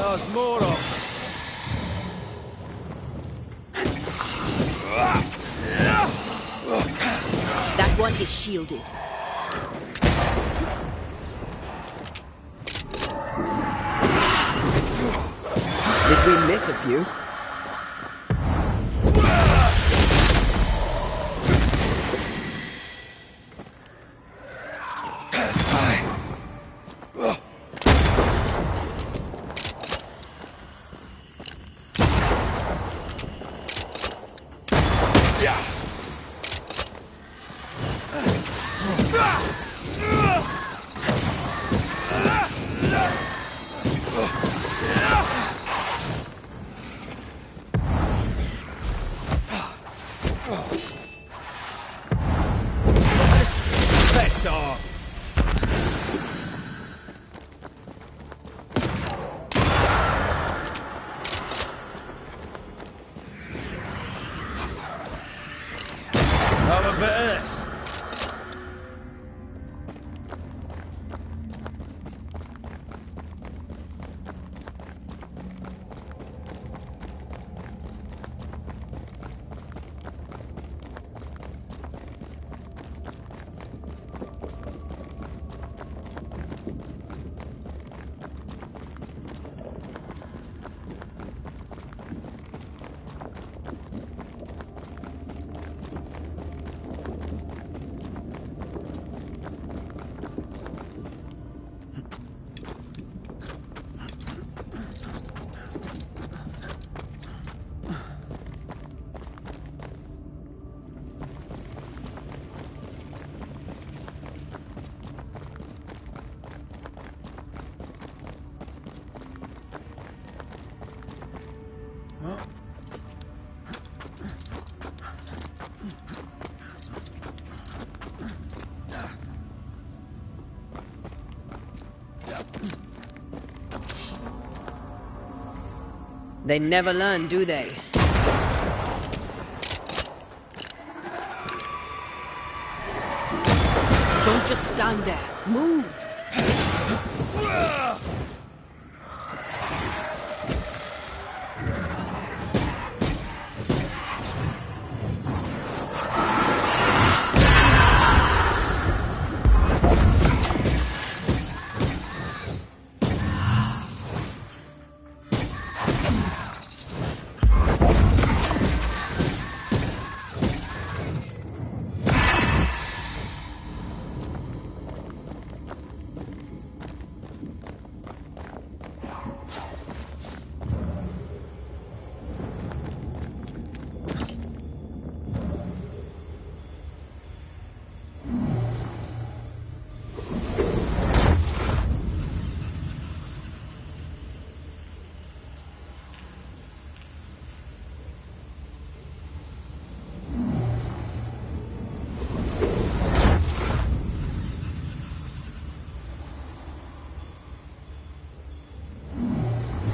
There's more of. That one is shielded. Did we miss a few? Piss off! Have a bit of this. They never learn, do they? Don't just stand there. Move!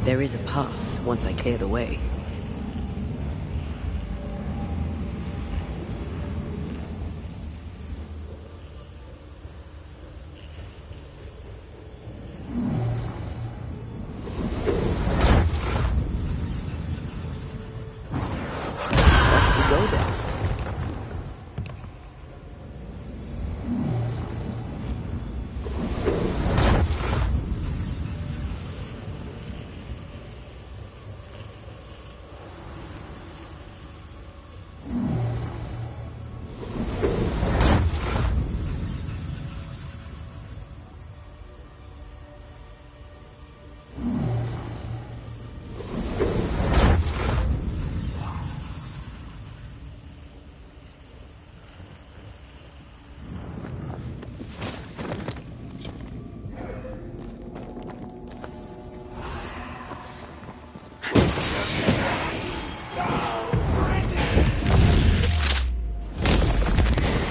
There is a path once I clear the way. Off we go then.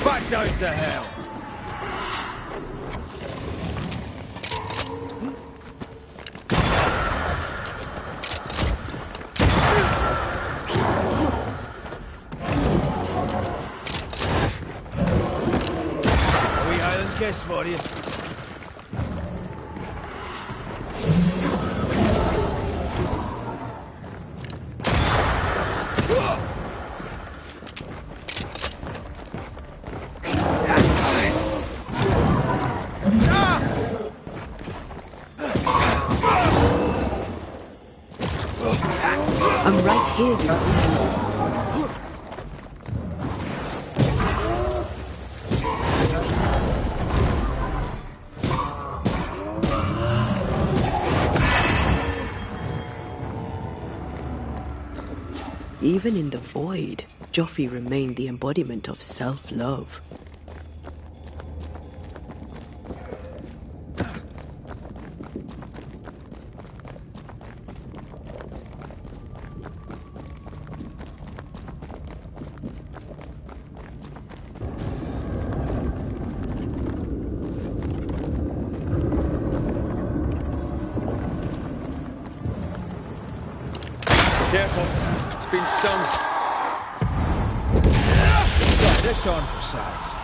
Back down to hell! A wee Highland kiss for you. hear you. Even in the void, Joffrey remained the embodiment of self-love. Careful. It's been stung. Got this on for size.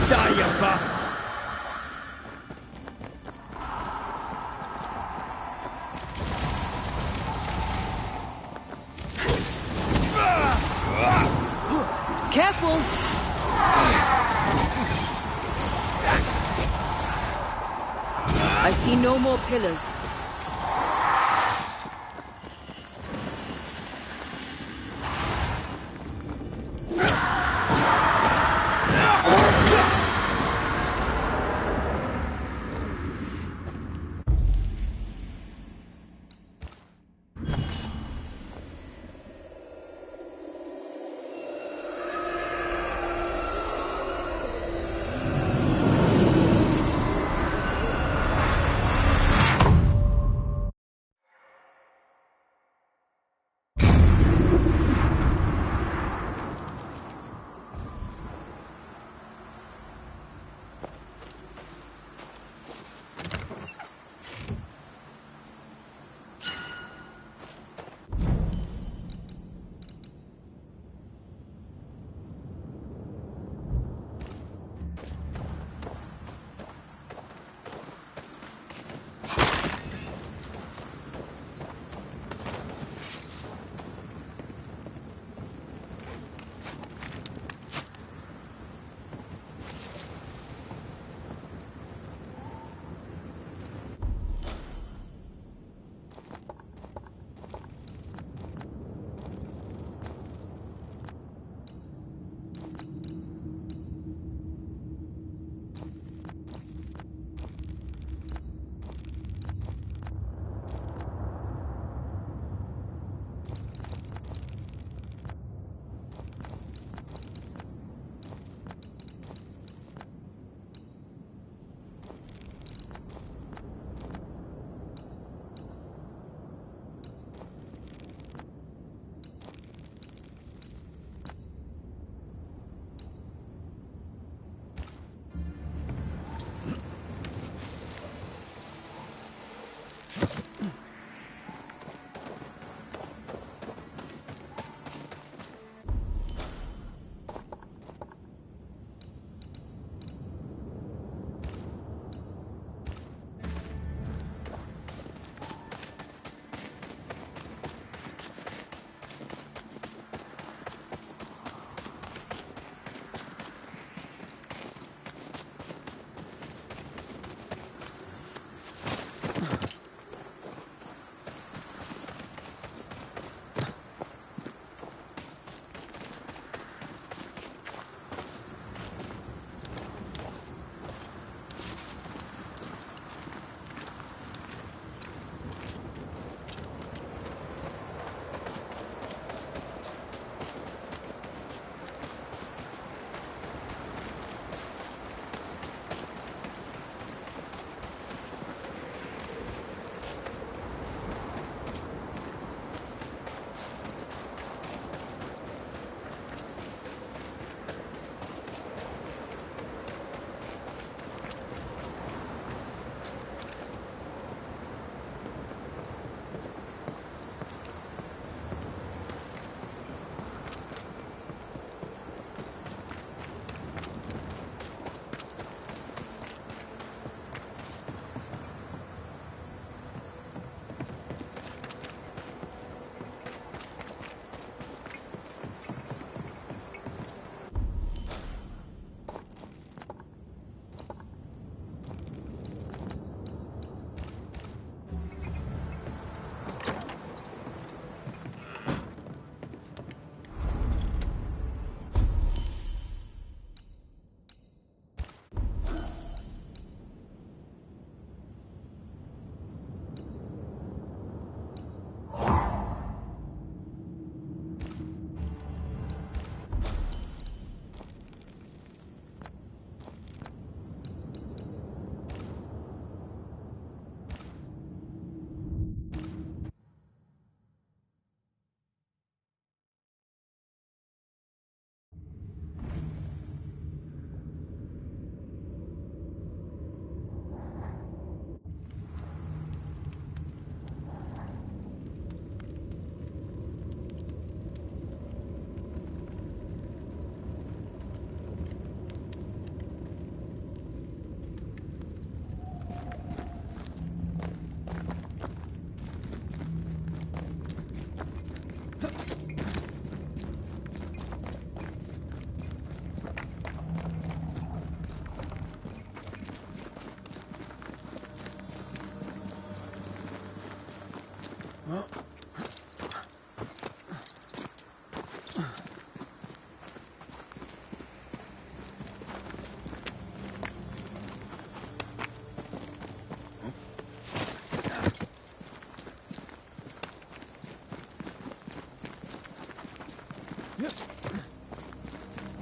Die, you bastard! Careful! I see no more pillars.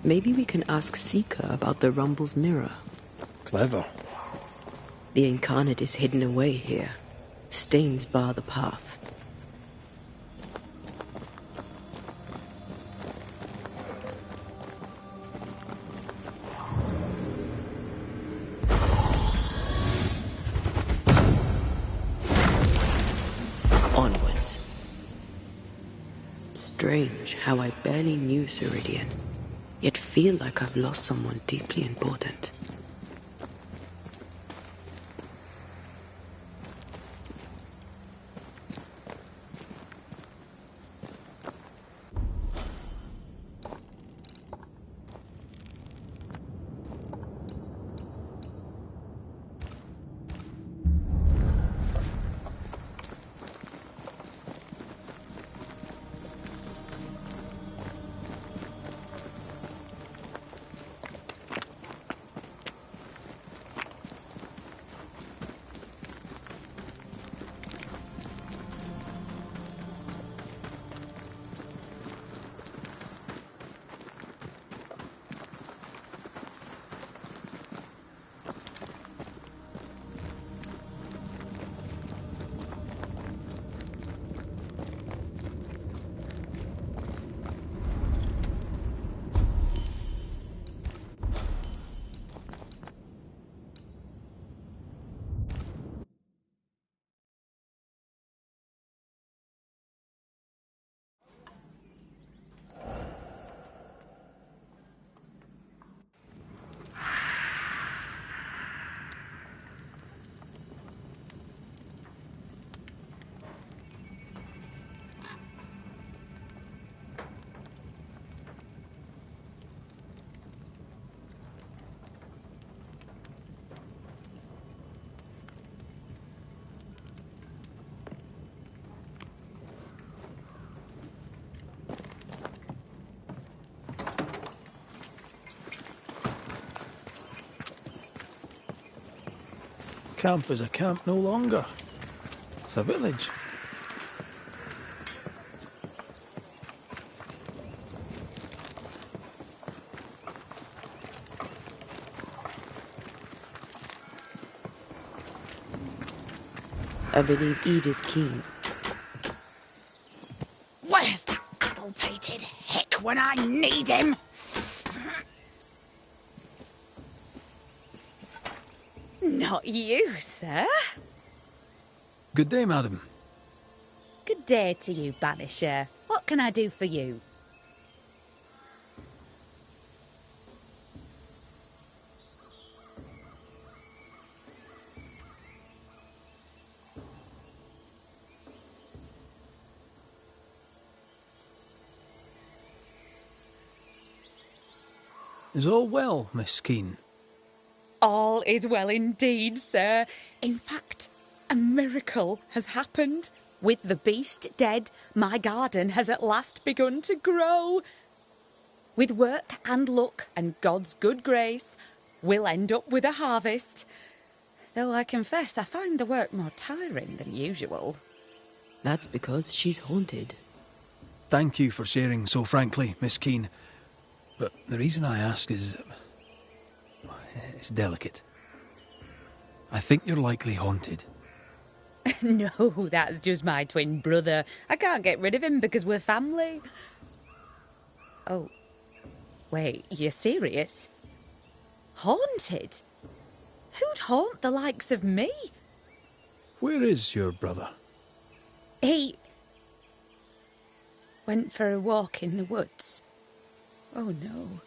Maybe we can ask Seeker about the Rumble's mirror. Clever. The incarnate is hidden away here. Stains bar the path. Onwards. Strange how I barely knew Ceridian, yet feel like I've lost someone deeply important. Camp is a camp no longer. It's a village. I believe Edith Keene. Where's that apple-pated hick when I need him? Not you, sir. Good day, madam. Good day to you, Banisher. What can I do for you? Is all well, Miss Keene? All is well indeed, sir. In fact, a miracle has happened. With the beast dead, my garden has at last begun to grow. With work and luck and God's good grace, we'll end up with a harvest. Though I confess I find the work more tiring than usual. That's because she's haunted. Thank you for sharing so frankly, Miss Keene. But the reason I ask is... it's delicate. I think you're likely haunted. No, that's just my twin brother. I can't get rid of him because we're family. Oh, wait, you're serious? Haunted? Who'd haunt the likes of me? Where is your brother? He went for a walk in the woods. Oh no.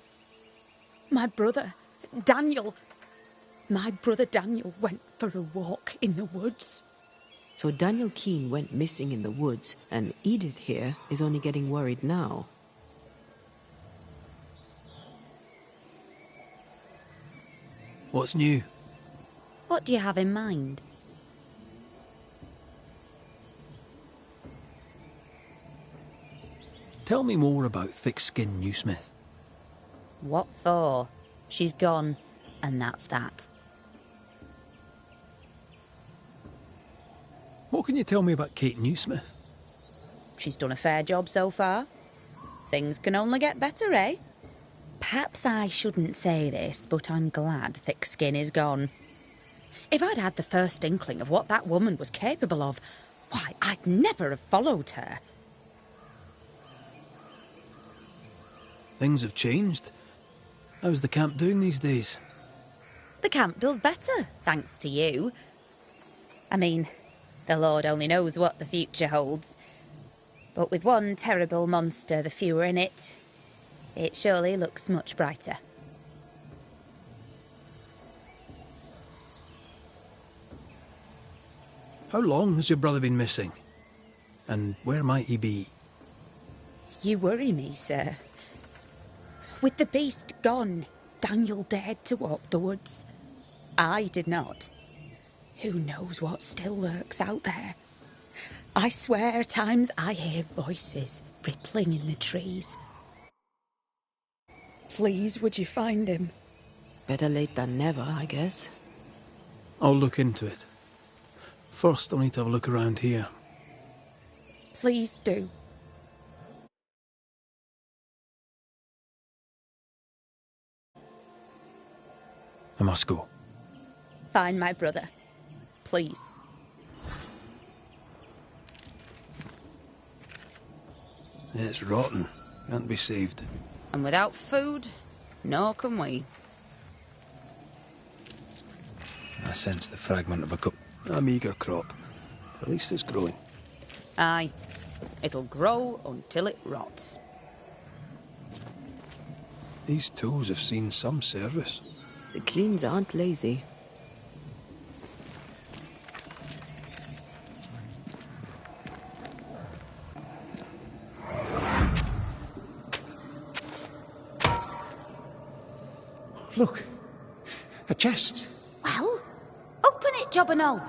My brother, Daniel. My brother Daniel went for a walk in the woods. So Daniel Keene went missing in the woods, and Edith here is only getting worried now. What's new? What do you have in mind? Tell me more about thick-skinned Newsmith. What for? She's gone, and that's that. What can you tell me about Kate Newsmith? She's done a fair job so far. Things can only get better, eh? Perhaps I shouldn't say this, but I'm glad Thick Skin is gone. If I'd had the first inkling of what that woman was capable of, why, I'd never have followed her. Things have changed. How's the camp doing these days? The camp does better, thanks to you. I mean, the Lord only knows what the future holds. But with one terrible monster the fewer in it, it surely looks much brighter. How long has your brother been missing? And where might he be? You worry me, sir. With the beast gone, Daniel dared to walk the woods. I did not. Who knows what still lurks out there? I swear at times I hear voices rippling in the trees. Please, would you find him? Better late than never, I guess. I'll look into it. First, I'll need to have a look around here. Please do. I must go. Find my brother. Please. It's rotten. Can't be saved. And without food, nor can we. I sense the fragment of a meagre crop. At least it's growing. Aye. It'll grow until it rots. These tools have seen some service. The Queens aren't lazy. Look, a chest. Well, open it, Jobberknoll.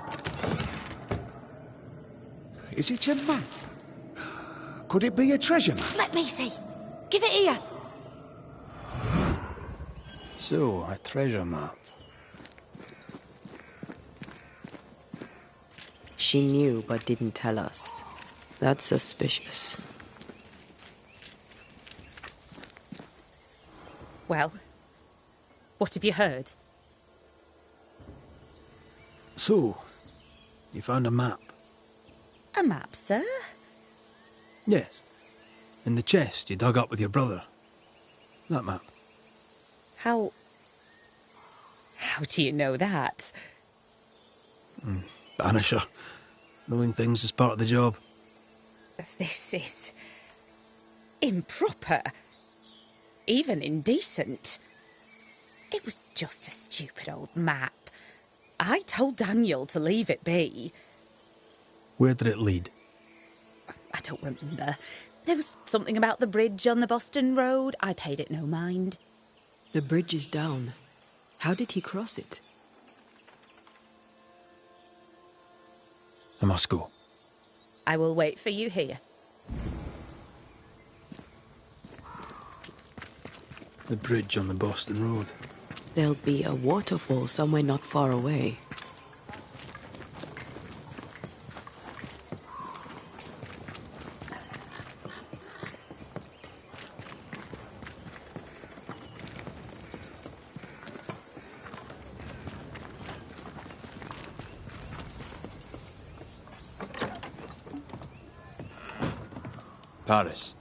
Is it a map? Could it be a treasure map? Let me see. Give it here. So, a treasure map. She knew but didn't tell us. That's suspicious. Well, what have you heard? So, you found a map? A map, sir? Yes. In the chest you dug up with your brother. That map. How do you know that? Banisher. Knowing things is part of the job. This is improper. Even indecent. It was just a stupid old map. I told Daniel to leave it be. Where did it lead? I don't remember. There was something about the bridge on the Boston Road. I paid it no mind. The bridge is down. How did he cross it? I must go. I will wait for you here. The bridge on the Boston Road. There'll be a waterfall somewhere not far away. Paris.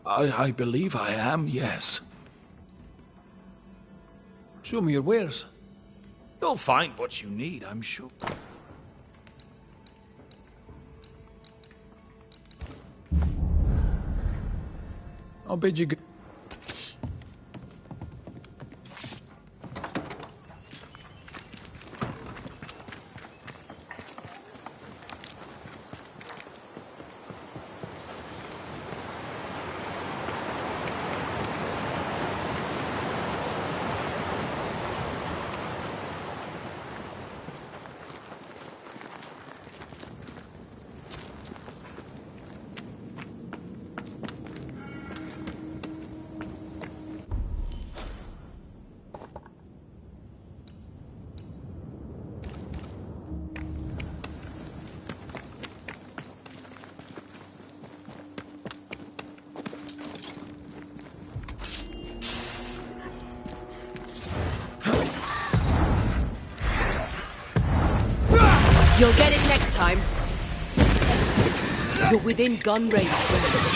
I believe I am, yes. Show me your wares. You'll find what you need, I'm sure. I'll bid you good. You'll get it next time. You're within gun range, friend.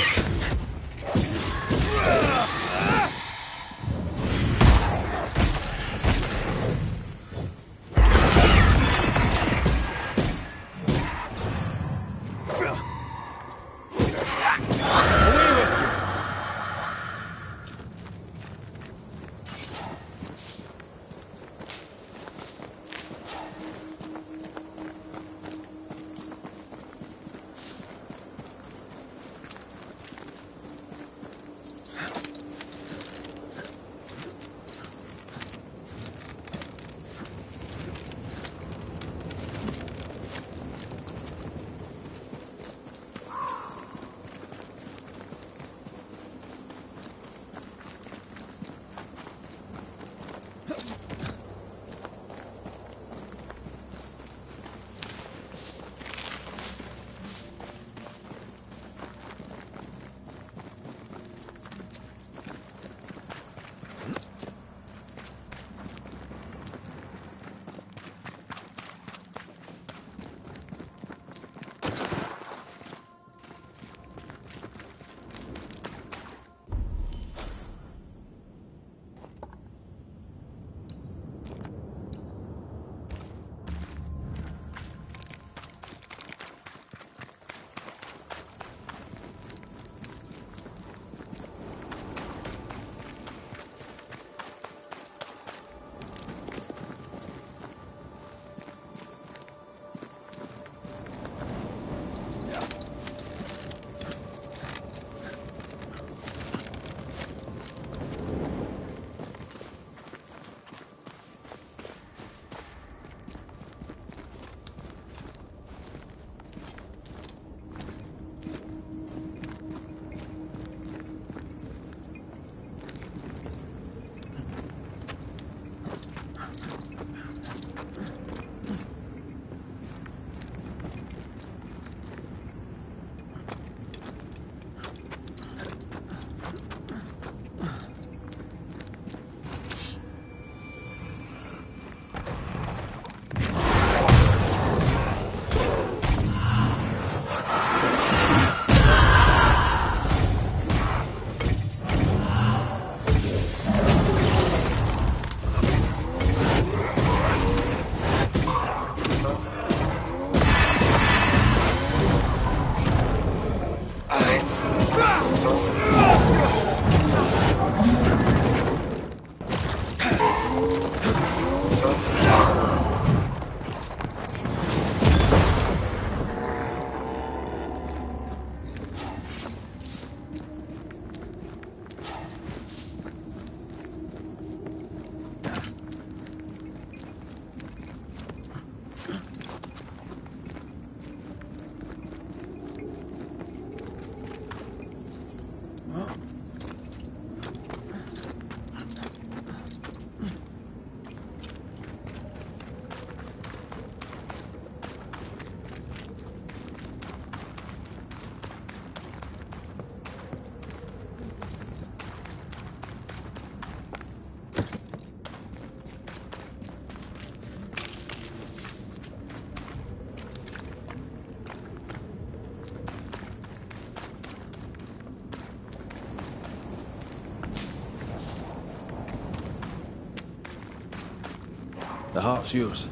The heart's yours.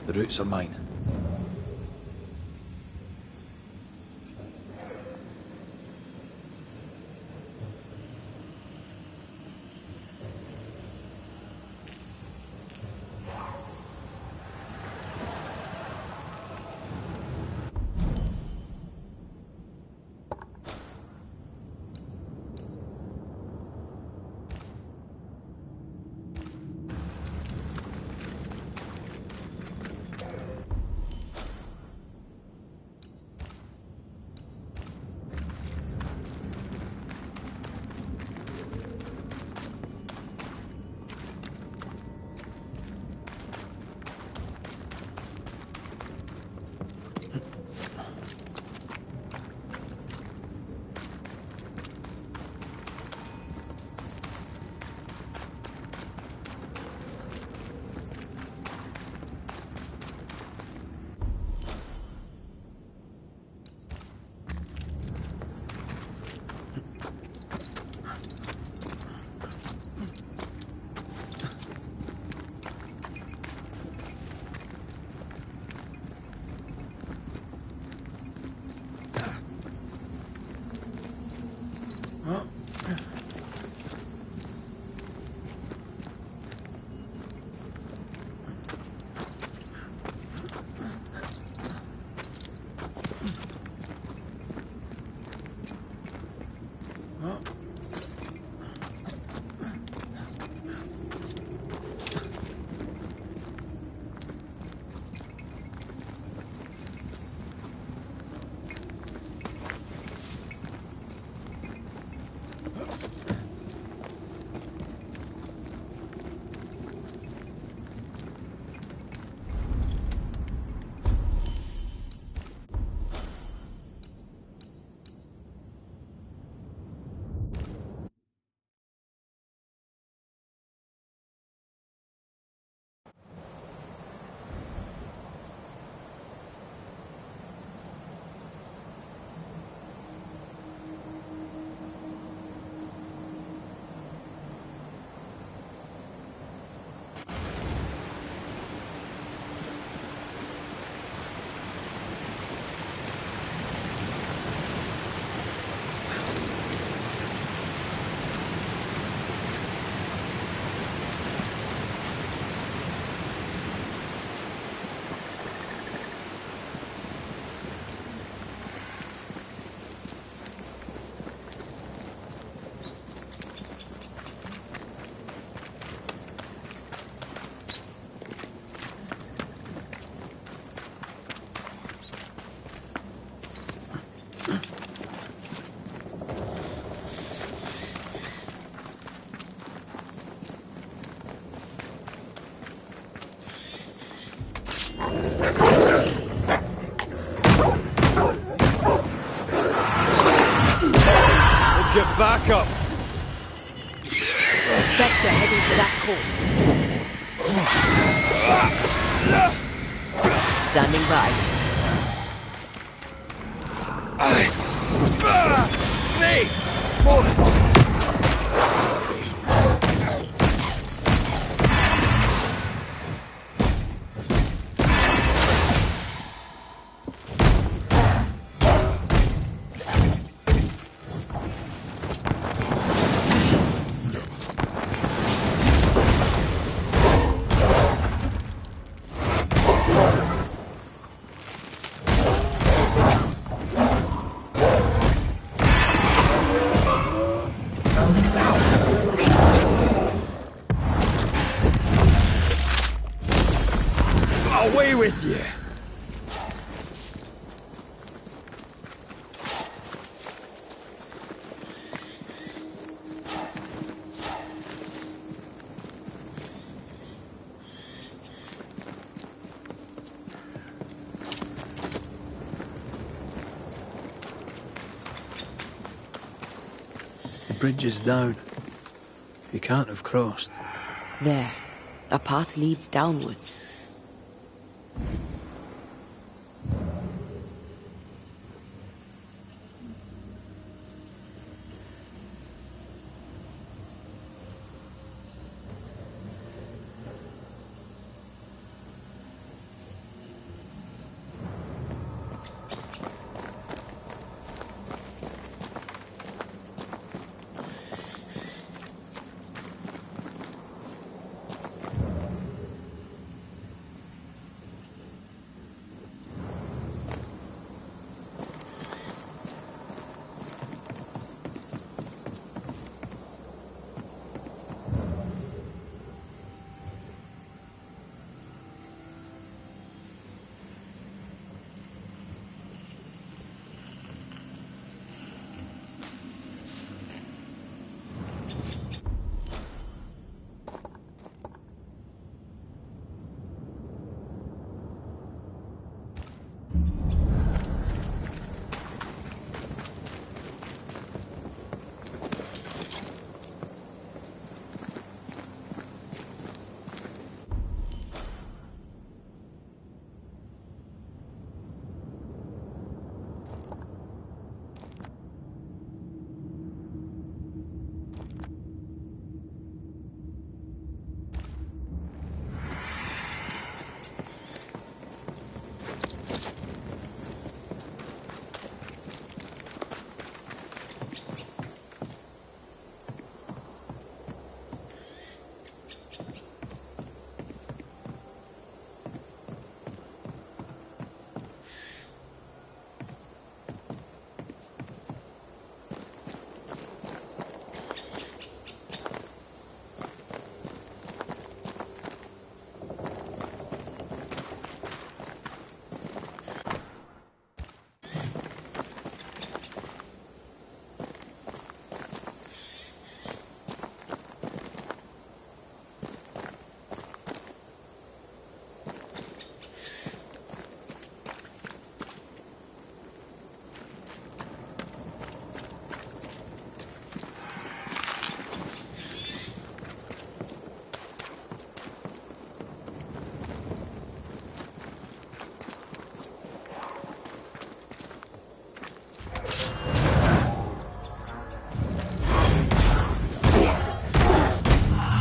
The roots are mine. up! Spectre heading for that corpse. Standing by. Me! More! Away with you! The bridge is down. You can't have crossed. There. A path leads downwards.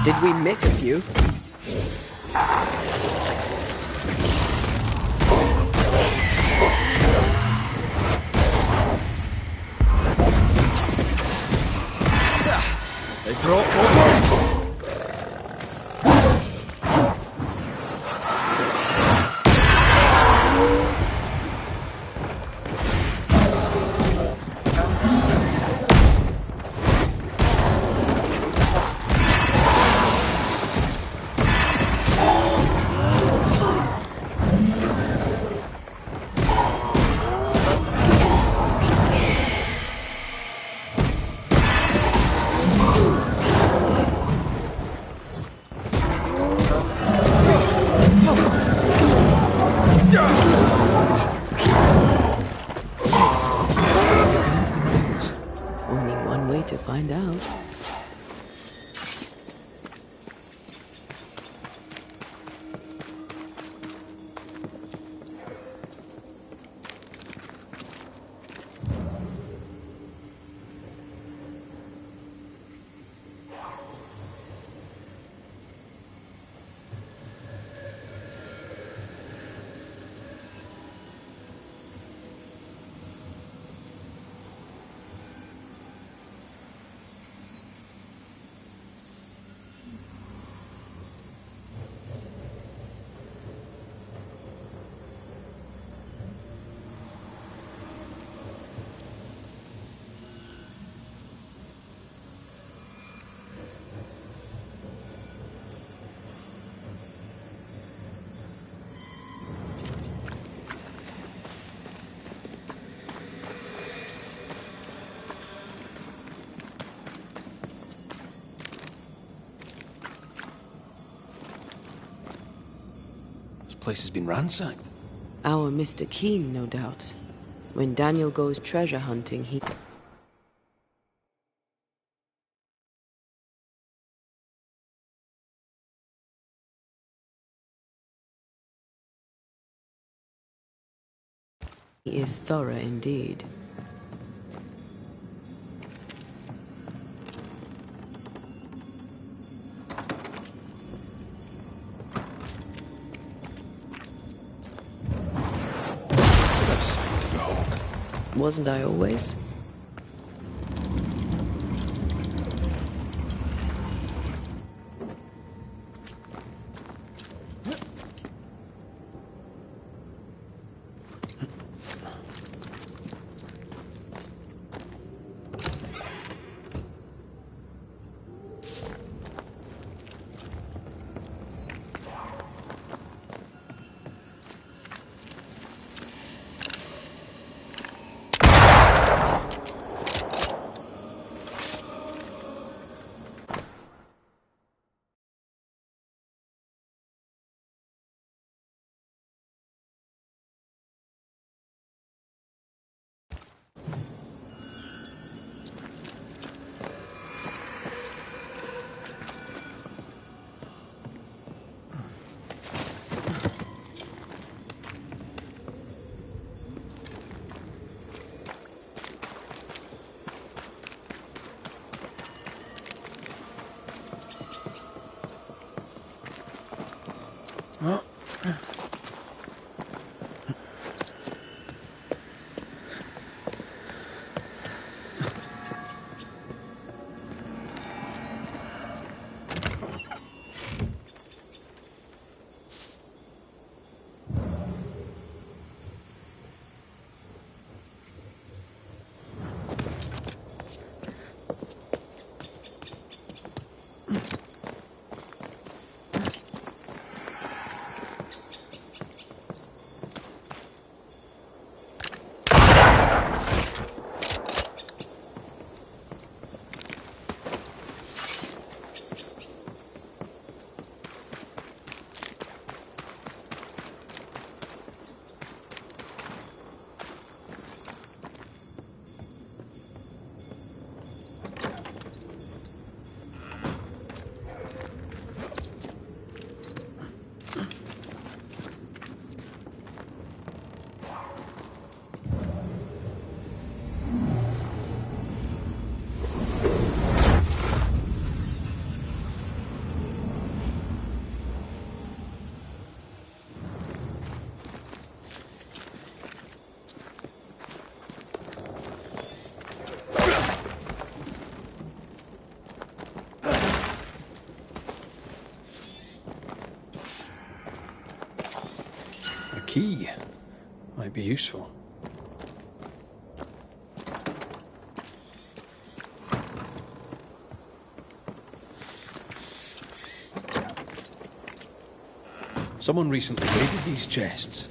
Did we miss a few? They brought more. place has been ransacked. Our Mr. Keen, no doubt. When Daniel goes treasure hunting, he... He is thorough indeed. What a sight to behold. Wasn't I always? Key might be useful. Someone recently raided these chests.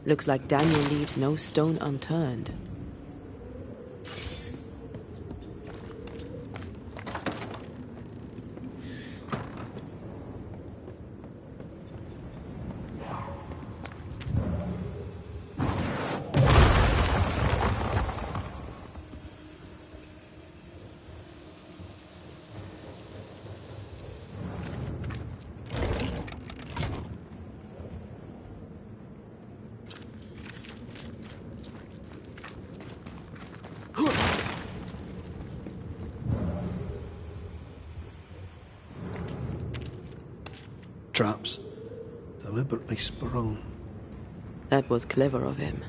Looks like Daniel leaves no stone unturned. Traps. Deliberately sprung. That was clever of him.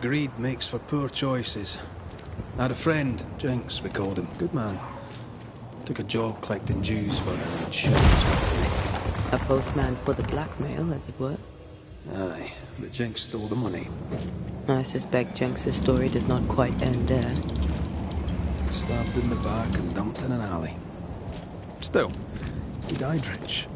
Greed makes for poor choices. I had a friend, Jenks, we called him. Good man. Took a job collecting dues for an insurance company. A postman for the blackmail, as it were. Aye, but Jinx stole the money. I suspect Jenks' story does not quite end there. Stabbed in the back and dumped in an alley. Still, he died rich.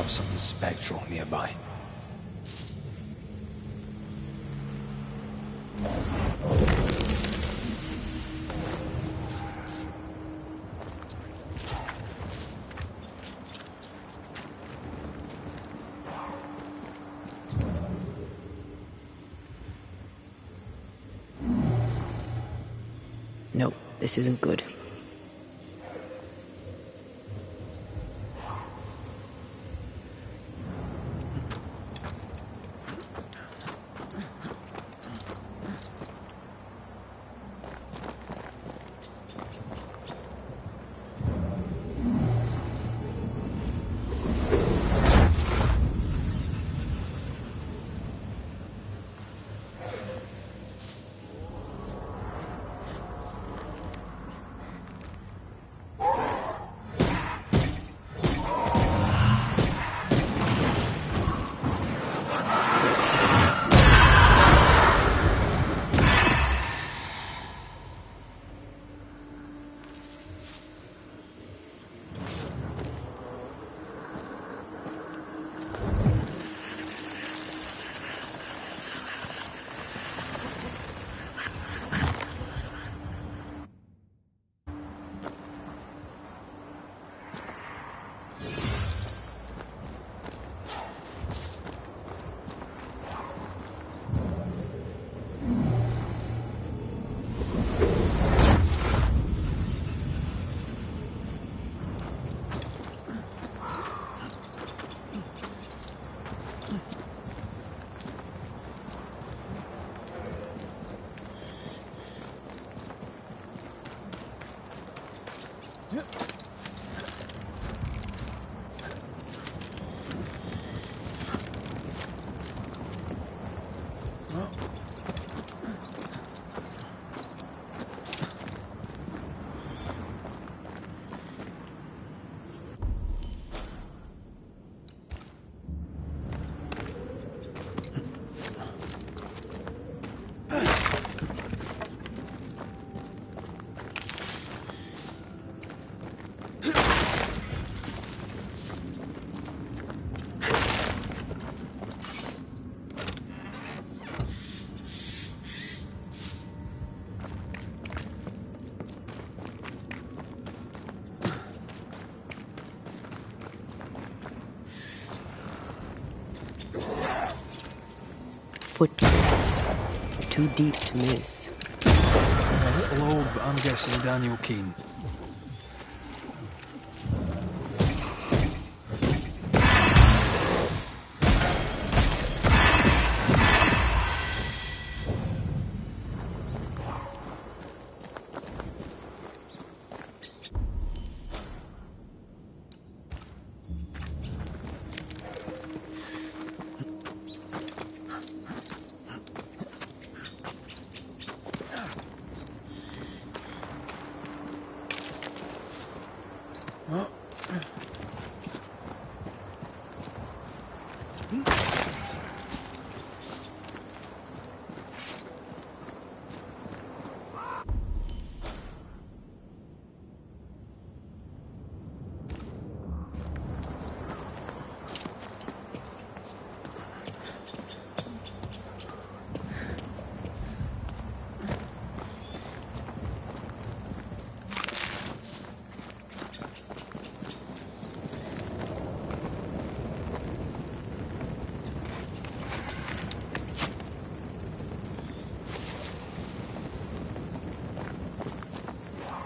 Something spectral nearby. No, this isn't good. Footprints. Too deep to miss. A little old, but I'm guessing Daniel Keane.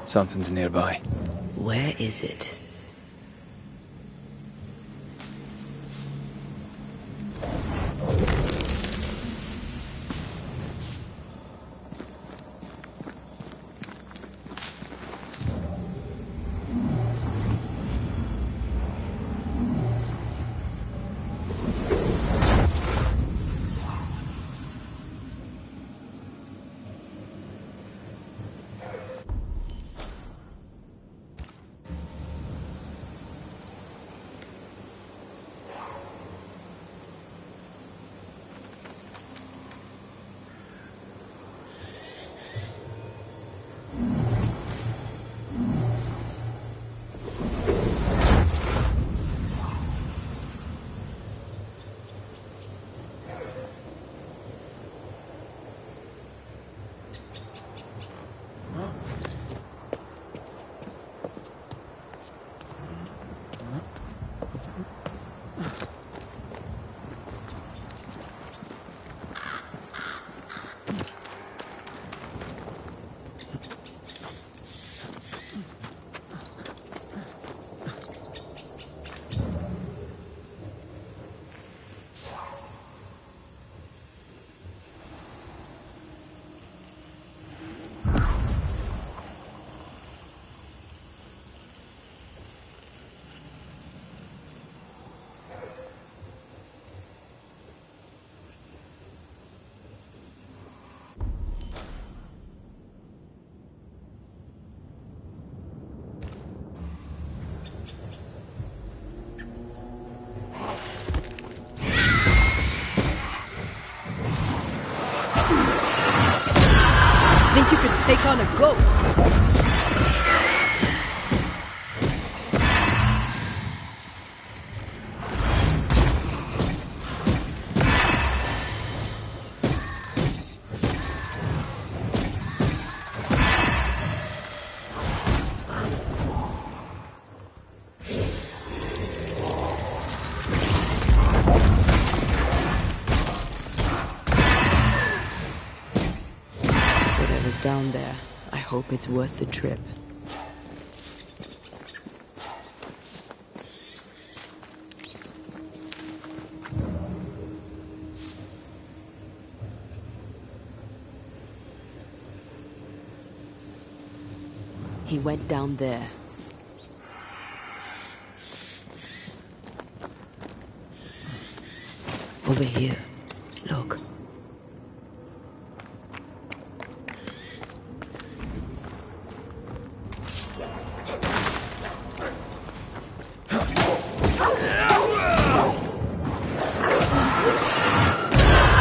Something's nearby. Where is it? Think you could take on a ghost? Whatever's down there, I hope it's worth the trip. He went down there. Over here. Look.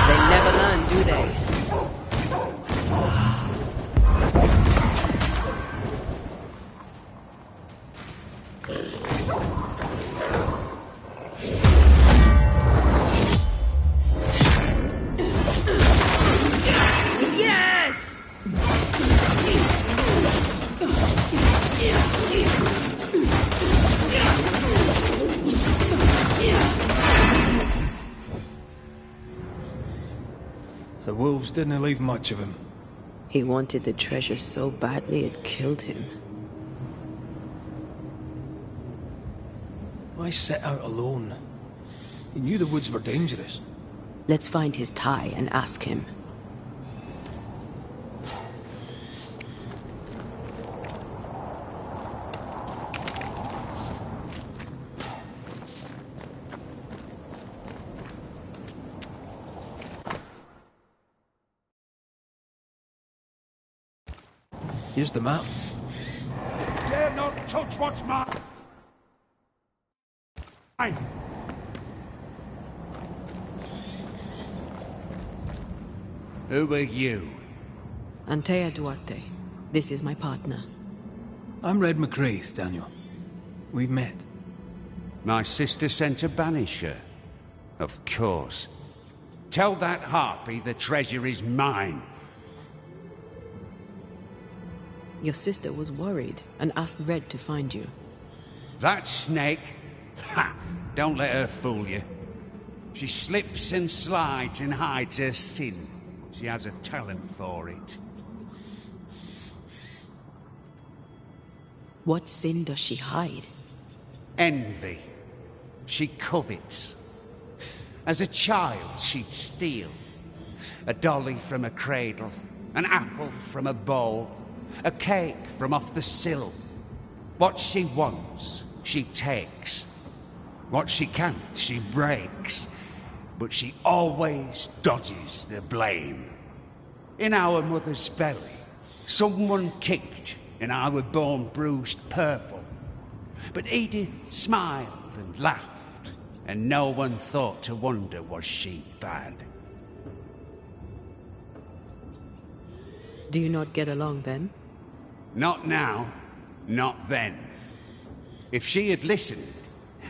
They never learn, do they? Yes! The wolves didn't leave much of him. He wanted the treasure so badly it killed him. Why set out alone? He knew the woods were dangerous. Let's find his tie and ask him. Here's the map. Dare not touch what's mine! Who are you? Antea Duarte. This is my partner. I'm Red McCraith, Daniel. We've met. My sister sent a banisher. Of course. Tell that harpy the treasure is mine. Your sister was worried and asked Red to find you. That snake? Ha! Don't let her fool you. She slips and slides and hides her sin. She has a talent for it. What sin does she hide? Envy. She covets. As a child, she'd steal. A dolly from a cradle, an apple from a bowl, a cake from off the sill. What she wants, she takes. What she can't, she breaks. But she always dodges the blame. In our mother's belly, someone kicked, and I were born bruised purple. But Edith smiled and laughed, and no one thought to wonder was she bad. Do you not get along then? Not now, not then. If she had listened,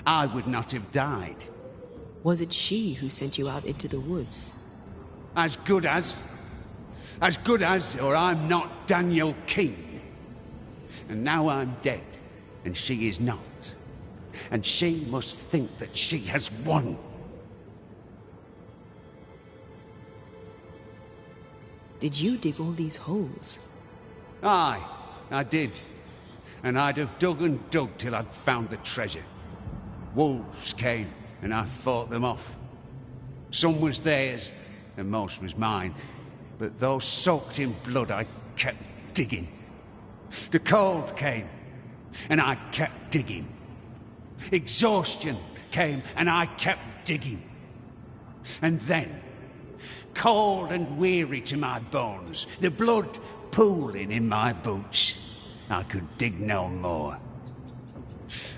I would not have died. Was it she who sent you out into the woods? As good as, or I'm not Daniel King. And now I'm dead, and she is not. And she must think that she has won. Did you dig all these holes? Aye, I did. And I'd have dug and dug till I'd found the treasure. Wolves came, and I fought them off. Some was theirs, and most was mine. But those soaked in blood, I kept digging. The cold came, and I kept digging. Exhaustion came, and I kept digging. And then, cold and weary to my bones, the blood pooling in my boots, I could dig no more.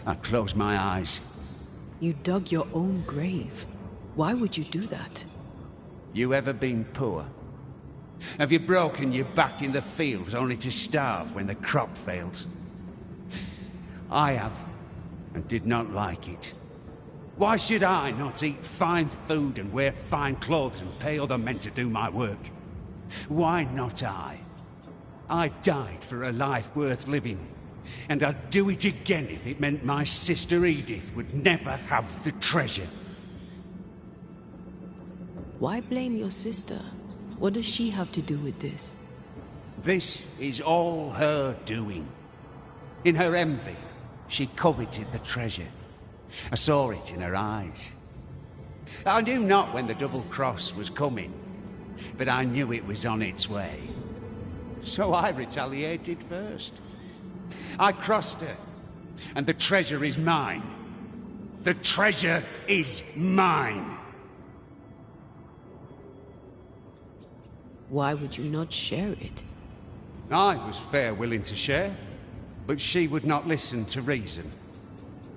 I closed my eyes. You dug your own grave. Why would you do that? You ever been poor? Have you broken your back in the fields only to starve when the crop fails? I have, and did not like it. Why should I not eat fine food and wear fine clothes and pay other men to do my work? Why not I? I died for a life worth living, and I'd do it again if it meant my sister Edith would never have the treasure. Why blame your sister? What does she have to do with this? This is all her doing. In her envy, she coveted the treasure. I saw it in her eyes. I knew not when the double cross was coming, but I knew it was on its way. So I retaliated first. I crossed her, and the treasure is mine. The treasure is mine. Why would you not share it? I was fair willing to share, but she would not listen to reason.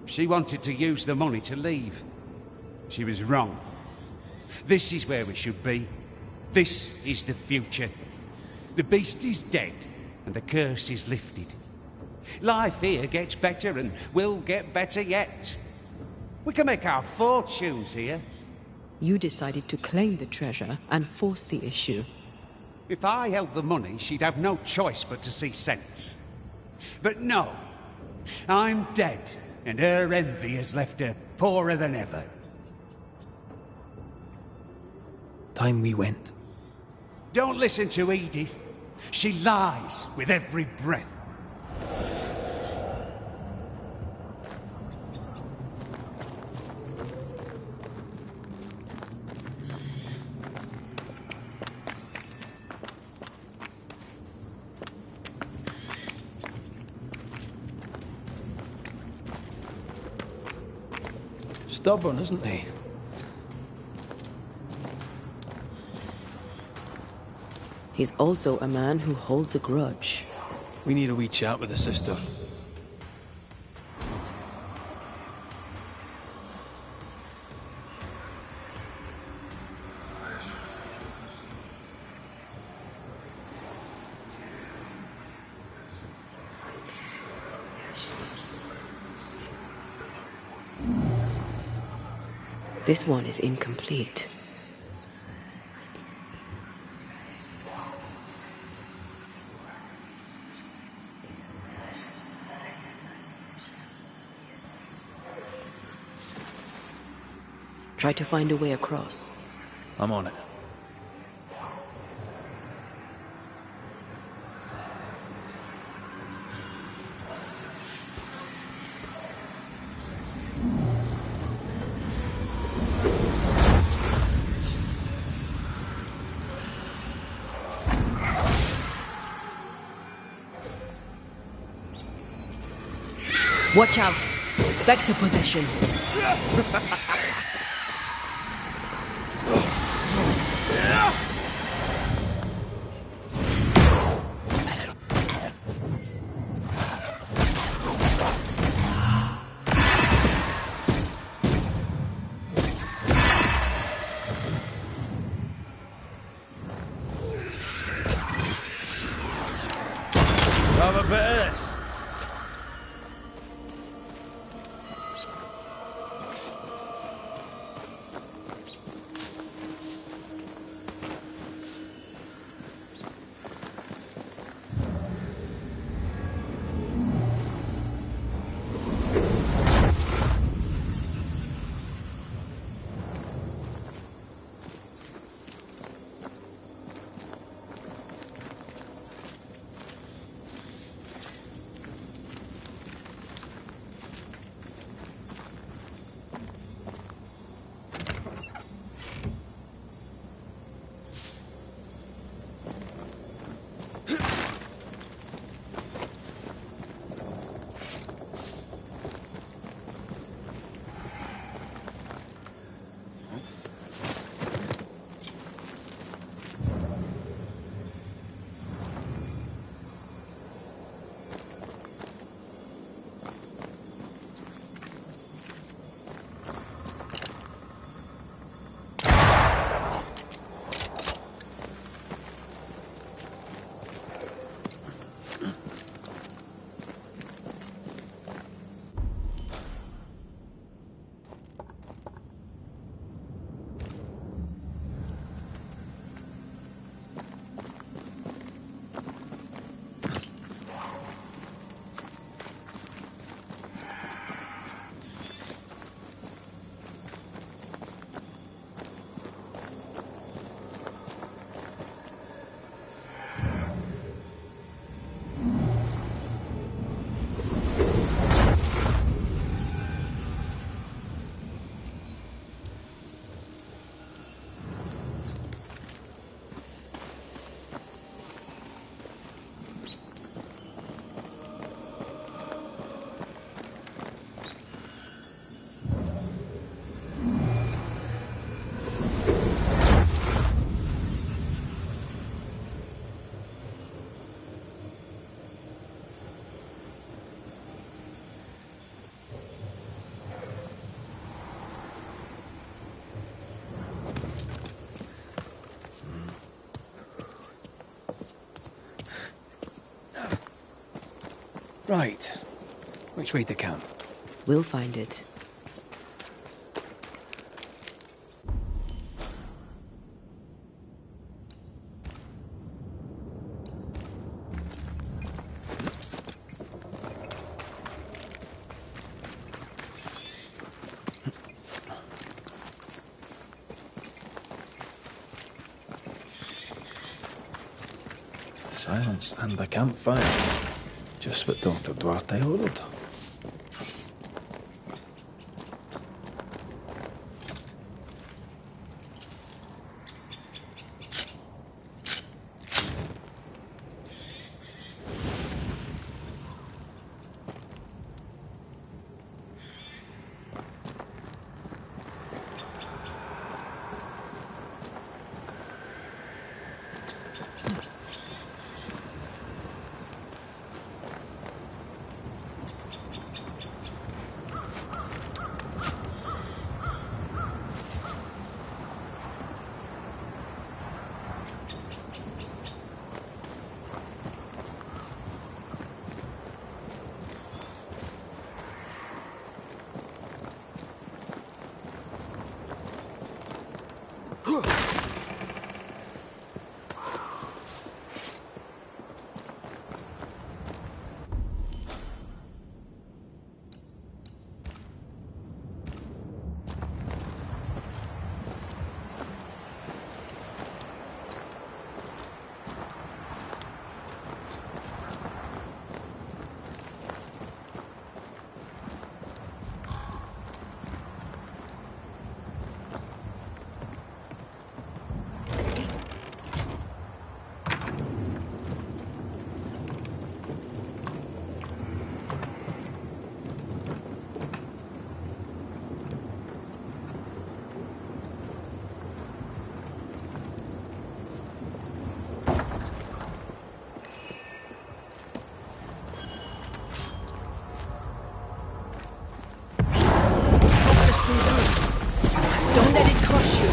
She wanted to use the money to leave. She was wrong. This is where we should be. This is the future. The beast is dead, and the curse is lifted. Life here gets better, and will get better yet. We can make our fortunes here. You decided to claim the treasure and force the issue. If I held the money, she'd have no choice but to see sense. But no. I'm dead, and her envy has left her poorer than ever. Time we went. Don't listen to Edith. She lies with every breath. Stubborn, isn't he? He's also a man who holds a grudge. We need a wee chat with the sister. This one is incomplete. Try to find a way across. I'm on it. Watch out! Spectre possession. Have a bit of this. Right. Which way to camp? We'll find it. Silence and a campfire. Just what Dr. Duarte ordered. Don't let it crush you.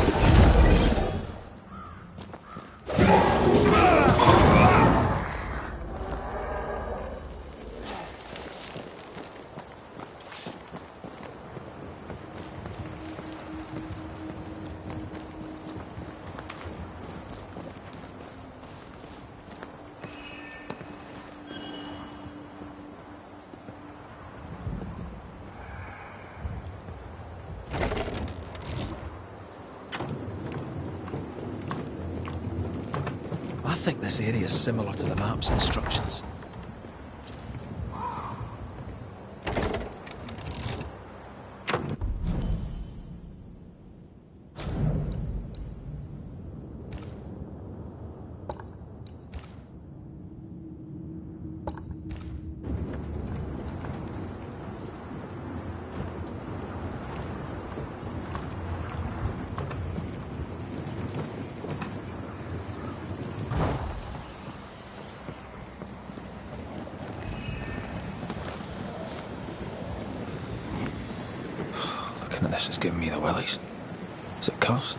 I think this area is similar to the map's instructions. Looking at this is giving me the willies. Is it cursed?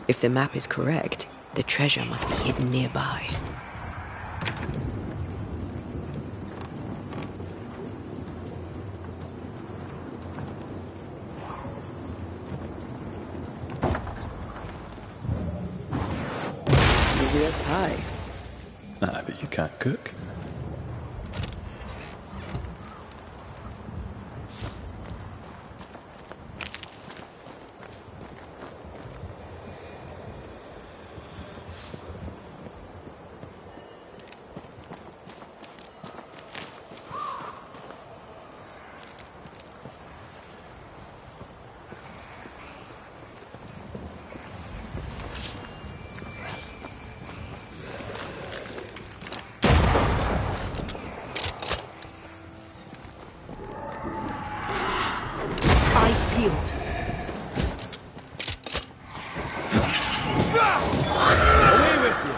If the map is correct, the treasure must be hidden nearby. as pie. Ah, but you can't cook. Eyes peeled. Away with you!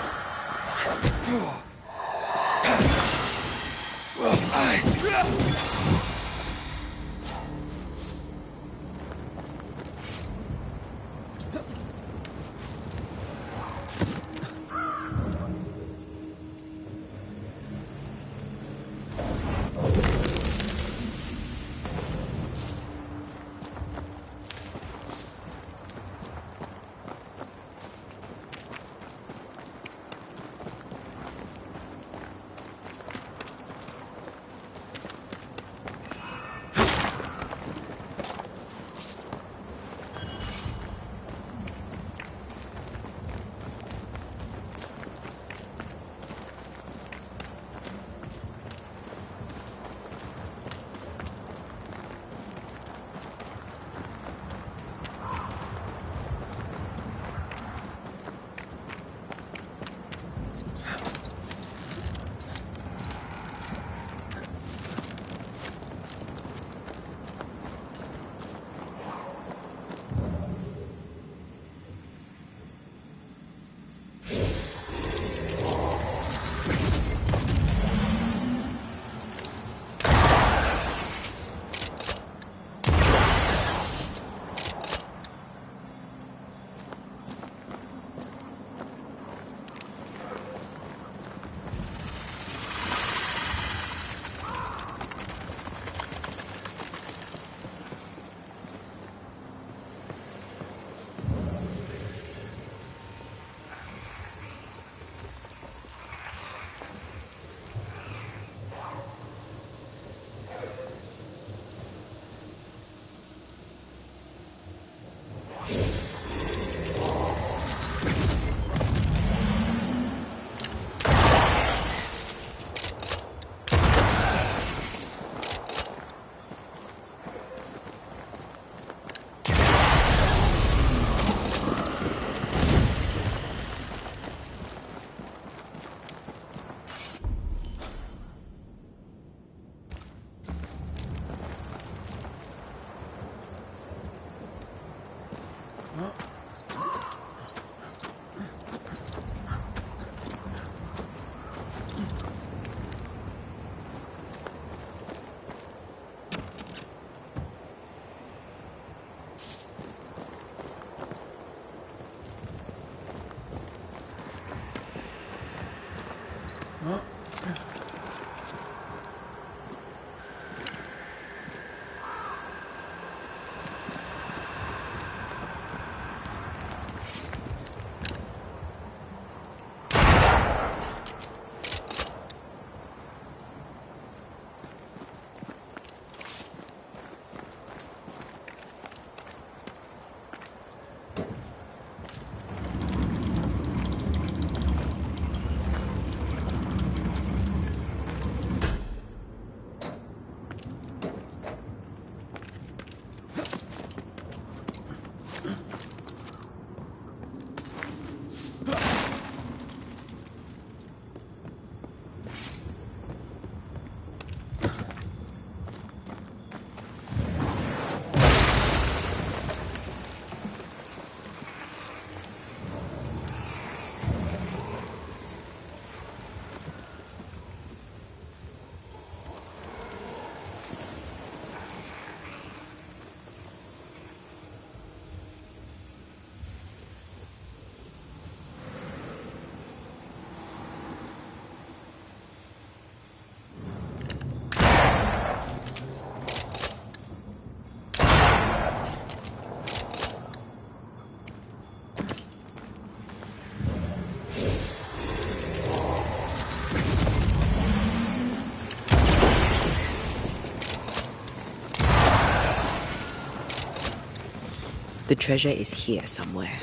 The treasure is here somewhere.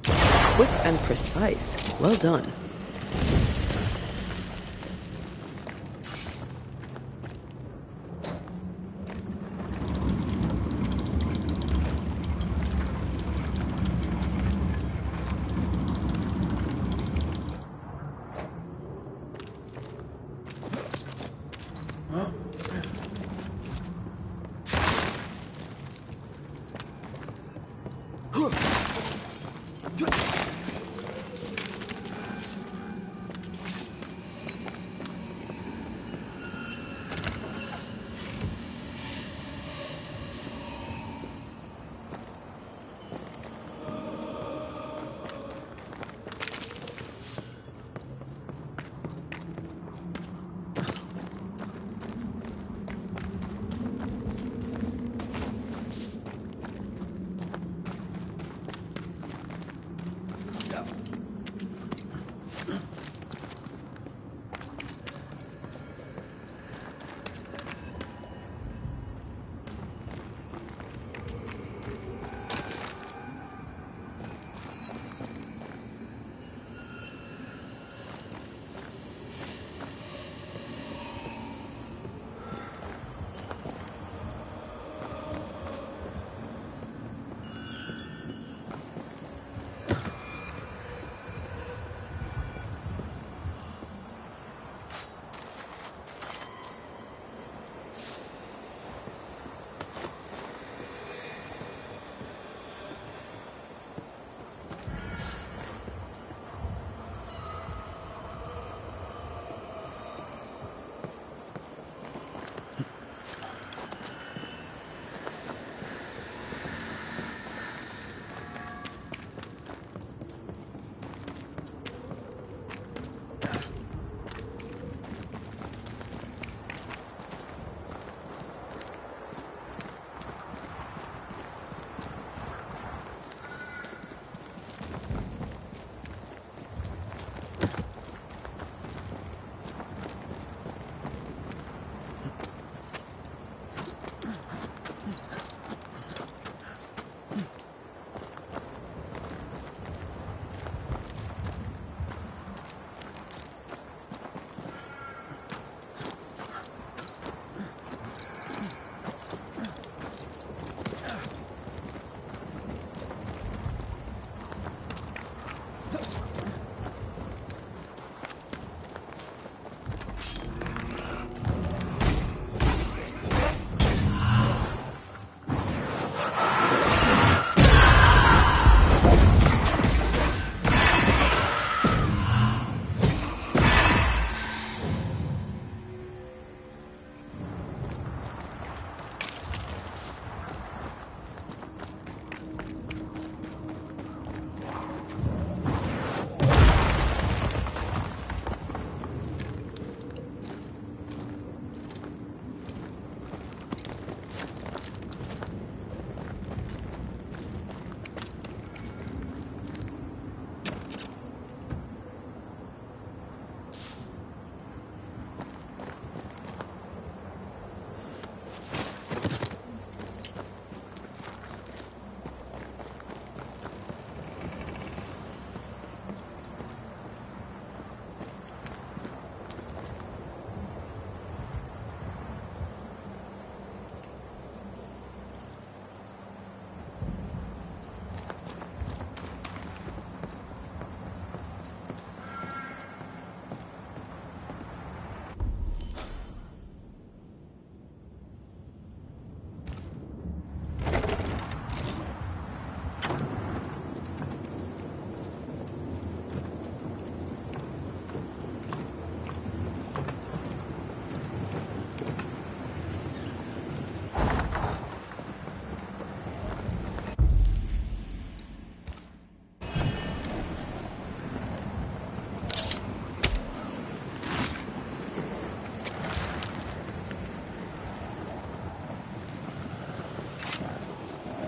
Quick and precise. Well done.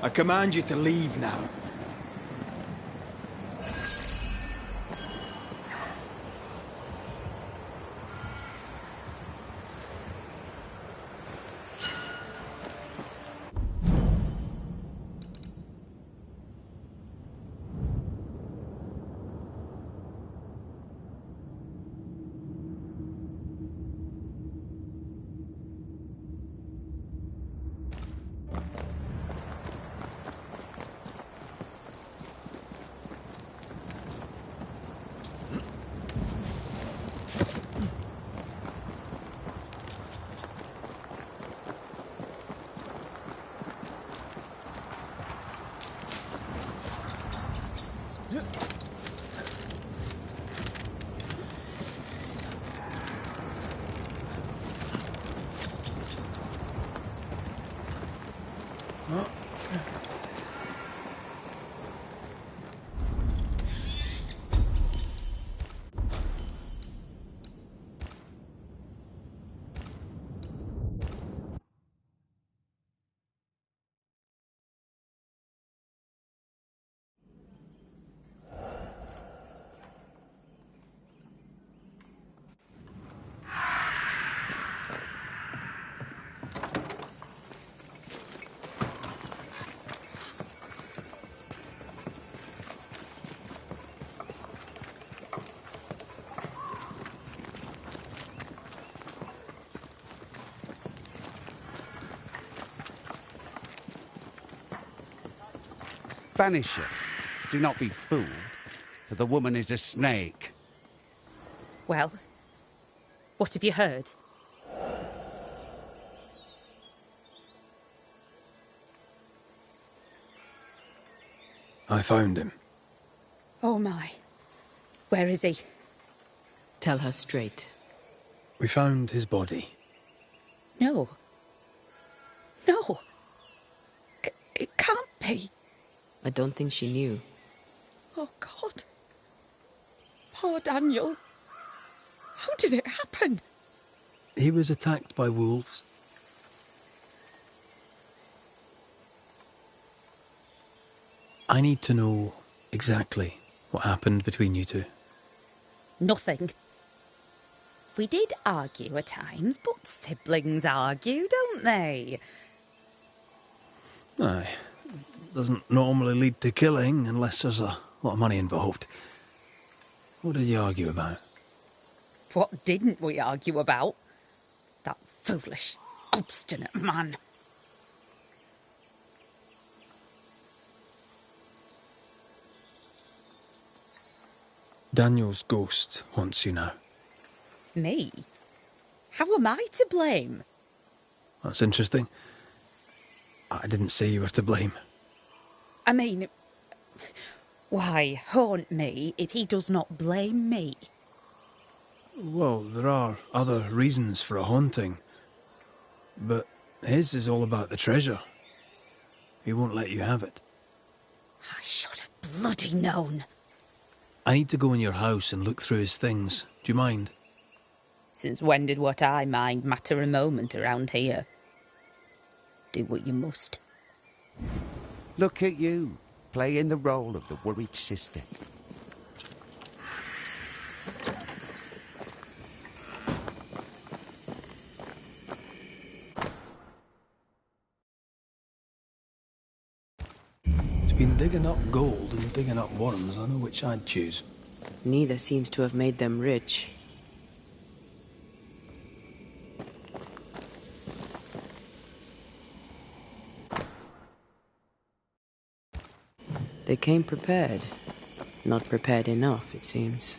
I command you to leave now. Banisher. Do not be fooled, for the woman is a snake. Well, what have you heard? I found him. Oh my. Where is he? Tell her straight. We found his body. No. No. It can't be. I don't think she knew. Oh, God. Poor Daniel. How did it happen? He was attacked by wolves. I need to know exactly what happened between you two. Nothing. We did argue at times, but siblings argue, don't they? Aye. Doesn't normally lead to killing unless there's a lot of money involved. What did you argue about? What didn't we argue about? That foolish, obstinate man. Daniel's ghost haunts you now. Me? How am I to blame? That's interesting. I didn't say you were to blame. I mean, why haunt me if he does not blame me? Well, there are other reasons for a haunting. But his is all about the treasure. He won't let you have it. I should have bloody known. I need to go in your house and look through his things. Do you mind? Since when did what I mind matter a moment around here? Do what you must. Look at you, playing the role of the worried sister. Between digging up gold and digging up worms, I know which I'd choose. Neither seems to have made them rich. They came prepared. Not prepared enough, it seems.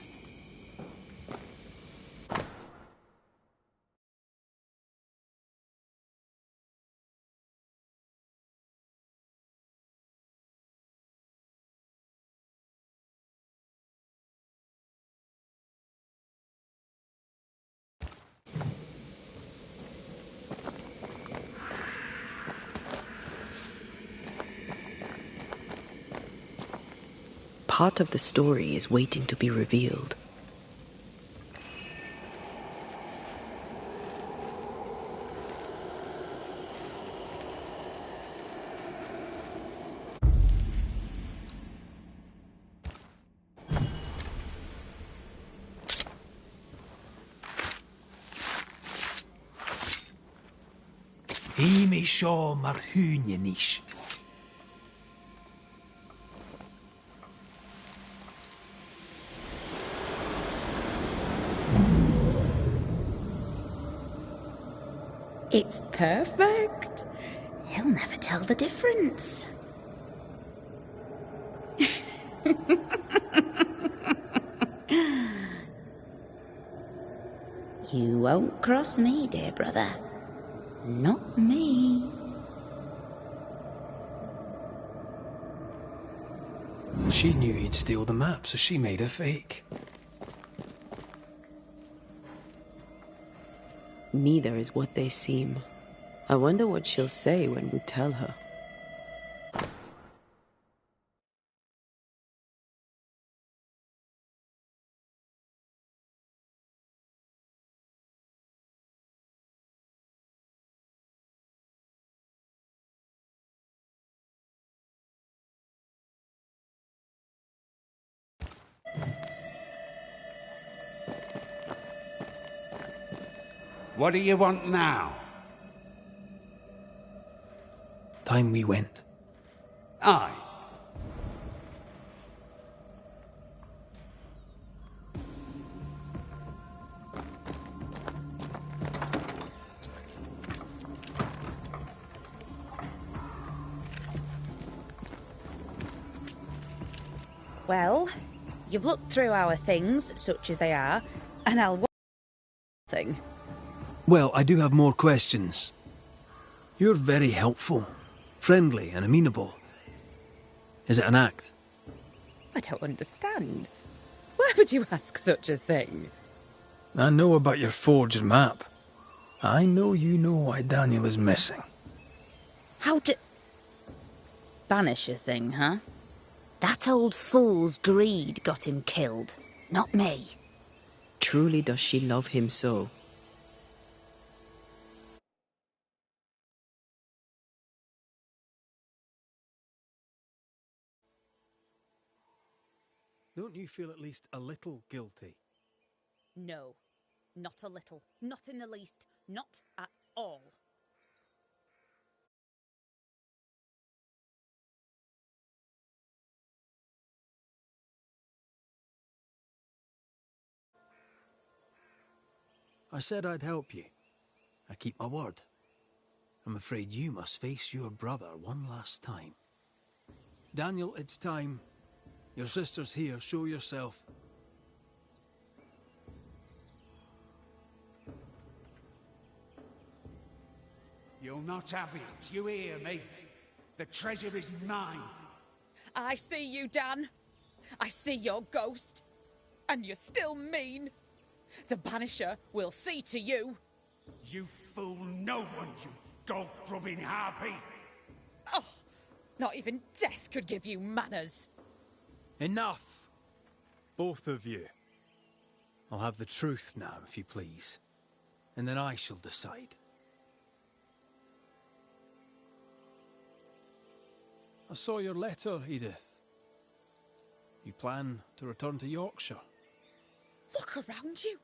Part of the story is waiting to be revealed. He me seo mar húne níos. It's perfect. He'll never tell the difference. You won't cross me, dear brother. Not me. She knew he'd steal the map, so she made a fake. Neither is what they seem. I wonder what she'll say when we tell her. What do you want now? Time we went. Aye. Well, you've looked through our things, such as they are, and I'll thing. Well, I do have more questions. You're very helpful, friendly and amenable. Is it an act? I don't understand. Why would you ask such a thing? I know about your forged map. I know you know why Daniel is missing. How do... Banisher thing, huh? That old fool's greed got him killed, not me. Truly does she love him so? Don't you feel at least a little guilty? No, not a little. Not in the least. Not at all. I said I'd help you. I keep my word. I'm afraid you must face your brother one last time. Daniel, it's time. Your sister's here. Show yourself. You'll not have it, you hear me? The treasure is mine. I see you, Dan. I see your ghost. And you're still mean. The Banisher will see to you. You fool no one, you dog-grubbing harpy! Oh, not even death could give you manners. Enough! Both of you. I'll have the truth now, if you please. And then I shall decide. I saw your letter, Edith. You plan to return to Yorkshire. Look around you.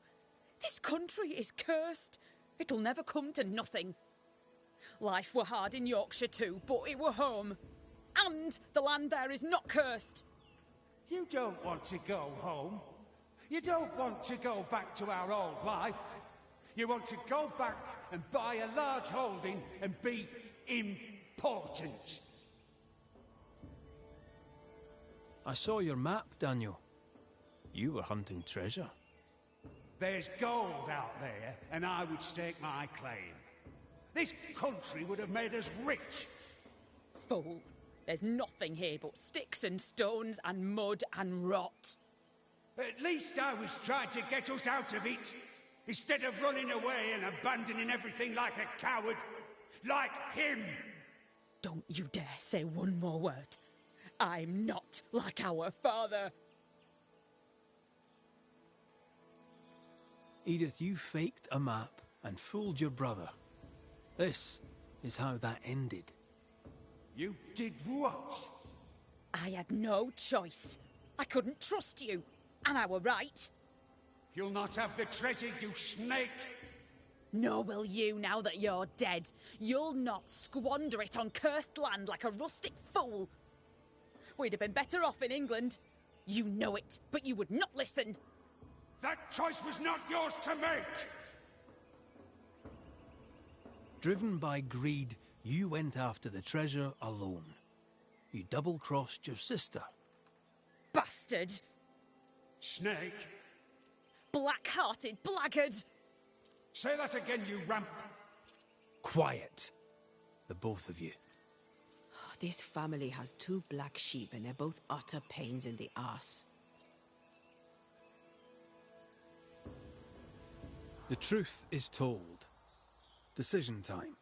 This country is cursed. It'll never come to nothing. Life were hard in Yorkshire too, but it were home. And the land there is not cursed. You don't want to go home. You don't want to go back to our old life. You want to go back and buy a large holding and be important. I saw your map, Daniel. You were hunting treasure. There's gold out there, and I would stake my claim. This country would have made us rich. Fool. There's nothing here but sticks and stones and mud and rot. At least I was trying to get us out of it, instead of running away and abandoning everything like a coward, like him. Don't you dare say one more word. I'm not like our father. Edith, you faked a map and fooled your brother. This is how that ended. You did what? I had no choice. I couldn't trust you, and I were right. You'll not have the treasure, you snake! Nor will you now that you're dead. You'll not squander it on cursed land like a rustic fool. We'd have been better off in England. You know it, but you would not listen. That choice was not yours to make! Driven by greed, you went after the treasure alone. You double-crossed your sister. Bastard! Snake? Black-hearted blackguard! Say that again, you ramp! Quiet, the both of you. This family has two black sheep and they're both utter pains in the arse. The truth is told. Decision time.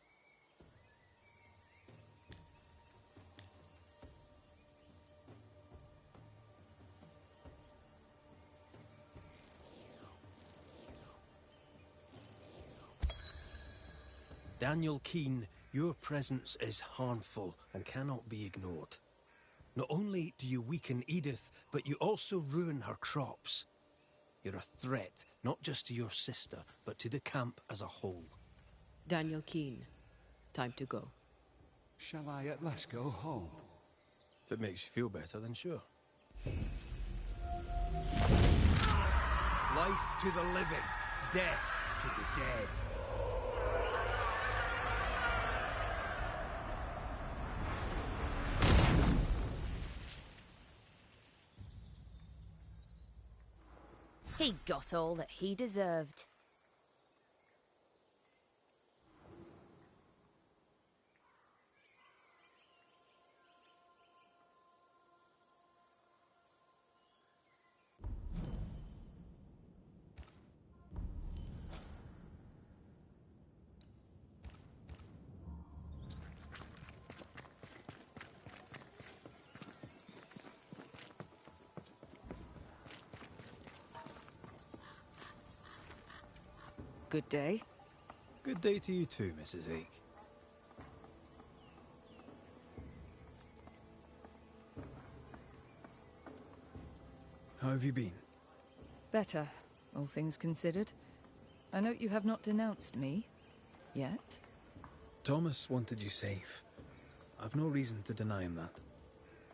Daniel Keane, your presence is harmful and cannot be ignored. Not only do you weaken Edith, but you also ruin her crops. You're a threat, not just to your sister, but to the camp as a whole. Daniel Keane, time to go. Shall I at last go home? If it makes you feel better, then sure. Life to the living, death to the dead. He got all that he deserved. Good day. Good day to you too, Mrs. Ake. How have you been? Better, all things considered. I note you have not denounced me. Yet. Thomas wanted you safe. I've no reason to deny him that.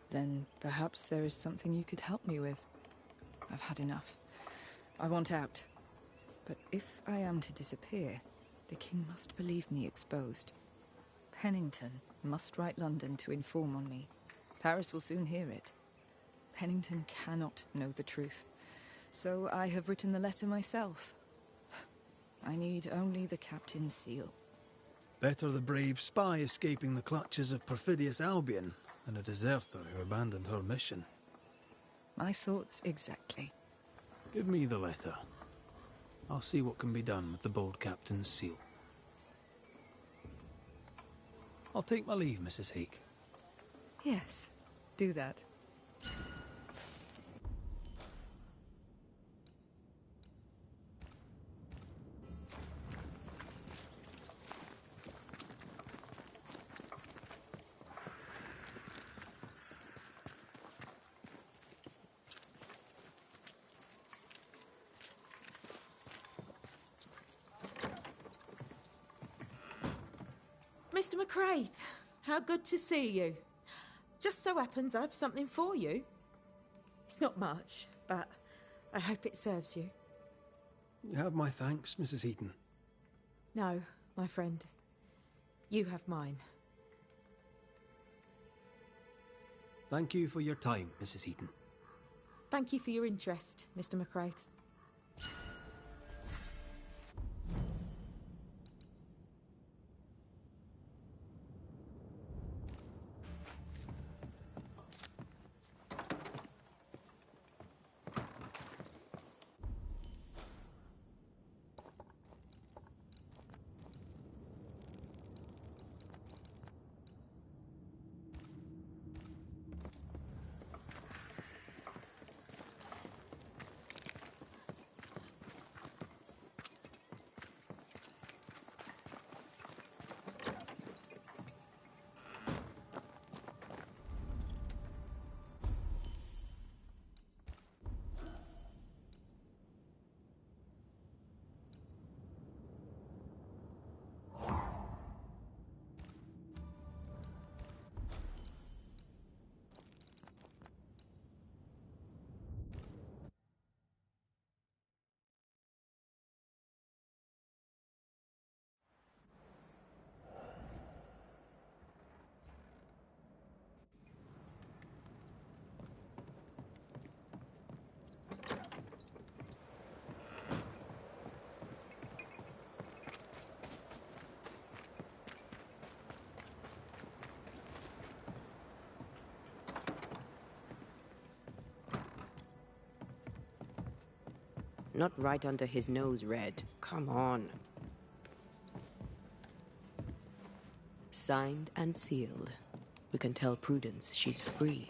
Then perhaps there is something you could help me with. I've had enough. I want out. But if I am to disappear, the king must believe me exposed. Pennington must write London to inform on me. Paris will soon hear it. Pennington cannot know the truth. So I have written the letter myself. I need only the captain's seal. Better the brave spy escaping the clutches of perfidious Albion than a deserter who abandoned her mission. My thoughts exactly. Give me the letter. I'll see what can be done with the bold captain's seal. I'll take my leave, Mrs. Hake. Yes, do that. Mr. McCraith, how good to see you. Just so happens I've something for you. It's not much, but I hope it serves you. You have my thanks, Mrs. Heaton. No, my friend. You have mine. Thank you for your time, Mrs. Heaton. Thank you for your interest, Mr. McCraith. Not right under his nose, Red. Come on. Signed and sealed. We can tell Prudence she's free.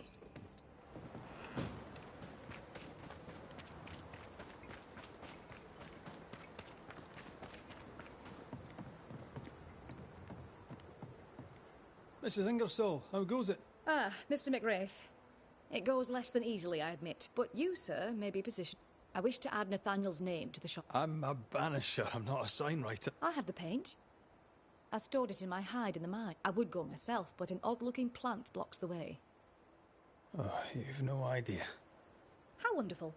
Mrs. Ingersoll, how goes it? Ah, Mr. McWraith. It goes less than easily, I admit, but you, sir, may be positioned. I wish to add Nathaniel's name to the shop. I'm a banisher, I'm not a signwriter. I have the paint. I stored it in my hide in the mine. I would go myself, but an odd-looking plant blocks the way. Oh, you've no idea. How wonderful.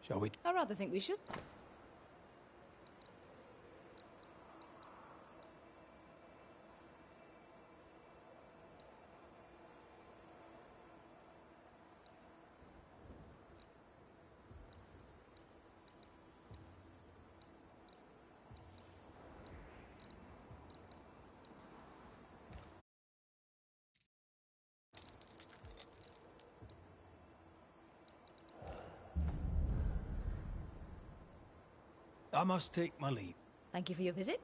Shall we? I rather think we should. I must take my leave. Thank you for your visit.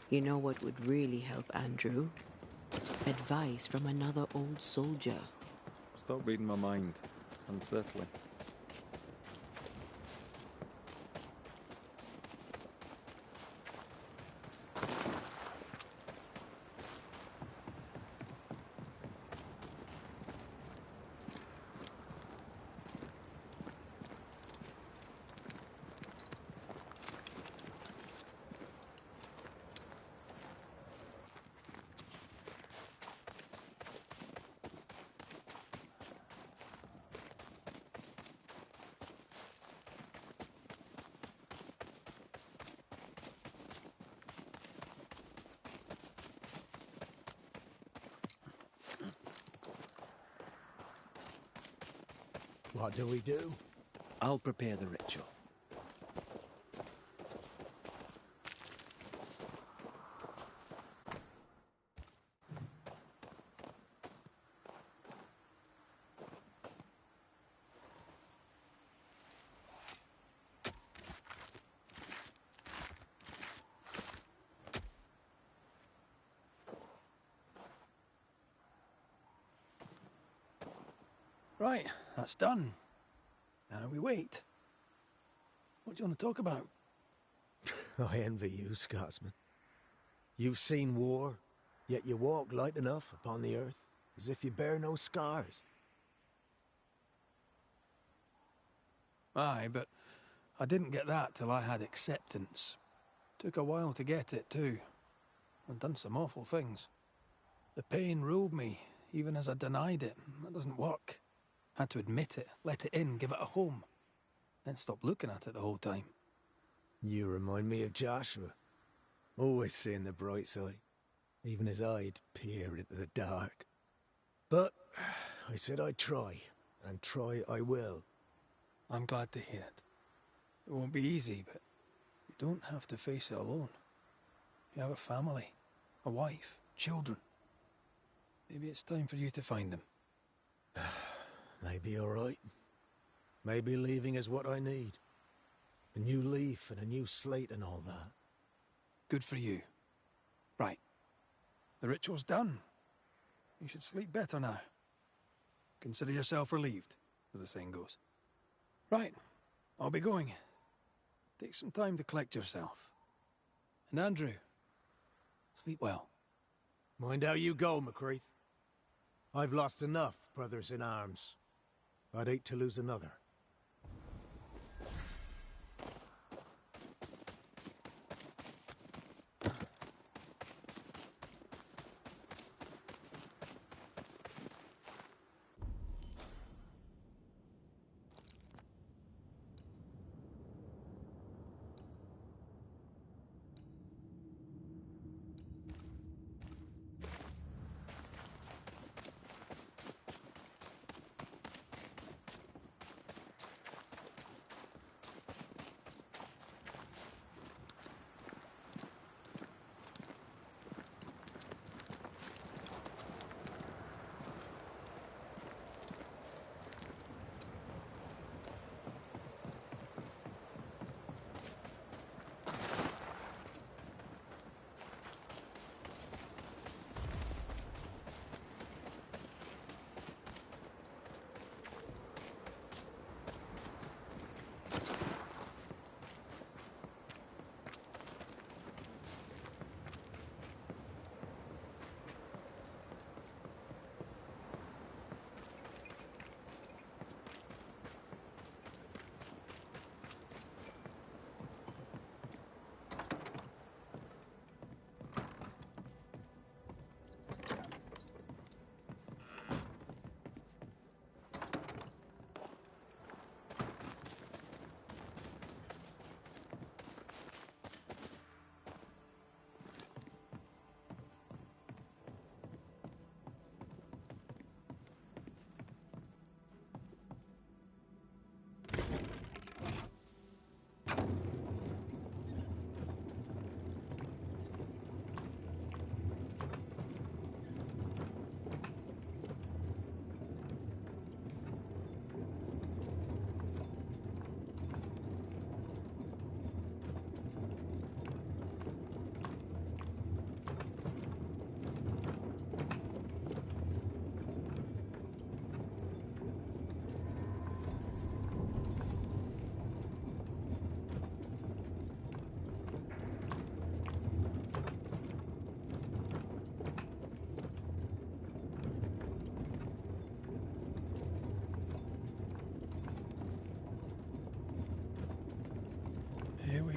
You know what would really help Andrew? Advice from another old soldier. Stop reading my mind. It's unsettling. What do we do? I'll prepare the ritual. Right, that's done. Now we wait. What do you want to talk about? I envy you, Scotsman. You've seen war, yet you walk light enough upon the earth, as if you bear no scars. Aye, but I didn't get that till I had acceptance. Took a while to get it, too. I've done some awful things. The pain ruled me, even as I denied it. That doesn't work. Had to admit it, let it in, give it a home. Then stop looking at it the whole time. You remind me of Joshua. Always seeing the bright side, even as I'd peer into the dark. But I said I'd try, and try I will. I'm glad to hear it. It won't be easy, but you don't have to face it alone. You have a family, a wife, children. Maybe it's time for you to find them. Maybe all right. Maybe leaving is what I need. A new leaf and a new slate and all that. Good for you. Right. The ritual's done. You should sleep better now. Consider yourself relieved, as the saying goes. Right. I'll be going. Take some time to collect yourself. And Andrew, sleep well. Mind how you go, McCreath. I've lost enough brothers in arms. I'd hate to lose another.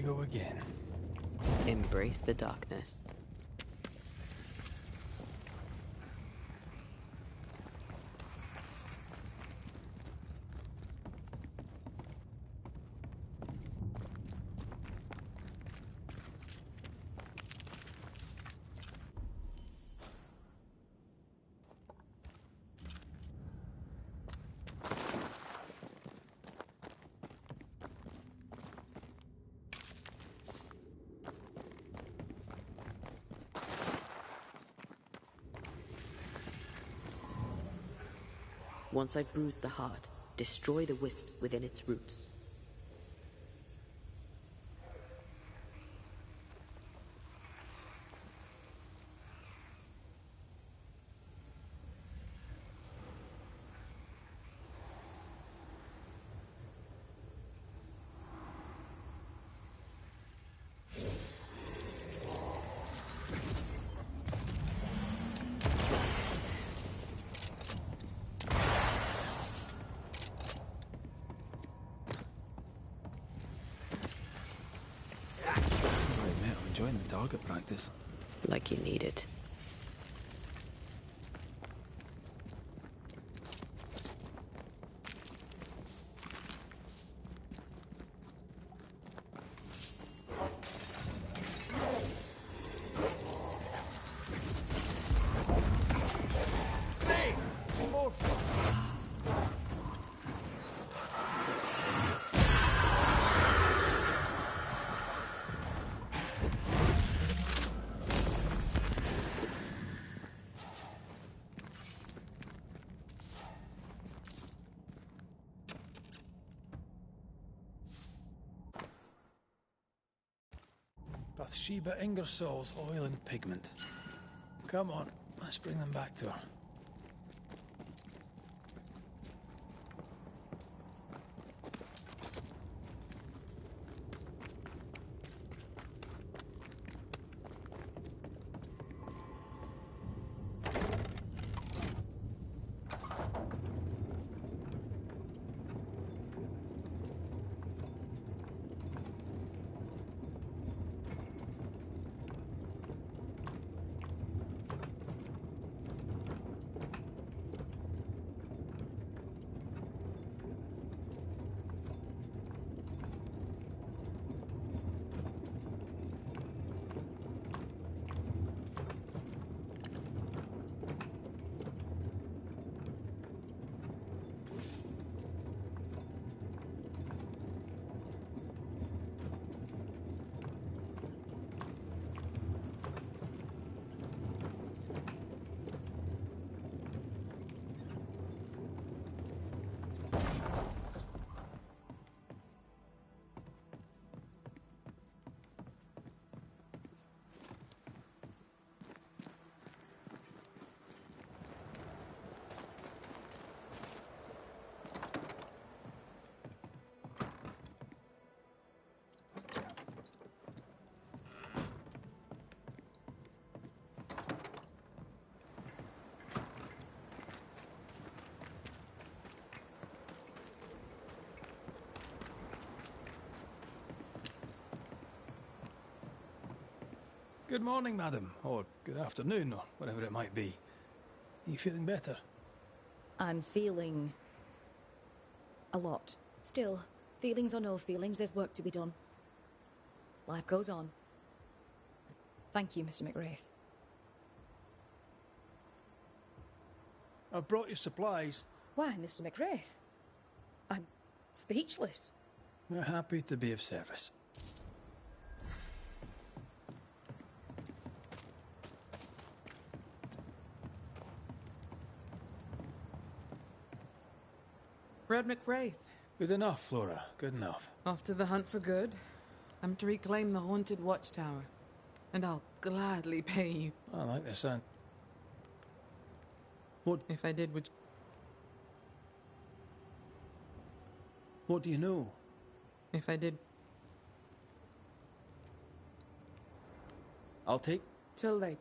go again. Embrace the darkness. Once I've bruised the heart, destroy the wisps within its roots. Enjoying the target practice. Like you need it. Bathsheba Ingersoll's oil and pigment. Come on, let's bring them back to her. Good morning, madam, or good afternoon, or whatever it might be. Are you feeling better? I'm feeling a lot. Still, feelings or no feelings, there's work to be done. Life goes on. Thank you, Mr. McWraith. I've brought you supplies. Why, Mr. McWraith? I'm speechless. We're happy to be of service. Red McWraith. Good enough, Flora. Good enough. Off to the hunt for good. I'm to reclaim the haunted watchtower. And I'll gladly pay you. I like the sound. What if I did would... What do you know? If I did... I'll take... Till late.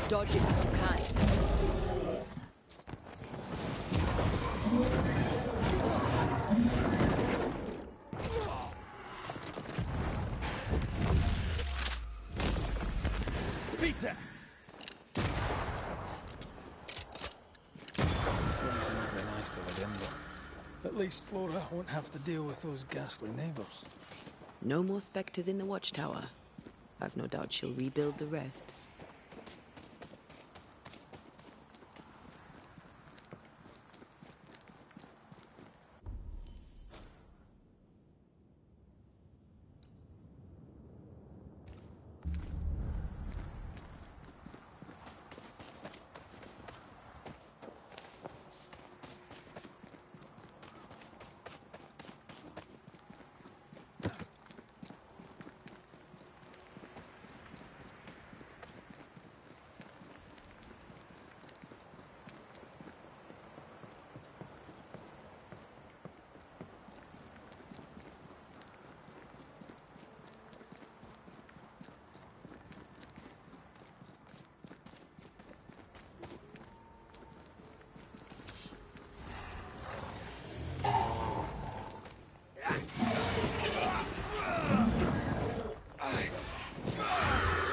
Dodge it if you can. Peter! Things are not very nice to live in, but at least Flora won't have to deal with those ghastly neighbours. No more spectres in the watchtower. I've no doubt she'll rebuild the rest.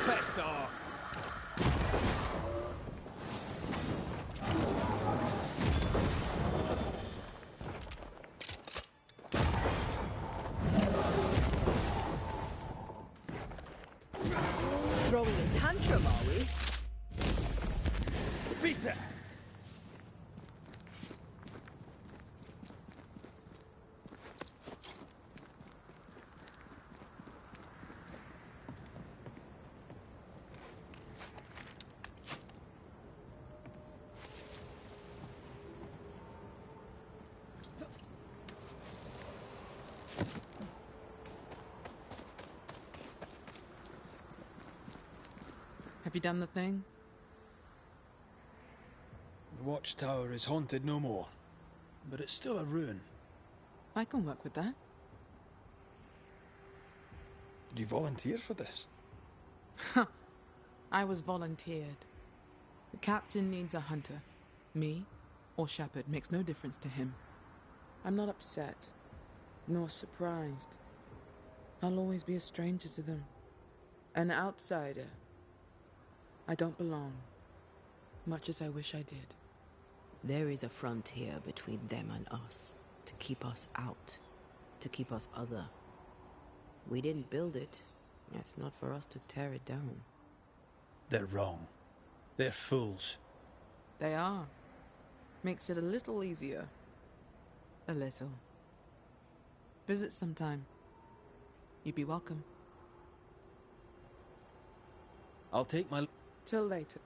Piss off! Throwing a tantrum, are we? Peter! Have you done the thing? The watchtower is haunted no more, but it's still a ruin. I can work with that. Did you volunteer for this? I was volunteered. The captain needs a hunter. Me or Shepard makes no difference to him. I'm not upset, nor surprised. I'll always be a stranger to them. An outsider. I don't belong, much as I wish I did. There is a frontier between them and us, to keep us out, to keep us other. We didn't build it. It's not for us to tear it down. They're wrong. They're fools. They are. Makes it a little easier. A little. Visit sometime. You'd be welcome. I'll take my... Till later.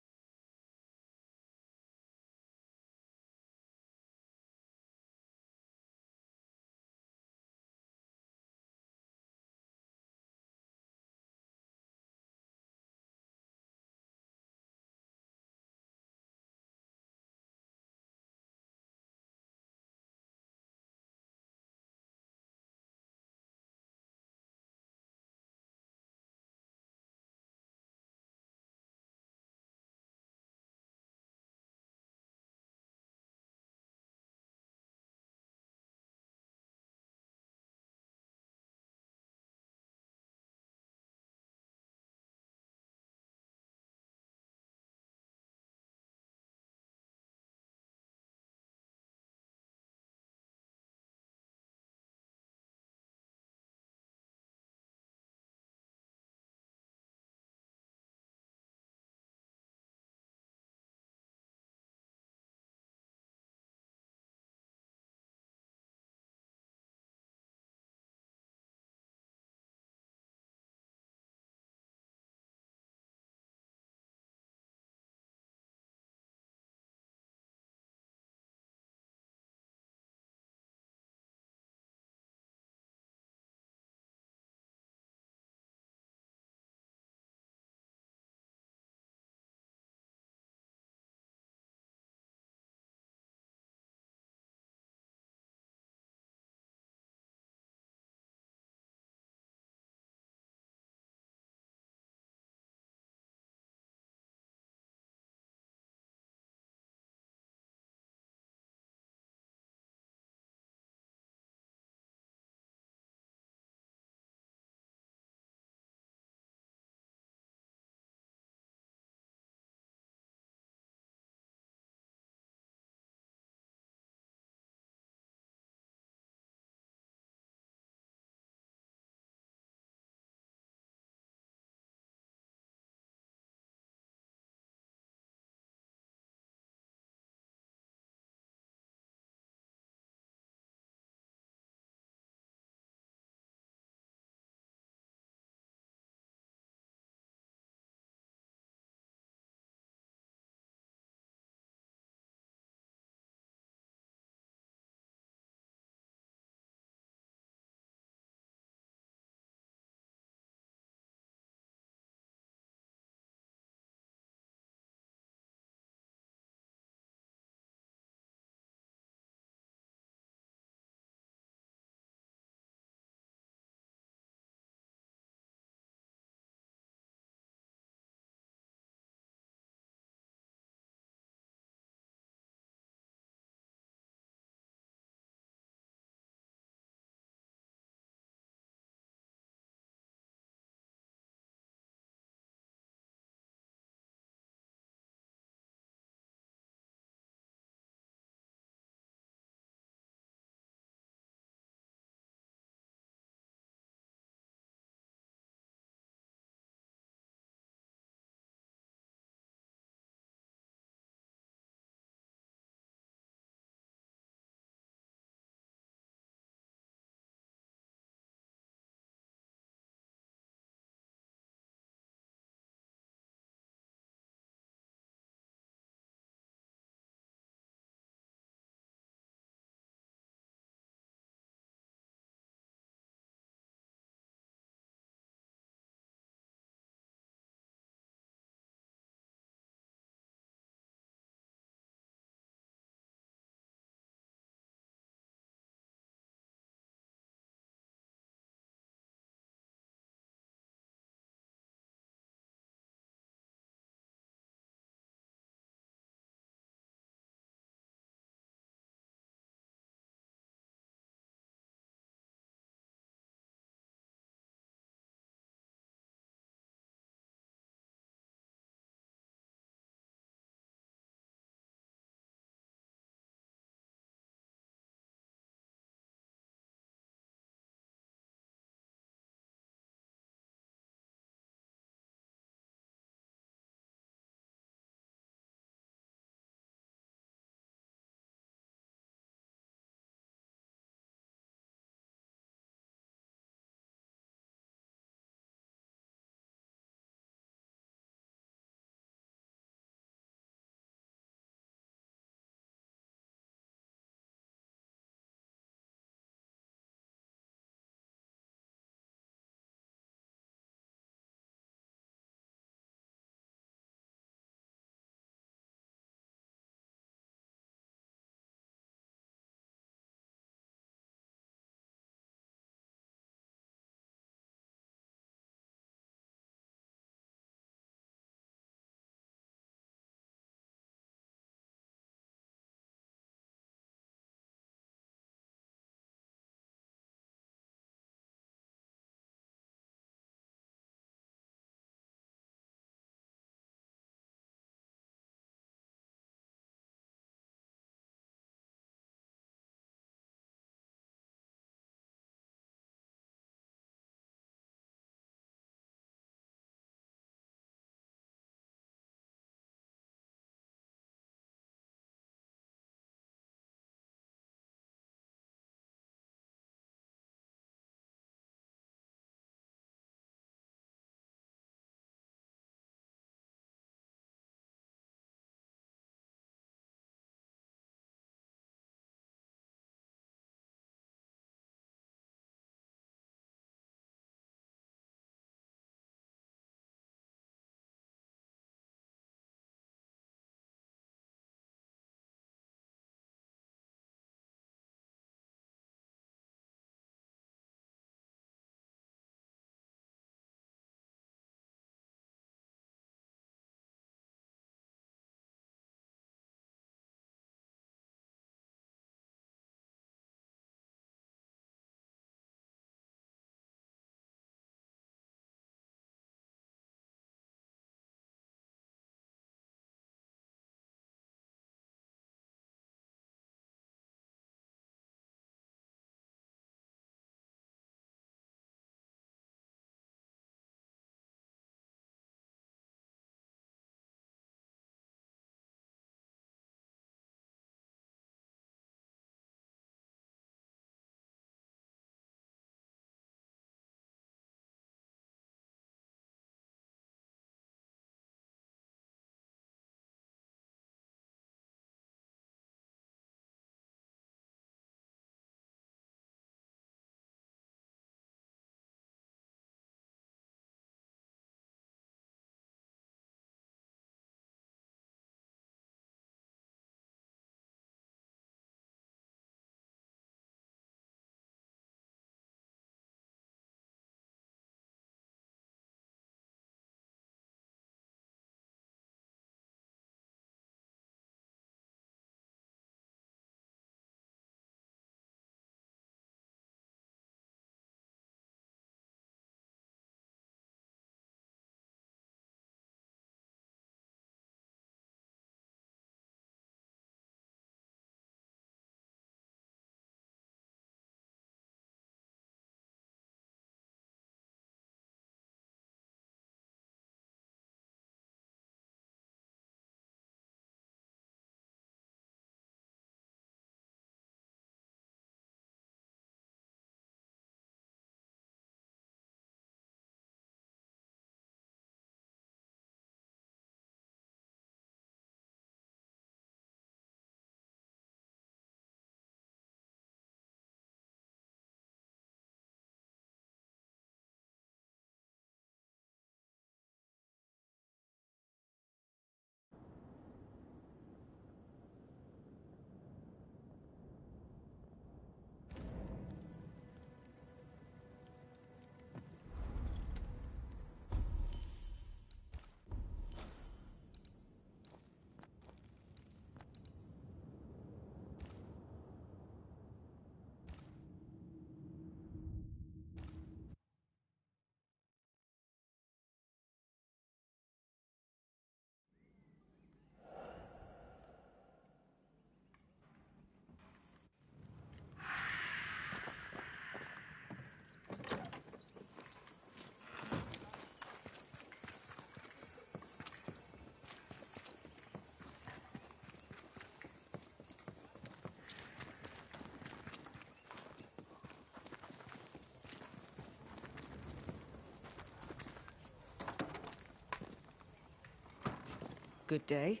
Good day.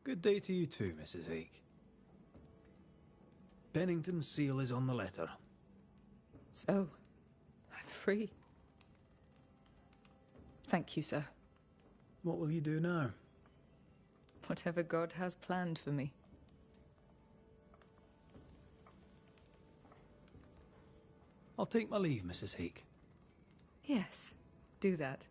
Good day to you too, Mrs. Ake. Bennington's seal is on the letter. So, I'm free. Thank you, sir. What will you do now? Whatever God has planned for me. I'll take my leave, Mrs. Ake. Yes, do that.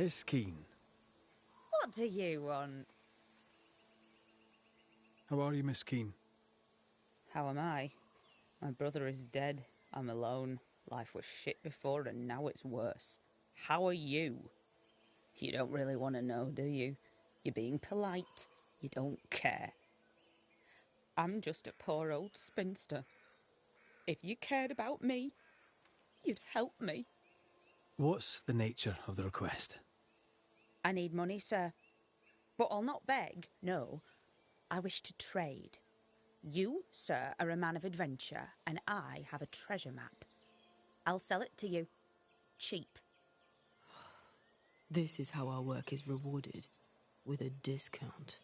Miss Keene, What do you want? how are you, Miss Keene? How am I? My brother is dead. I'm alone. Life was shit before and now it's worse. How are you? You don't really want to know, do you? You're being polite. You don't care. I'm just a poor old spinster. If you cared about me, you'd help me. What's the nature of the request? I need money, sir. But I'll not beg, no. I wish to trade. You, sir, are a man of adventure, and I have a treasure map. I'll sell it to you. Cheap. This is how our work is rewarded, with a discount.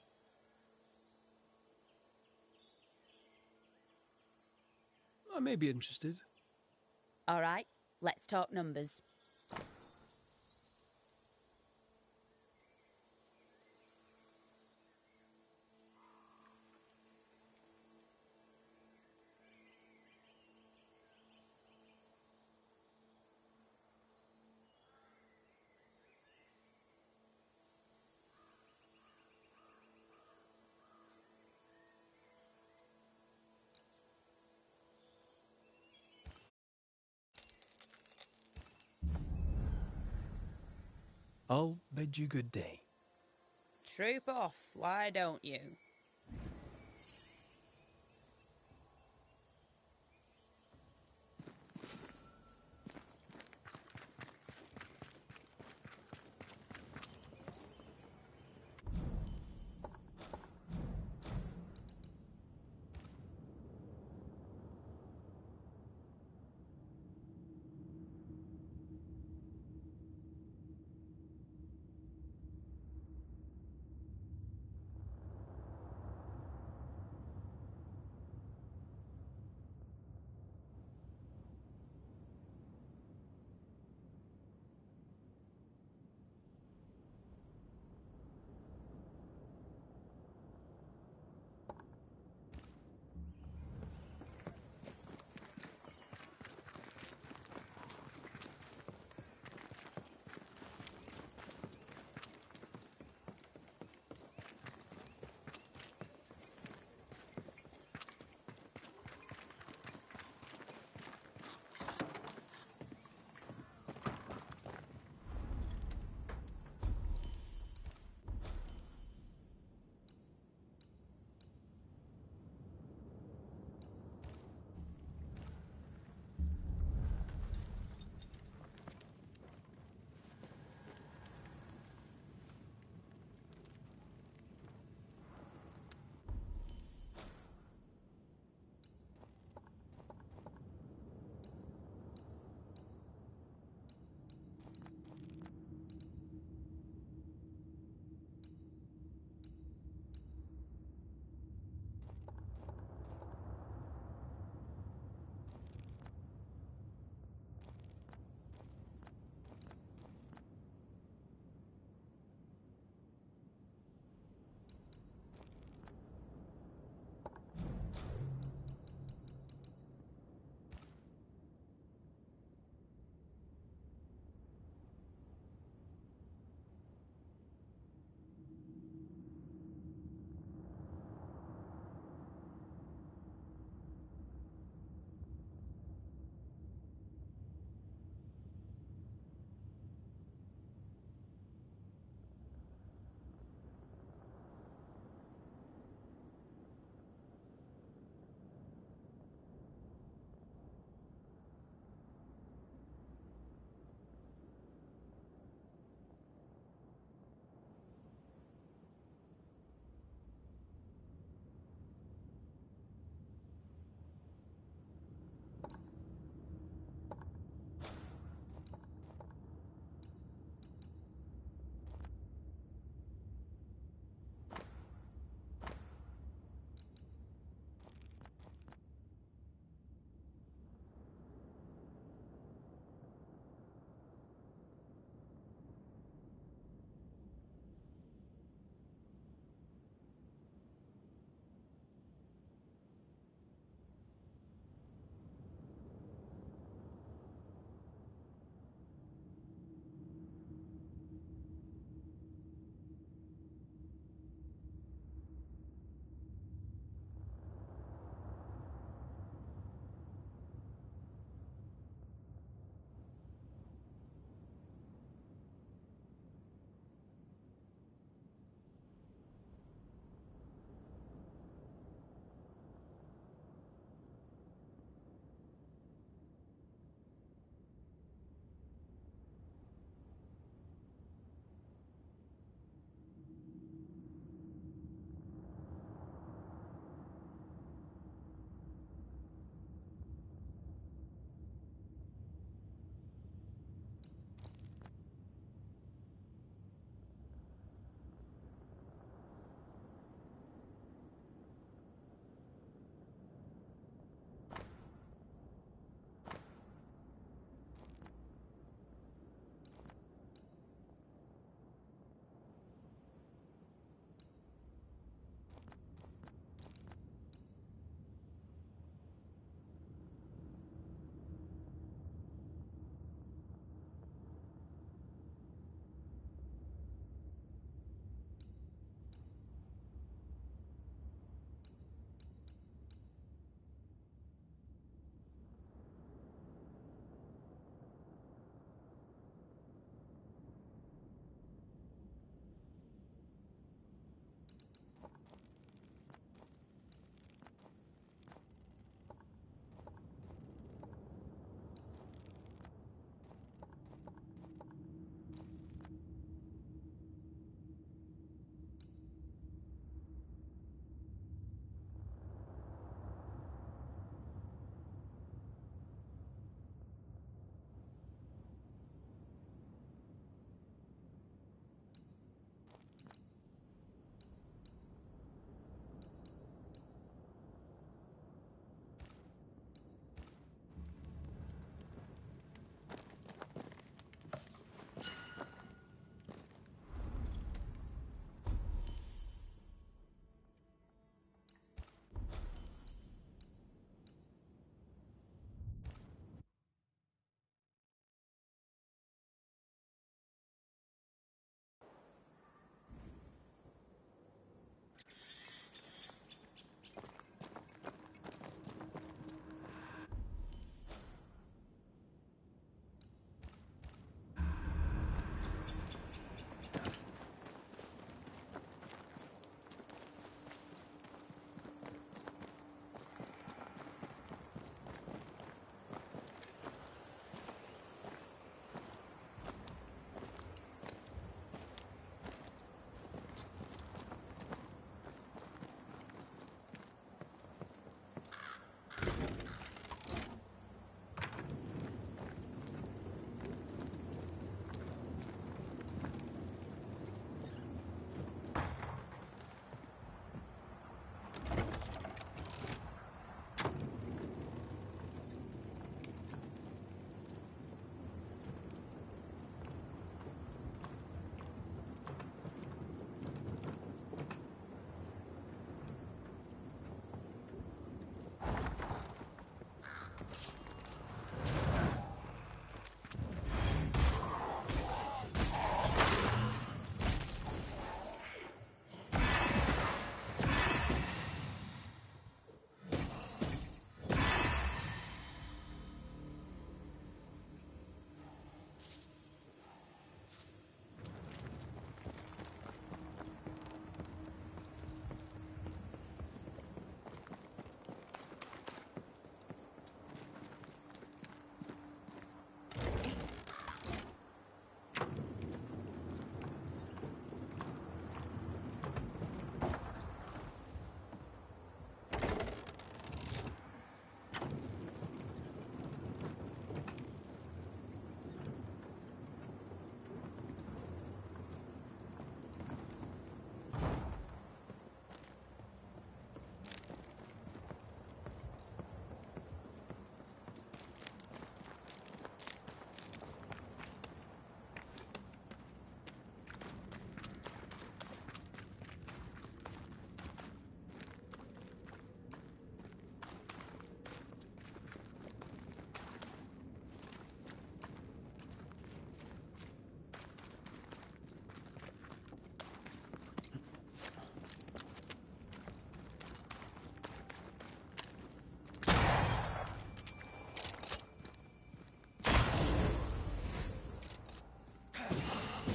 I may be interested. All right, let's talk numbers. I'll bid you good day. Troop off, why don't you?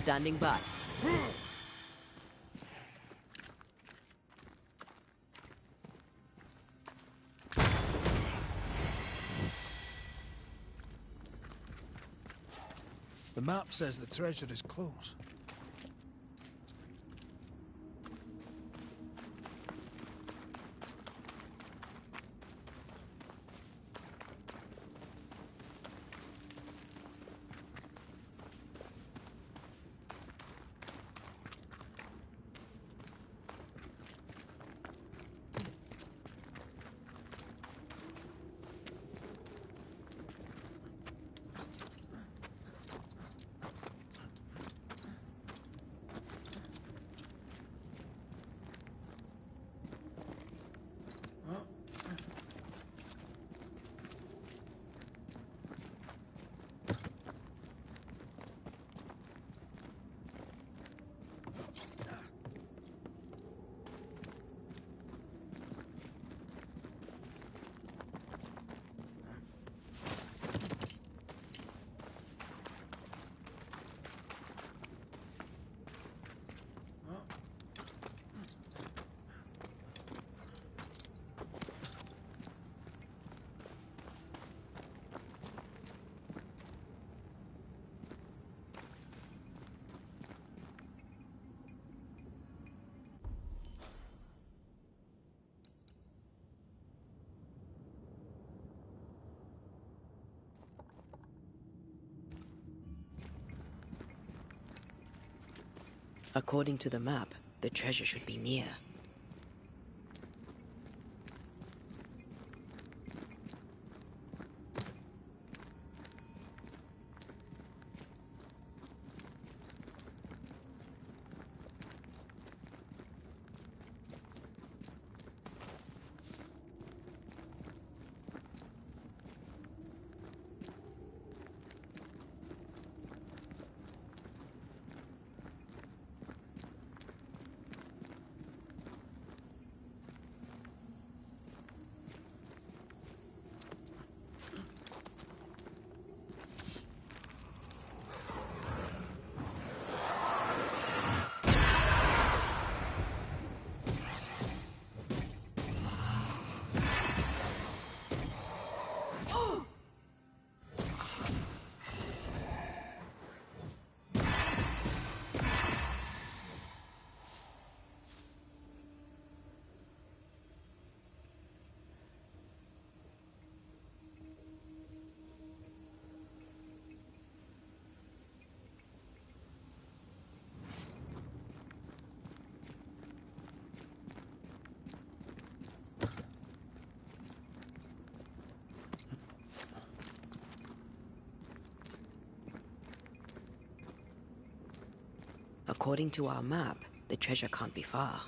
Standing by. The map says the treasure is close. According to the map, the treasure should be near. According to our map, the treasure can't be far.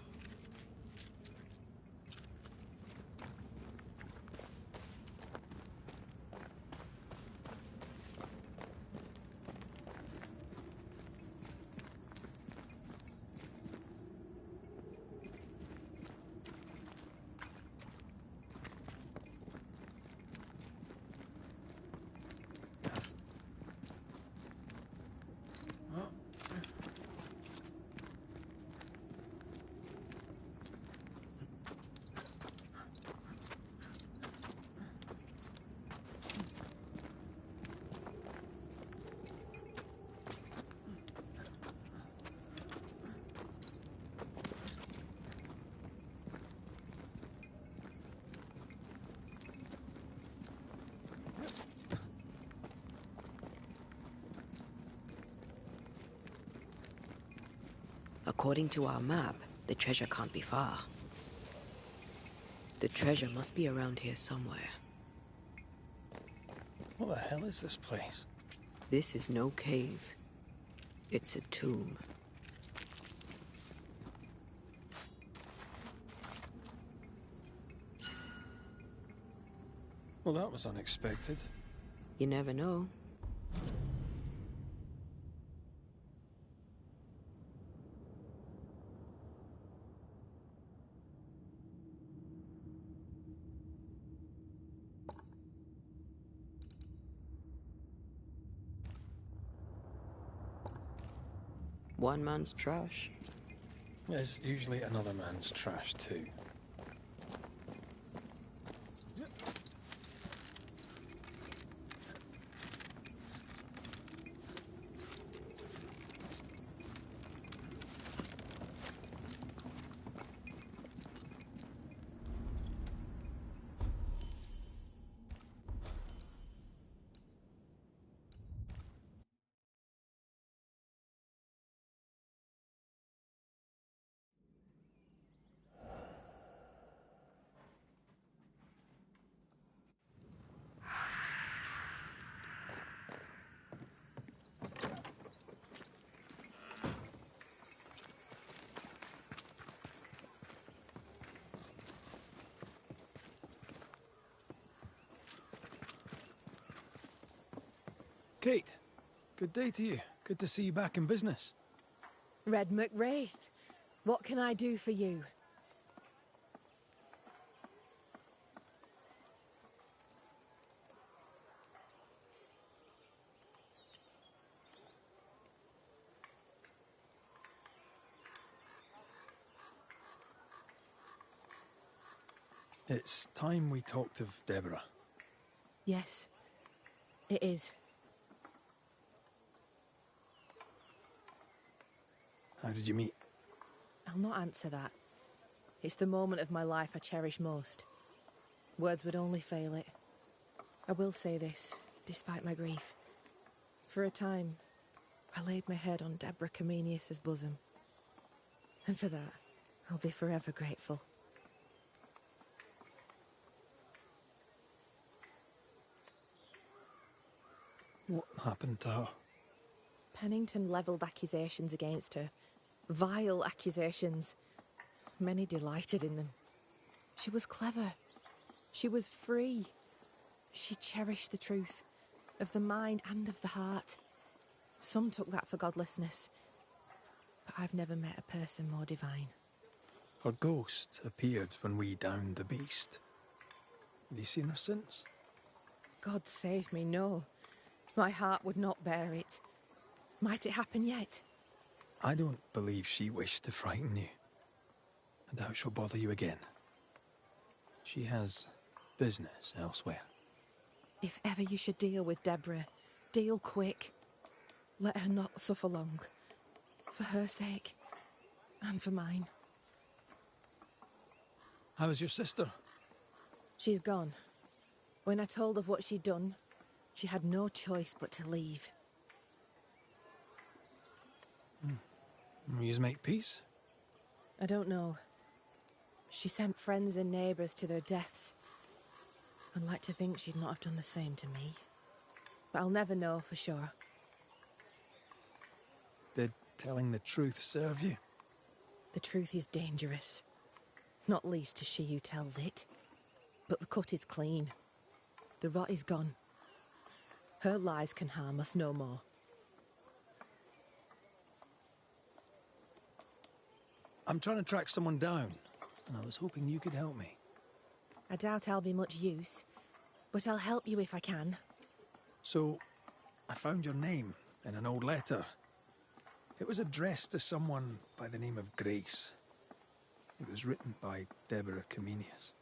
According to our map, the treasure can't be far. The treasure must be around here somewhere. What the hell is this place? This is no cave. It's a tomb. Well, that was unexpected. You never know. One man's trash. Is usually another man's trash too. Kate, good day to you. Good to see you back in business. Red McWraith, what can I do for you? It's time we talked of Deborah. Yes, it is. How did you meet? I'll not answer that. It's the moment of my life I cherish most. Words would only fail it. I will say this, despite my grief. For a time, I laid my head on Deborah Comenius's bosom. And for that, I'll be forever grateful. What happened to her? Pennington levelled accusations against her. Vile accusations. Many delighted in them. She was clever. She was free. She cherished the truth, of the mind and of the heart. Some took that for godlessness, but I've never met a person more divine. Her ghost appeared when we downed the beast. Have you seen her since? God save me, no. My heart would not bear it. Might it happen yet? I don't believe she wished to frighten you. I doubt she'll bother you again. She has business elsewhere. If ever you should deal with Deborah, deal quick. Let her not suffer long. For her sake, and for mine. How is your sister? She's gone. When I told of what she'd done, she had no choice but to leave. Will you make peace? I don't know. She sent friends and neighbours to their deaths. I'd like to think she'd not have done the same to me. But I'll never know for sure. Did telling the truth serve you? The truth is dangerous. Not least to she who tells it. But the cut is clean. The rot is gone. Her lies can harm us no more. I'm trying to track someone down, and I was hoping you could help me. I doubt I'll be much use, but I'll help you if I can. So, I found your name in an old letter. It was addressed to someone by the name of Grace. It was written by Deborah Comenius.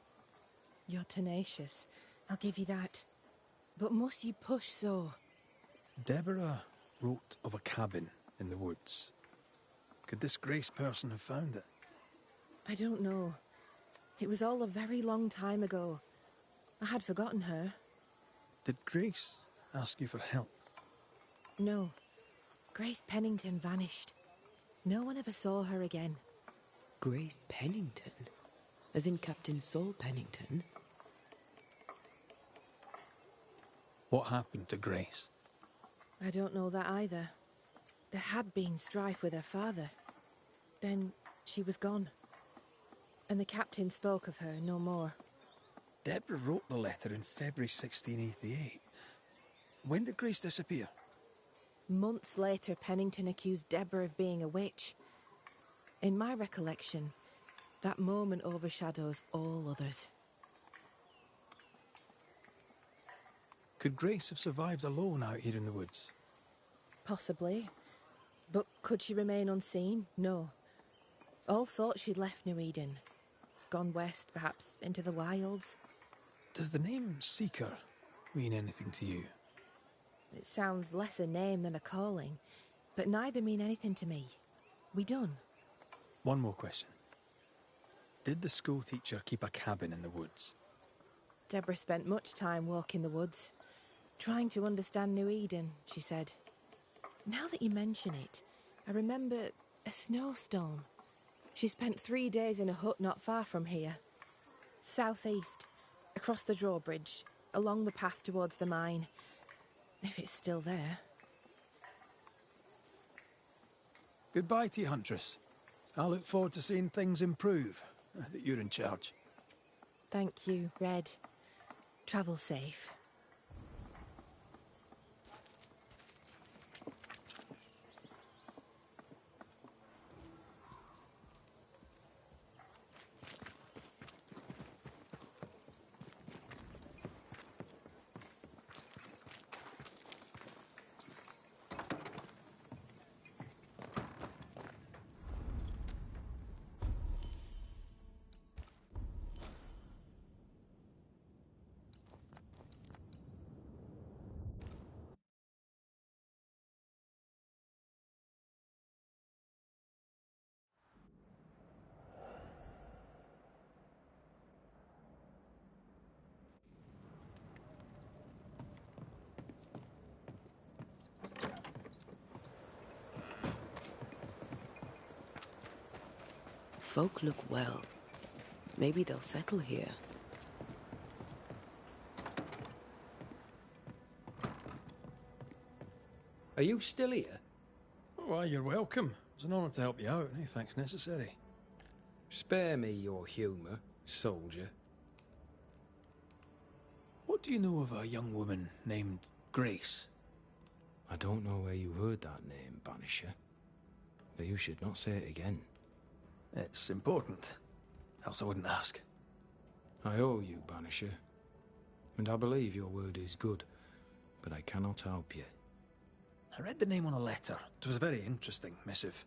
You're tenacious. I'll give you that. But must you push so? Deborah wrote of a cabin in the woods. Could this Grace person have found it? I don't know. It was all a very long time ago. I had forgotten her. Did Grace ask you for help? No. Grace Pennington vanished. No one ever saw her again. Grace Pennington? As in Captain Saul Pennington? What happened to Grace? I don't know that either. There had been strife with her father. Then she was gone. And the captain spoke of her no more. Deborah wrote the letter in February 1688. When did Grace disappear? Months later, Pennington accused Deborah of being a witch. In my recollection, that moment overshadows all others. Could Grace have survived alone out here in the woods? Possibly. But could she remain unseen? No. All thought she'd left New Eden. Gone west, perhaps into the wilds. Does the name Seeker mean anything to you? It sounds less a name than a calling, but neither mean anything to me. We done. One more question. Did the schoolteacher keep a cabin in the woods? Deborah spent much time walking the woods, trying to understand New Eden, she said. Now that you mention it, I remember a snowstorm. She spent 3 days in a hut not far from here. Southeast, across the drawbridge, along the path towards the mine. If it's still there. Goodbye to you, Huntress. I look forward to seeing things improve, now that you're in charge. Thank you, Red. Travel safe. Folk look well. Maybe they'll settle here. Are you still here? Why, you're welcome. It's an honour to help you out. Any thanks necessary. Spare me your humour, soldier. What do you know of a young woman named Grace? I don't know where you heard that name, Banisher. But you should not say it again. It's important. Else I wouldn't ask. I owe you, Banisher. And I believe your word is good, but I cannot help you. I read the name on a letter. It was a very interesting missive.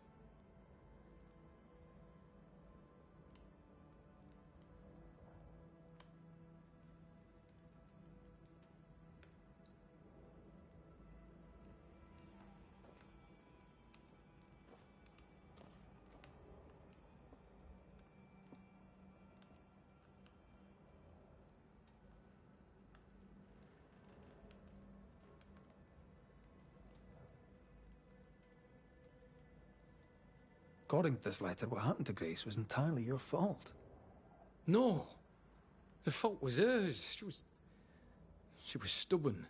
According to this letter, what happened to Grace was entirely your fault. No. The fault was hers. She was stubborn.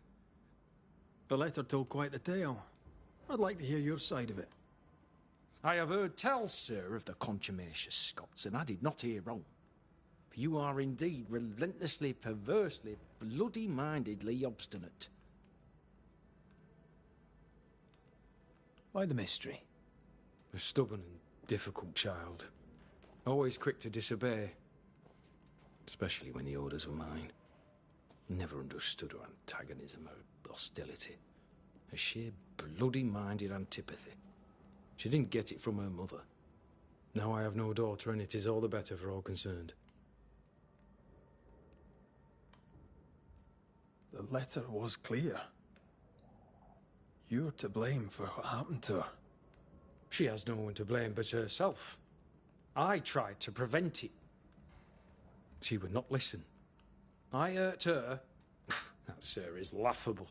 The letter told quite the tale. I'd like to hear your side of it. I have heard tell, sir, of the contumacious Scots, and I did not hear wrong. For you are indeed relentlessly, perversely, bloody-mindedly obstinate. Why the mystery? A stubborn and difficult child. Always quick to disobey. Especially when the orders were mine. Never understood her antagonism or hostility. A sheer bloody-minded antipathy. She didn't get it from her mother. Now I have no daughter, and it is all the better for all concerned. The letter was clear. You're to blame for what happened to her. She has no one to blame but herself. I tried to prevent it. She would not listen. I hurt her. That, sir, is laughable.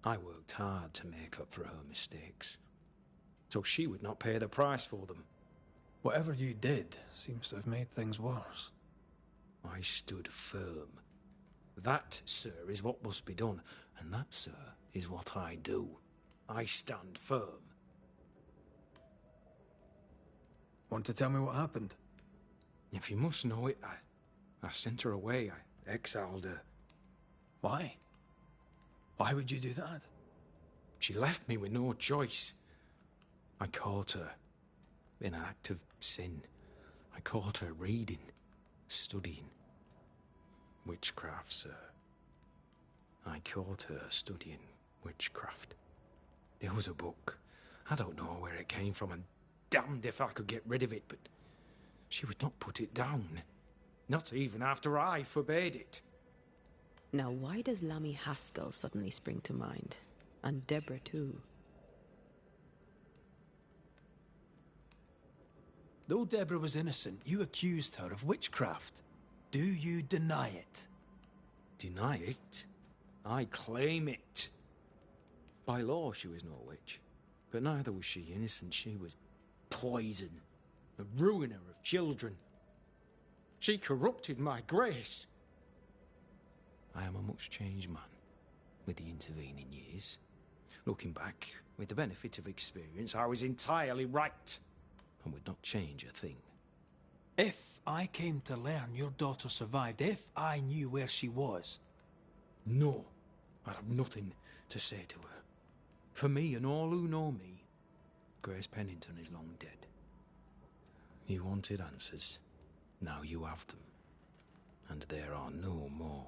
I worked hard to make up for her mistakes, so she would not pay the price for them. Whatever you did seems to have made things worse. I stood firm. That, sir, is what must be done, and that, sir, is what I do. I stand firm. Want to tell me what happened? If you must know it, I sent her away. I exiled her. Why? Why would you do that? She left me with no choice. I caught her in an act of sin. I caught her reading, studying. Witchcraft, sir. I caught her studying witchcraft. There was a book, I don't know where it came from, and damned if I could get rid of it, but she would not put it down. Not even after I forbade it. Now, why does Lammy Haskell suddenly spring to mind? And Deborah, too. Though Deborah was innocent, you accused her of witchcraft. Do you deny it? Deny it? I claim it. By law, she was no witch. But neither was she innocent. She was poison. A ruiner of children. She corrupted my grace. I am a much changed man with the intervening years. Looking back, with the benefit of experience, I was entirely right and would not change a thing. If I came to learn your daughter survived, if I knew where she was... No, I'd have nothing to say to her. For me and all who know me, Grace Pennington is long dead. You wanted answers. Now you have them. And there are no more.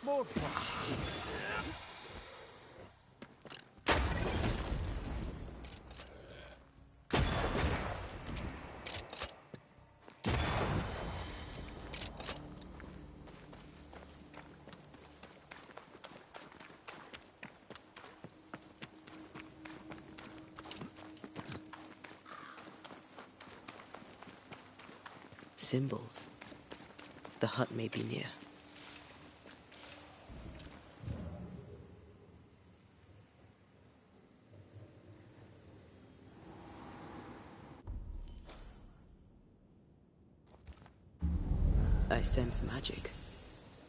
More fun. Symbols. The hut may be near. I sense magic.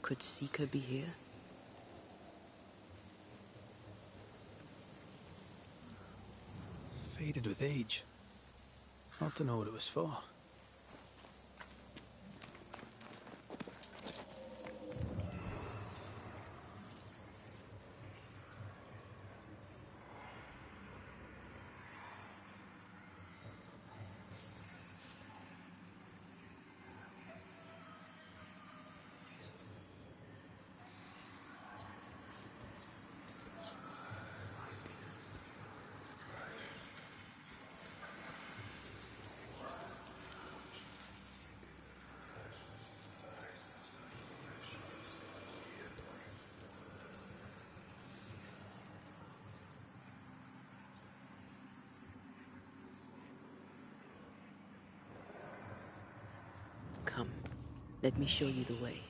Could Seeker be here? Faded with age. Not to know what it was for. Come, let me show you the way.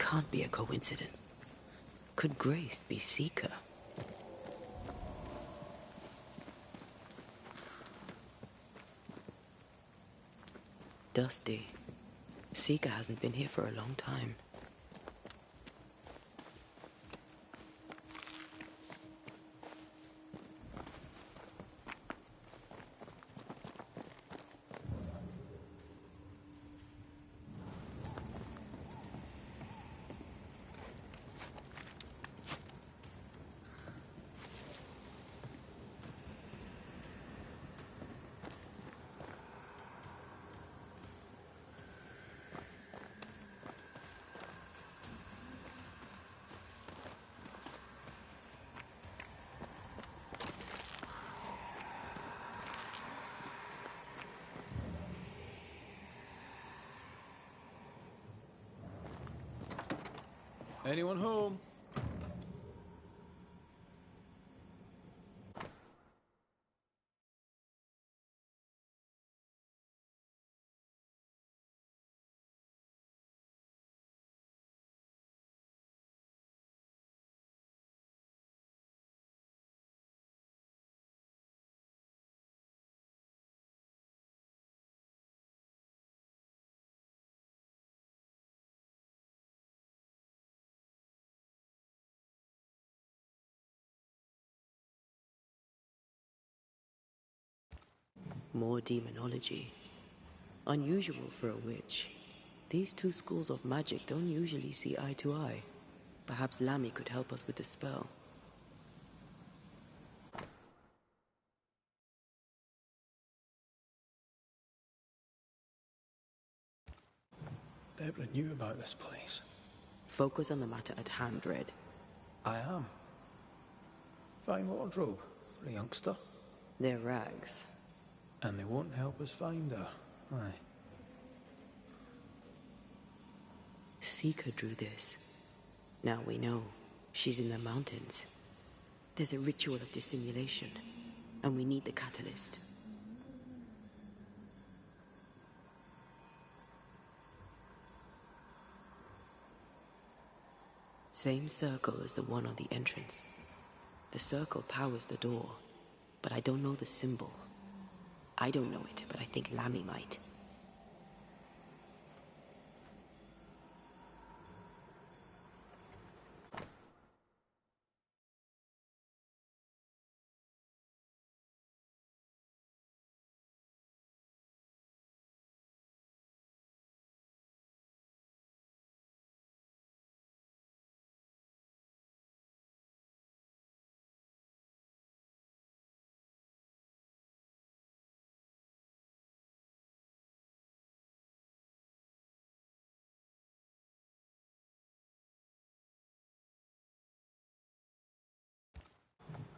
can't be a coincidence. Could Grace be Seeker? Dusty. Seeker hasn't been here for a long time. Anyone home? More demonology. Unusual for a witch. These two schools of magic don't usually see eye to eye. Perhaps Lammy could help us with the spell. Deborah knew about this place. Focus on the matter at hand, Red. I am. Fine wardrobe for a youngster. They're rags. And they won't help us find her. Aye. Seeker drew this. Now we know. She's in the mountains. There's a ritual of dissimulation. And we need the catalyst. Same circle as the one on the entrance. The circle powers the door, but I don't know the symbol. I don't know it, but I think Lammy might.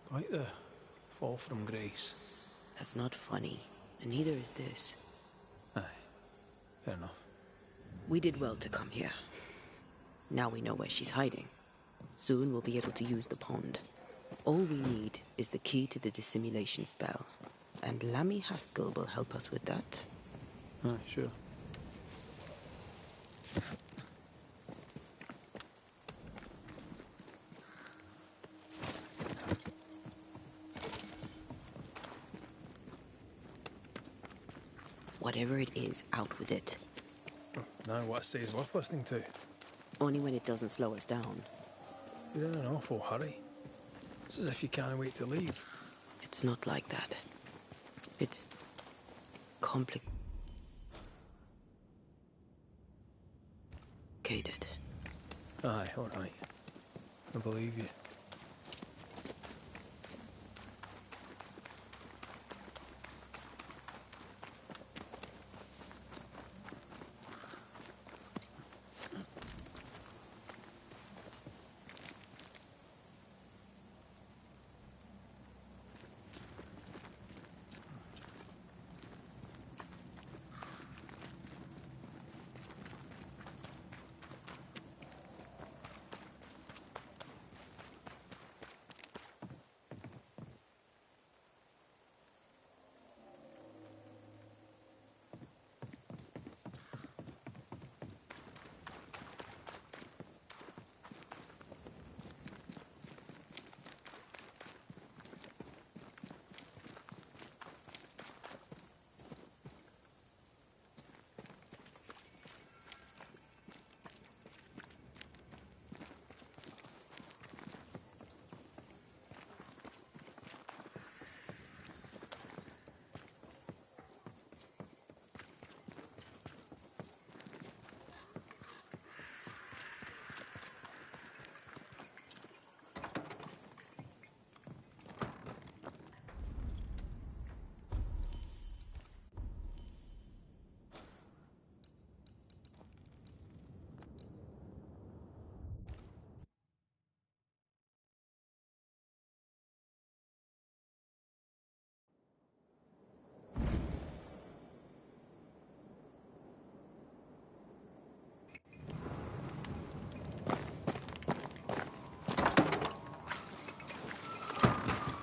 Quite the fall from grace. That's not funny, and neither is this. Aye, fair enough. We did well to come here. Now we know where she's hiding. Soon we'll be able to use the pond. All we need is the key to the dissimulation spell. And Lammy Haskell will help us with that. Aye, sure. Whatever it is, out with it. Now what I say is worth listening to. Only when it doesn't slow us down. You're in an awful hurry. It's as if you can't wait to leave. It's not like that. It's complicated. Aye, all right. I believe you.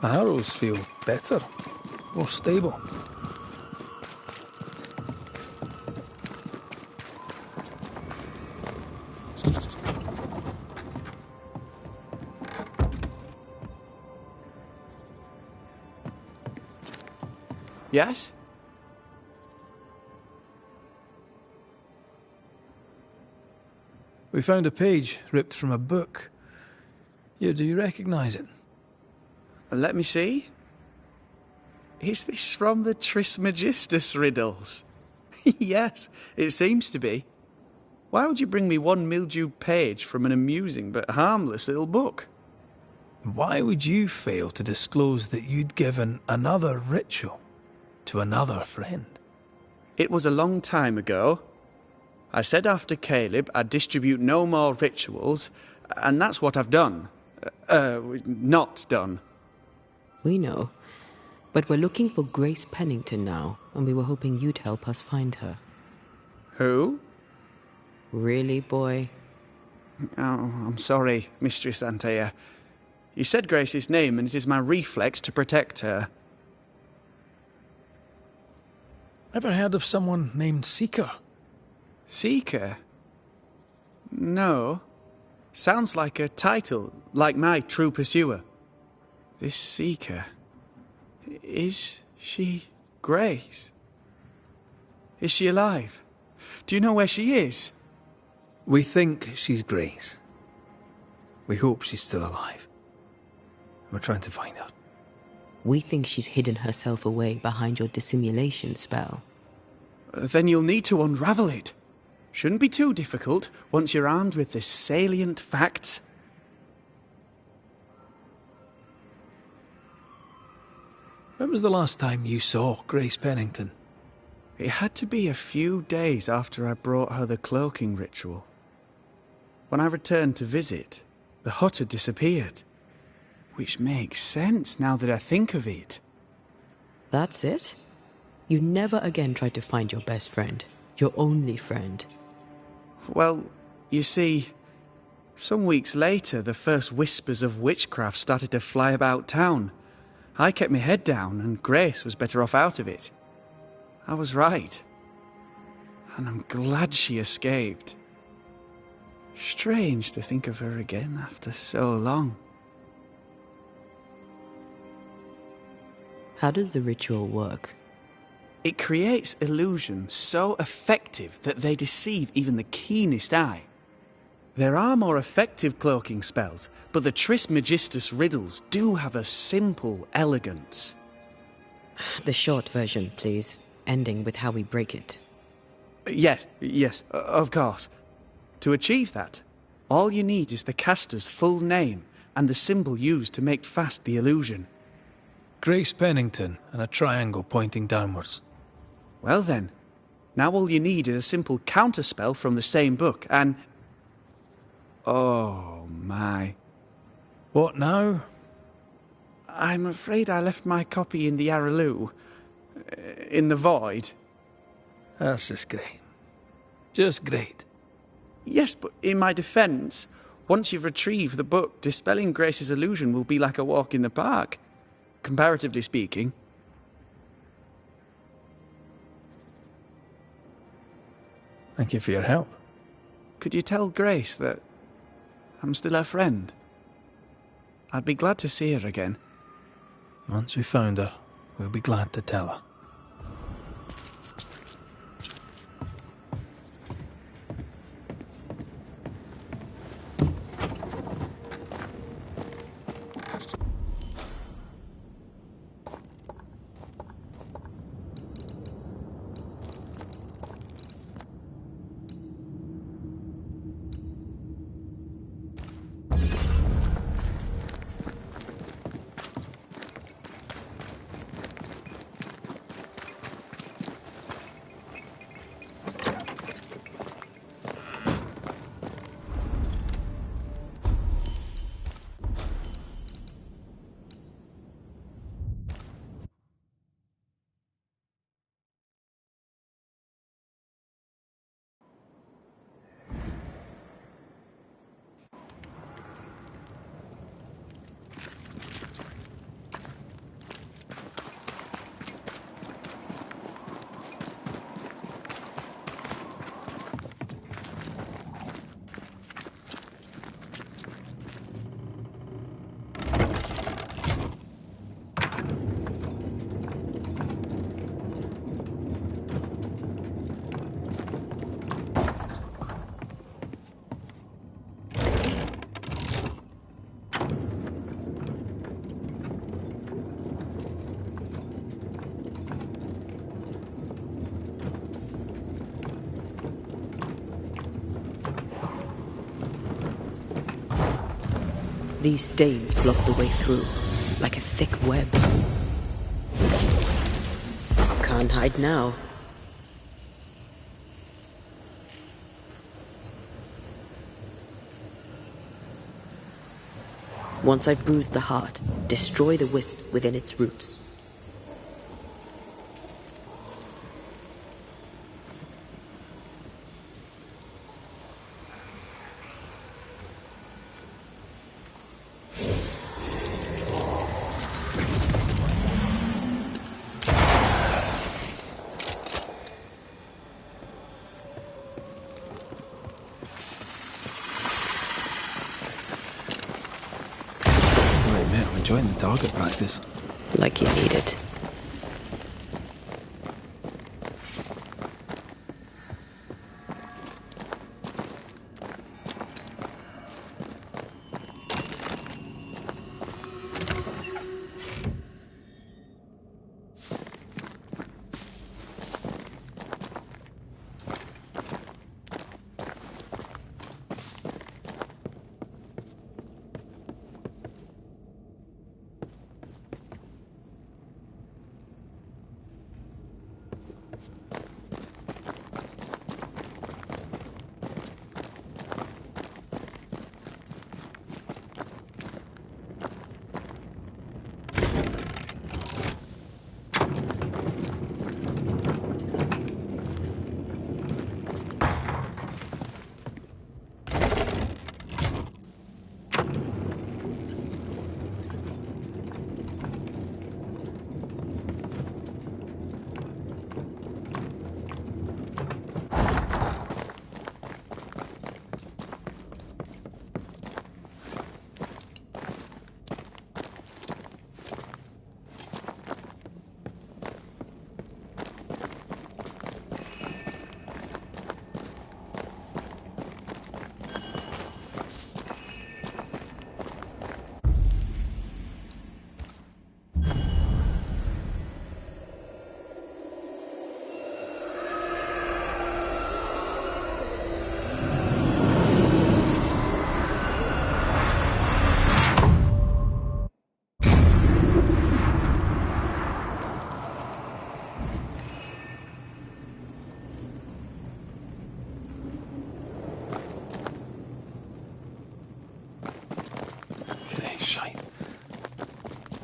The arrows feel better, more stable. Yes? We found a page ripped from a book. Yeah, do you recognise it? Let me see. Is this from the Trismegistus riddles? Yes, it seems to be. Why would you bring me one mildewed page from an amusing but harmless little book? Why would you fail to disclose that you'd given another ritual to another friend? It was a long time ago. I said after Caleb I'd distribute no more rituals, and that's what I've done. Not done. We know. But we're looking for Grace Pennington now, and we were hoping you'd help us find her. Who? Really, boy? Oh, I'm sorry, Mistress Antea. You said Grace's name, and it is my reflex to protect her. Ever heard of someone named Seeker? Seeker? No. Sounds like a title, like my True Pursuer. This Seeker... Is she Grace? Is she alive? Do you know where she is? We think she's Grace. We hope she's still alive. We're trying to find her. We think she's hidden herself away behind your dissimulation spell. Then you'll need to unravel it. Shouldn't be too difficult once you're armed with the salient facts. When was the last time you saw Grace Pennington? It had to be a few days after I brought her the cloaking ritual. When I returned to visit, the hut had disappeared. Which makes sense now that I think of it. That's it? You never again tried to find your best friend, your only friend. Well, you see, some weeks later, the first whispers of witchcraft started to fly about town. I kept my head down, and Grace was better off out of it. I was right. And I'm glad she escaped. Strange to think of her again after so long. How does the ritual work? It creates illusions so effective that they deceive even the keenest eye. There are more effective cloaking spells, but the Trismegistus riddles do have a simple elegance. The short version, please, ending with how we break it. Yes, of course. To achieve that, all you need is the caster's full name and the symbol used to make fast the illusion. Grace Pennington and a triangle pointing downwards. Well then, now all you need is a simple counterspell from the same book, and... Oh my. What now? I'm afraid I left my copy in the Araloo. In the void. That's just great. Just great. Yes, but in my defence, once you've retrieved the book, dispelling Grace's illusion will be like a walk in the park. Comparatively speaking. Thank you for your help. Could you tell Grace that I'm still her friend? I'd be glad to see her again. Once we found her, we'll be glad to tell her. These stains block the way through, like a thick web. Can't hide now. Once I've bruised the heart, destroy the wisps within its roots. Enjoying the target practice. Like you need it.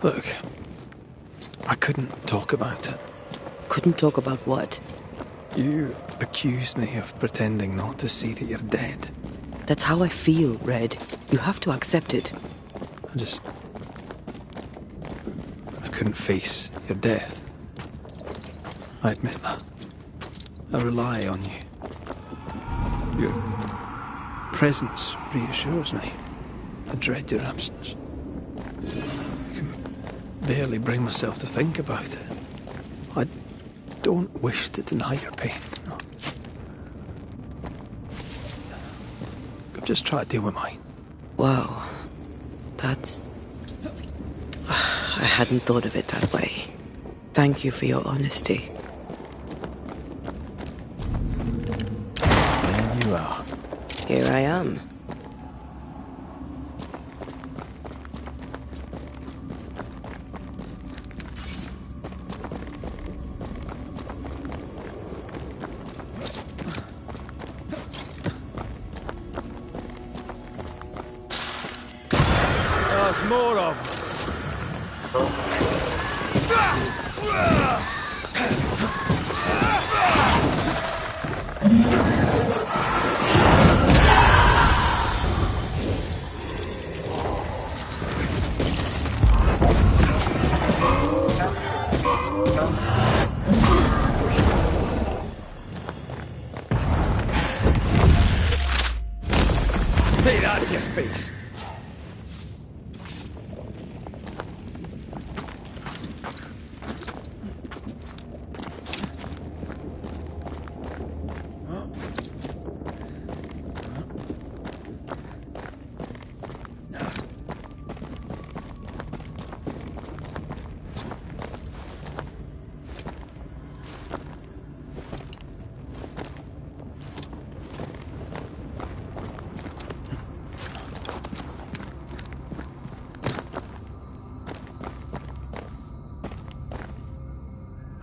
Look, I couldn't talk about it. Couldn't talk about what? You accused me of pretending not to see that you're dead. That's how I feel, Red. You have to accept it. I couldn't face your death. I admit that. I rely on you. Your presence reassures me. I dread your absence. I can barely bring myself to think about it. I don't wish to deny your pain. No. I've just tried to deal with mine. Wow. That's... I hadn't thought of it that way. Thank you for your honesty. There you are. Here I am. There's more of them. Hey, that's your face.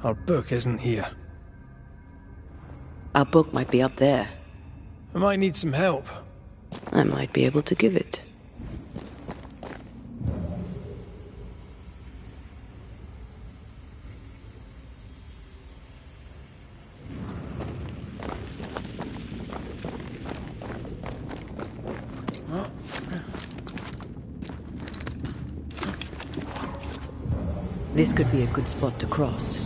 Our book isn't here. Our book might be up there. I might need some help. I might be able to give it. This could be a good spot to cross.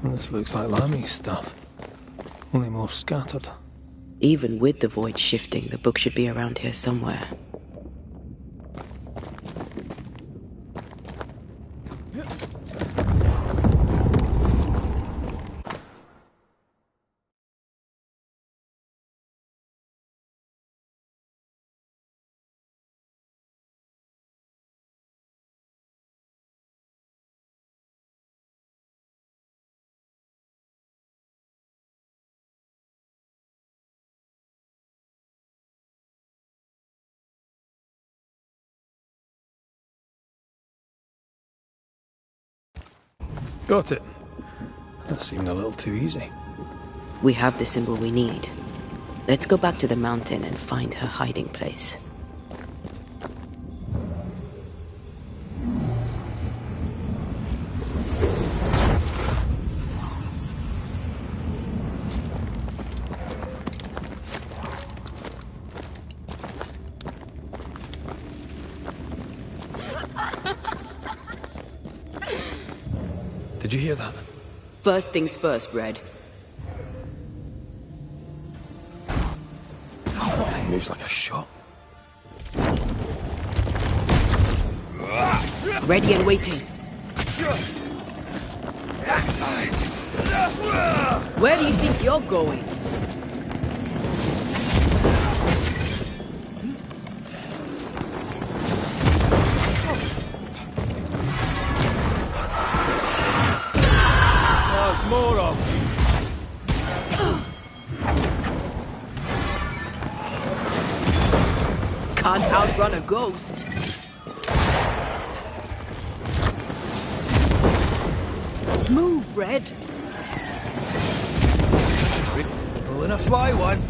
This looks like Lami's stuff. Only more scattered. Even with the void shifting, the book should be around here somewhere. Got it. That seemed a little too easy. We have the symbol we need. Let's go back to the mountain and find her hiding place. Did you hear that? First things first, Red. That thing moves like a shot. Ready and waiting. Where do you think you're going? There's more of them. Can't outrun a ghost. Move, Red. Pulling a fly one.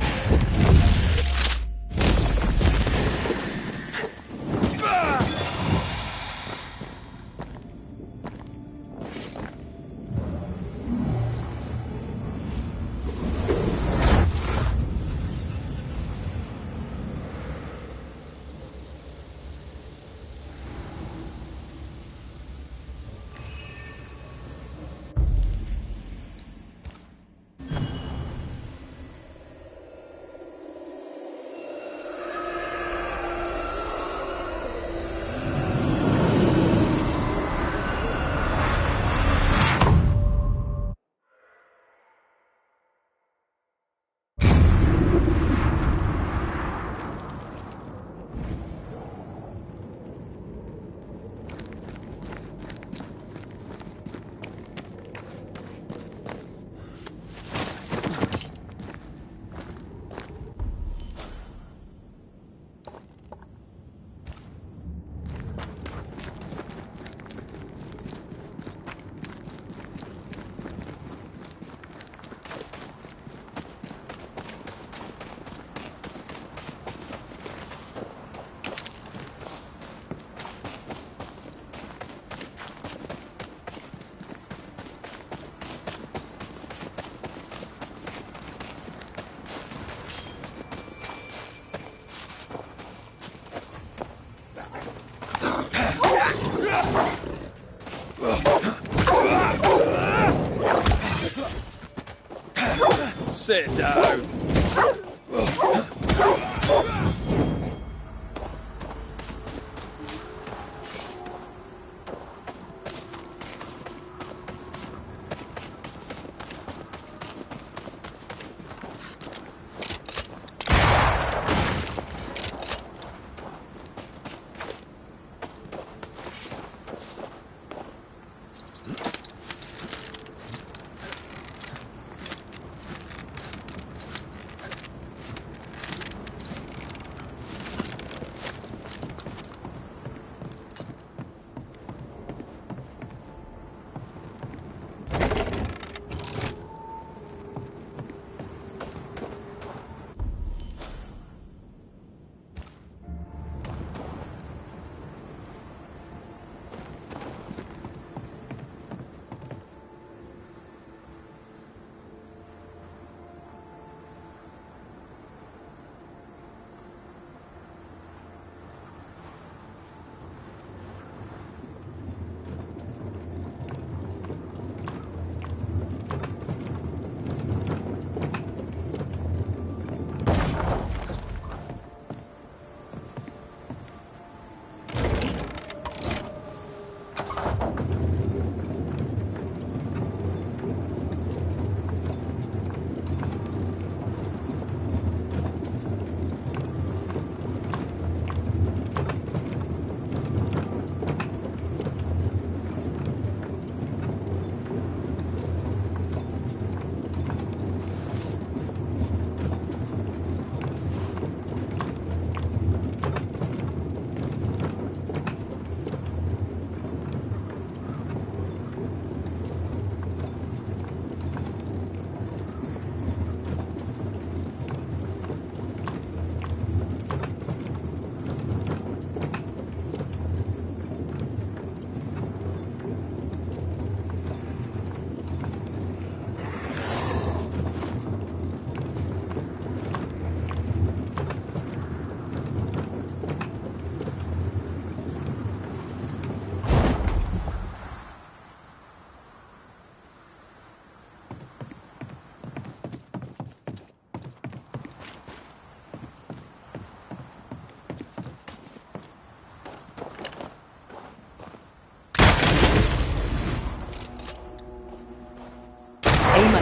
Sit down.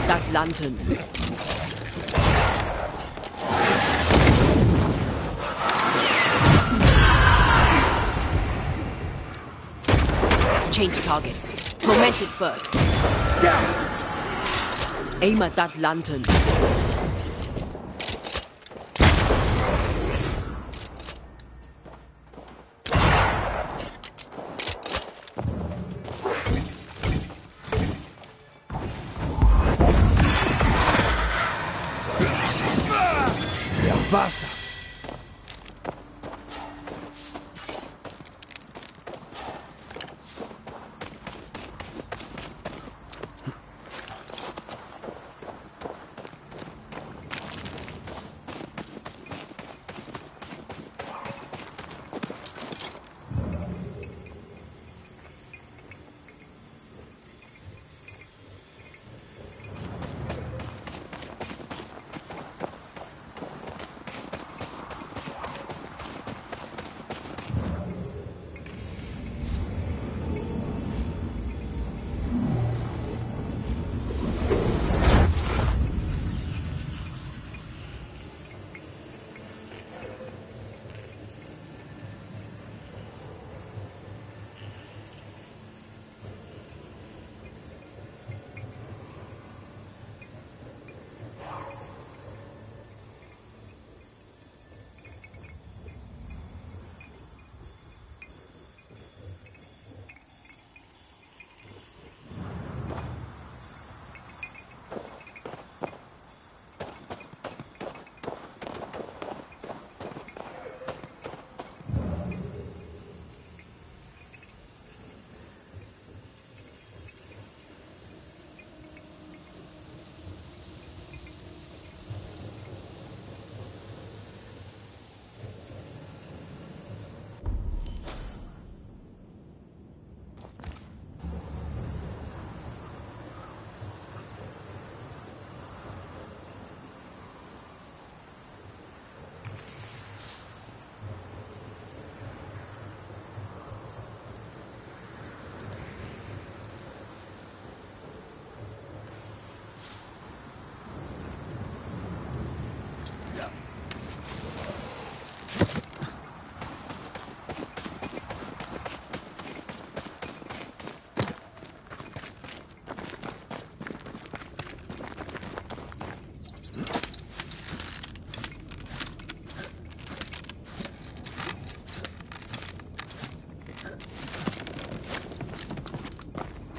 that lantern. Change targets. Torment it first. Aim at that lantern. Basta!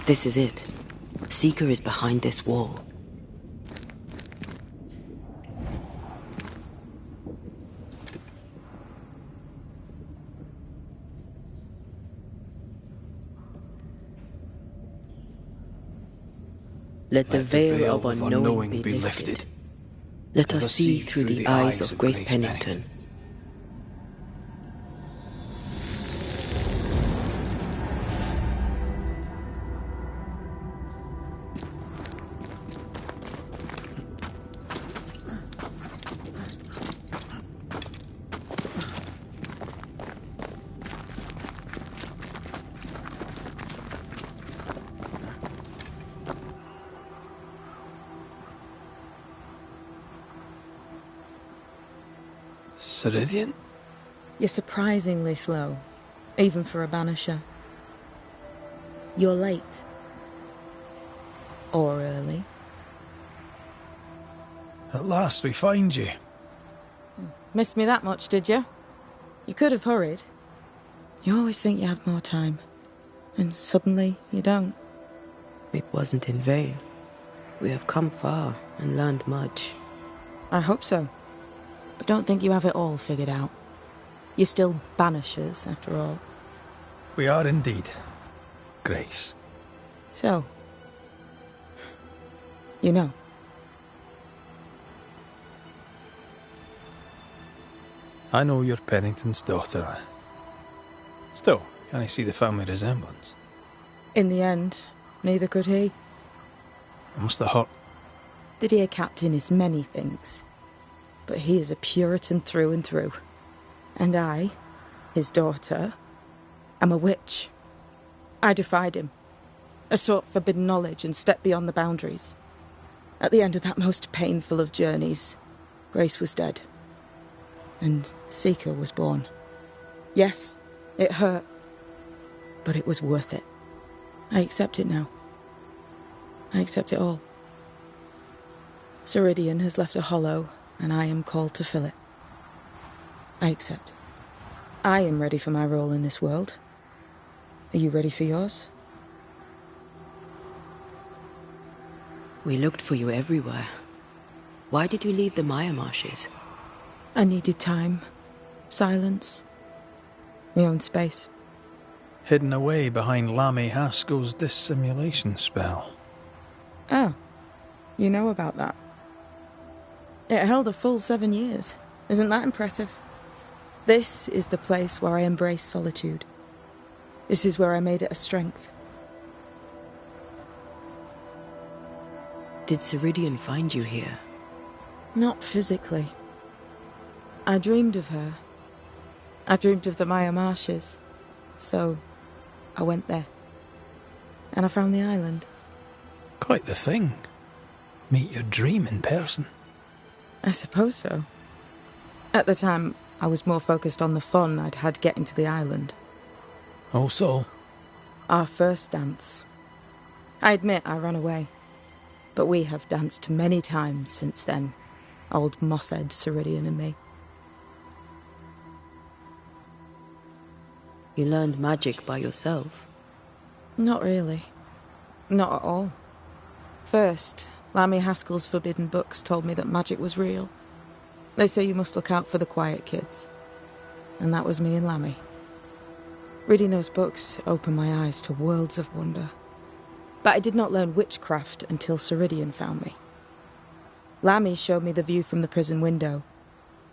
This is it. Seeker is behind this wall. Let the veil of unknowing be lifted. Let us see through the eyes of Grace Pennington. Ceridian? You're surprisingly slow, even for a Banisher. You're late. Or early. At last we find you. Missed me that much, did you? You could have hurried. You always think you have more time, and suddenly you don't. It wasn't in vain. We have come far and learned much. I hope so. But don't think you have it all figured out. You're still Banishers, after all. We are indeed, Grace. So, you know. I know you're Pennington's daughter. Still, can I see the family resemblance? In the end, neither could he. It must have hurt. The dear captain is many things, but he is a Puritan through and through. And I, his daughter, am a witch. I defied him. I sought forbidden knowledge and stepped beyond the boundaries. At the end of that most painful of journeys, Grace was dead. And Seeker was born. Yes, it hurt. But it was worth it. I accept it now. I accept it all. Ceridian has left a hollow, and I am called to fill it. I accept. I am ready for my role in this world. Are you ready for yours? We looked for you everywhere. Why did you leave the Maya marshes? I needed time, silence, my own space. Hidden away behind Lammy Haskell's dissimulation spell. Oh, you know about that. It held a full 7 years. Isn't that impressive? This is the place where I embrace solitude. This is where I made it a strength. Did Ceridian find you here? Not physically. I dreamed of her. I dreamed of the Maya marshes. So, I went there. And I found the island. Quite the thing. Meet your dream in person. I suppose so. At the time, I was more focused on the fun I'd had getting to the island. Also? Our first dance. I admit I ran away. But we have danced many times since then. Old Mosshead, Ceridian and me. You learned magic by yourself? Not really. Not at all. First, Lammy Haskell's forbidden books told me that magic was real. They say you must look out for the quiet kids. And that was me and Lammy. Reading those books opened my eyes to worlds of wonder. But I did not learn witchcraft until Ceridian found me. Lammy showed me the view from the prison window,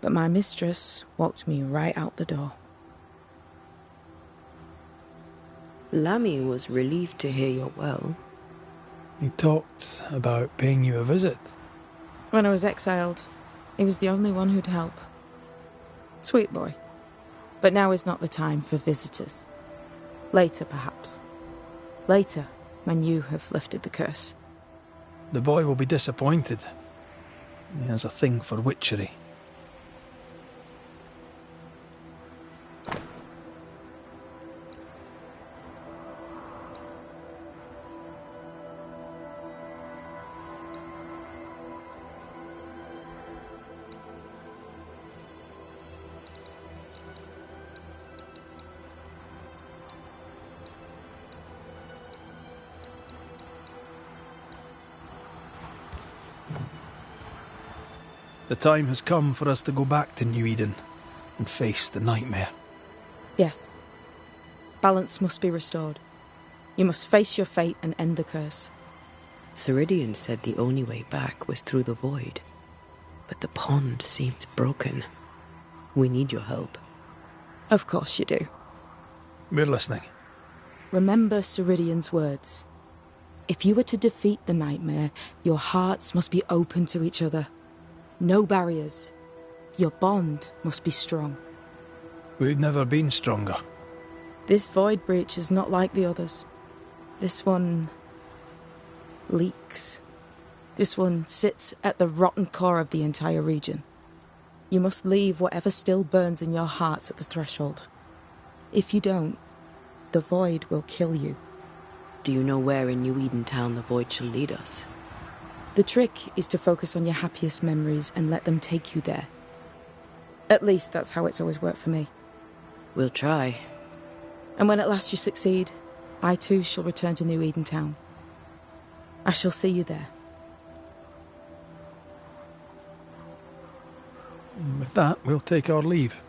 but my mistress walked me right out the door. Lammy was relieved to hear you're well. He talked about paying you a visit. When I was exiled, he was the only one who'd help. Sweet boy. But now is not the time for visitors. Later, perhaps. Later, when you have lifted the curse. The boy will be disappointed. He has a thing for witchery. The time has come for us to go back to New Eden and face the nightmare. Yes. Balance must be restored. You must face your fate and end the curse. Ceridian said the only way back was through the void. But the pond seemed broken. We need your help. Of course you do. We're listening. Remember Ceridian's words. If you are to defeat the nightmare, your hearts must be open to each other. No barriers. Your bond must be strong. We've never been stronger. This void breach is not like the others. This one leaks. This one sits at the rotten core of the entire region. You must leave whatever still burns in your hearts at the threshold. If you don't, the void will kill you. Do you know where in New Eden town the void shall lead us? The trick is to focus on your happiest memories and let them take you there. At least that's how it's always worked for me. We'll try. And when at last you succeed, I too shall return to New Eden town. I shall see you there. And with that, we'll take our leave.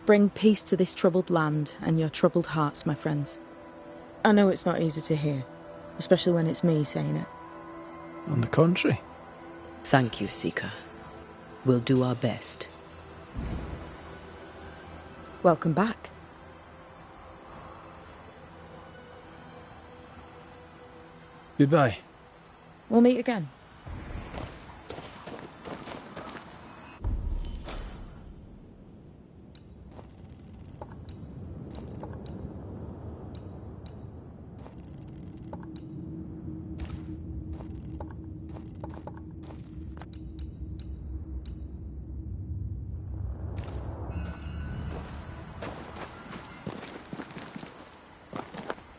Bring peace to this troubled land and your troubled hearts, my friends. I know it's not easy to hear, especially when it's me saying it. On the contrary. Thank you, Seeker. We'll do our best. Welcome back. Goodbye. We'll meet again.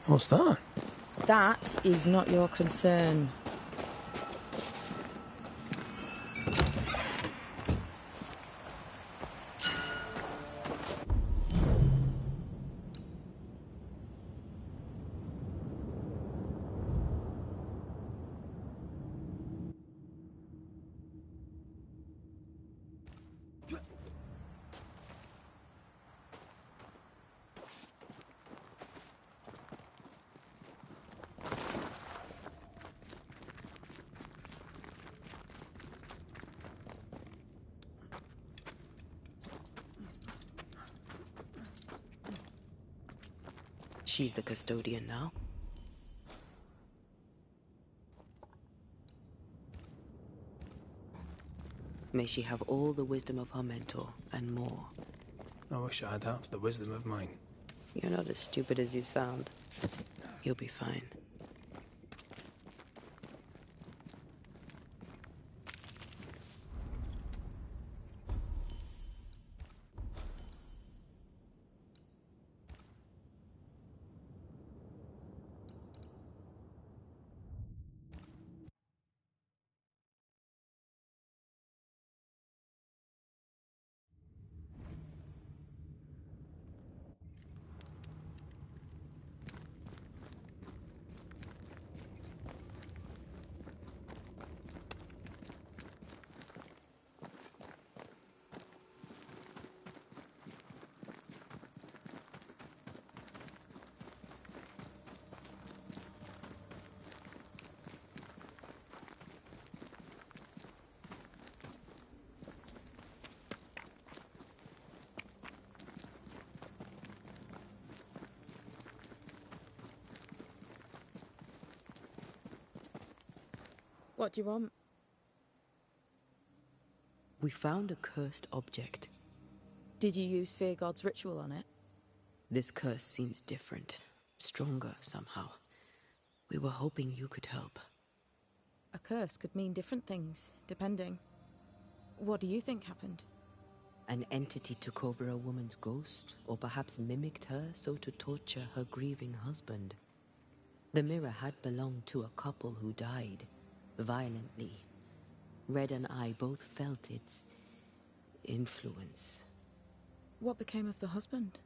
What's that? That is not your concern. She's the custodian now. May she have all the wisdom of her mentor, and more. I wish I had half the wisdom of mine. You're not as stupid as you sound. You'll be fine. What do you want? We found a cursed object. Did you use Fear God's ritual on it? This curse seems different, stronger somehow. We were hoping you could help. A curse could mean different things, depending. What do you think happened? An entity took over a woman's ghost, or perhaps mimicked her so to torture her grieving husband. The mirror had belonged to a couple who died violently. Red and I both felt its influence. What became of the husband?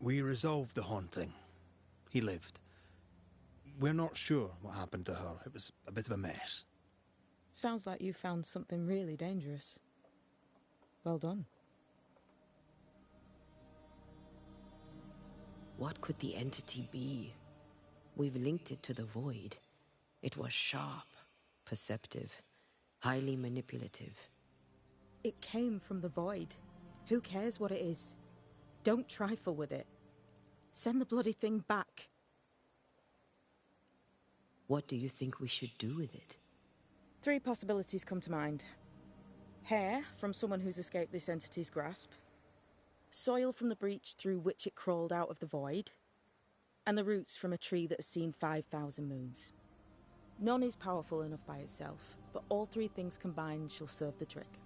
We resolved the haunting. He lived. We're not sure what happened to her. It was a bit of a mess. Sounds like you found something really dangerous. Well done. What could the entity be? We've linked it to the void. It was sharp, perceptive, highly manipulative. It came from the void. Who cares what it is? Don't trifle with it. Send the bloody thing back. What do you think we should do with it? 3 possibilities come to mind. Hair from someone who's escaped this entity's grasp. Soil from the breach through which it crawled out of the void. And the roots from a tree that has seen 5,000 moons. None is powerful enough by itself, but all 3 things combined shall serve the trick.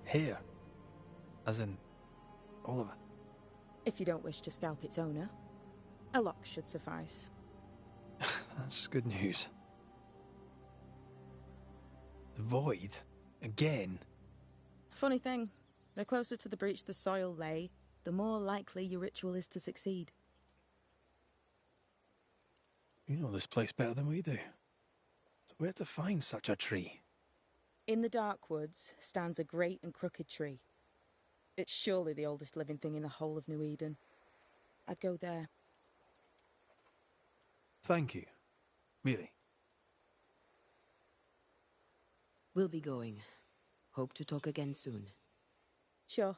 Here? As in, all of it? If you don't wish to scalp its owner, a lock should suffice. That's good news. The void? Again? Funny thing, the closer to the breach the soil lay, the more likely your ritual is to succeed. You know this place better than we do. So where to find such a tree? In the dark woods stands a great and crooked tree. It's surely the oldest living thing in the whole of New Eden. I'd go there. Thank you. Really. We'll be going. Hope to talk again soon. Sure.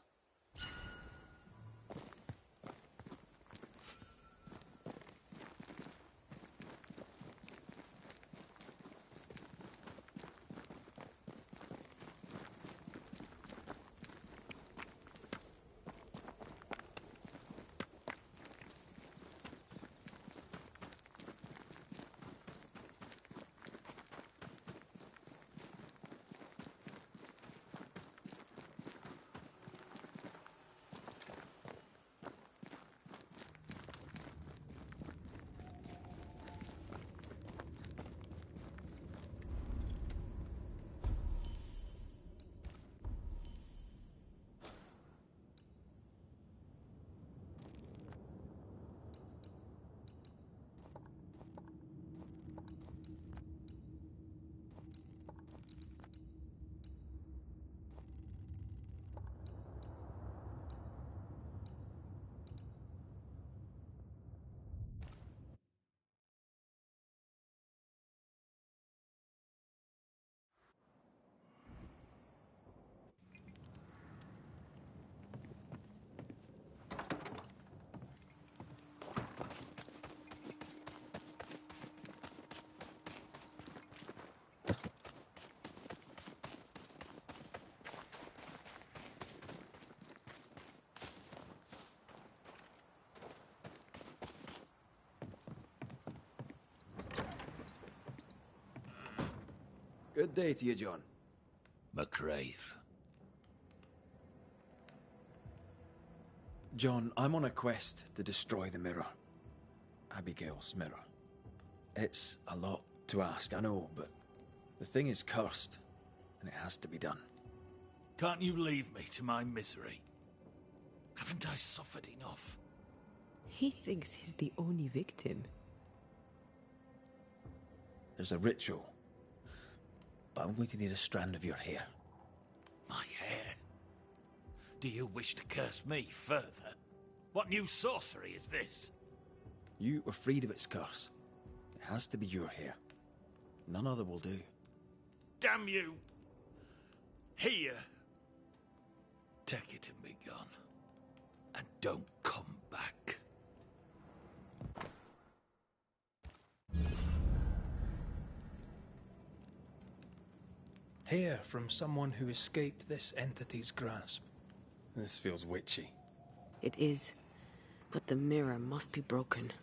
Good day to you, John. McCraith. John, I'm on a quest to destroy the mirror. Abigail's mirror. It's a lot to ask, I know, but the thing is cursed, and it has to be done. Can't you leave me to my misery? Haven't I suffered enough? He thinks he's the only victim. There's a ritual, but I'm going to need a strand of your hair. My hair? Do you wish to curse me further? What new sorcery is this? You were freed of its curse. It has to be your hair. None other will do. Damn you! Here. Take it and be gone. And don't come back. Hair from someone who escaped this entity's grasp. This feels witchy. It is, but the mirror must be broken.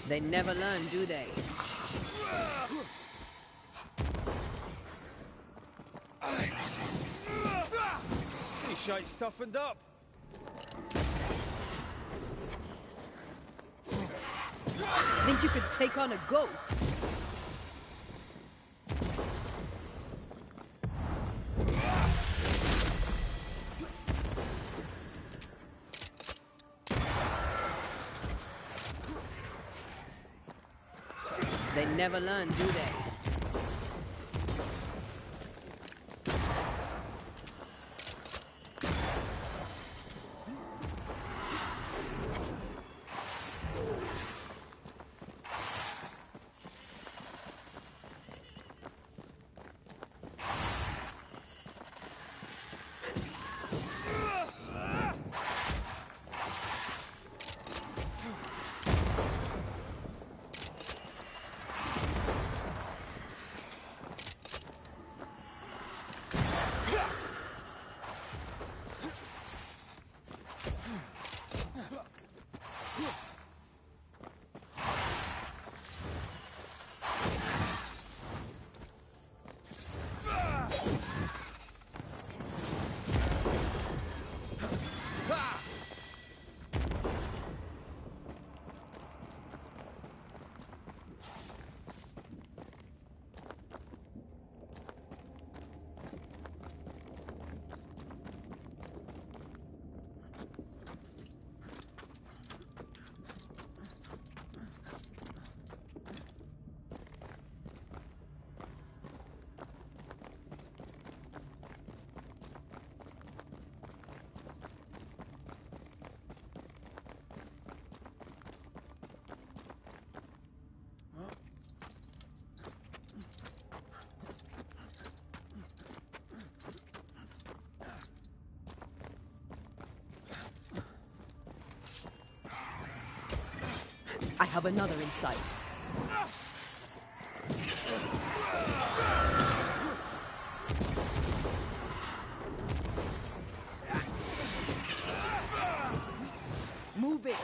They never learn, do they? Pretty shite toughened up. Think you could take on a ghost? They never learn, do they? I have another in sight. Move it!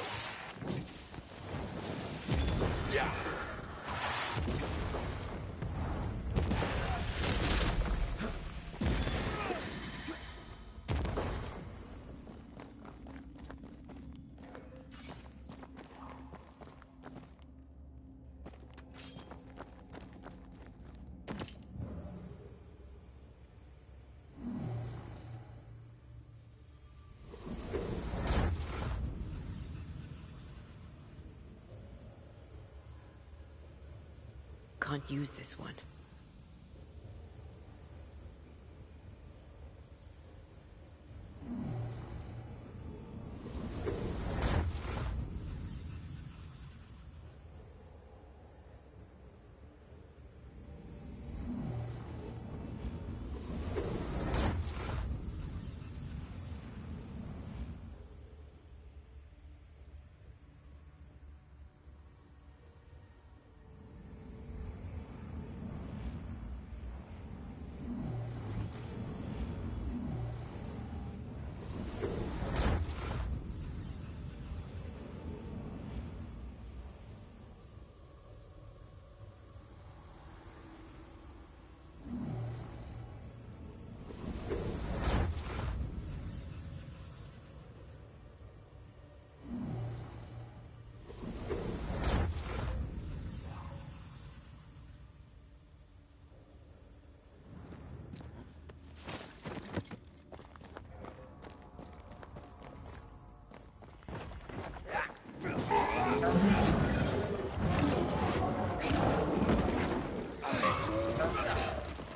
Can't use this one.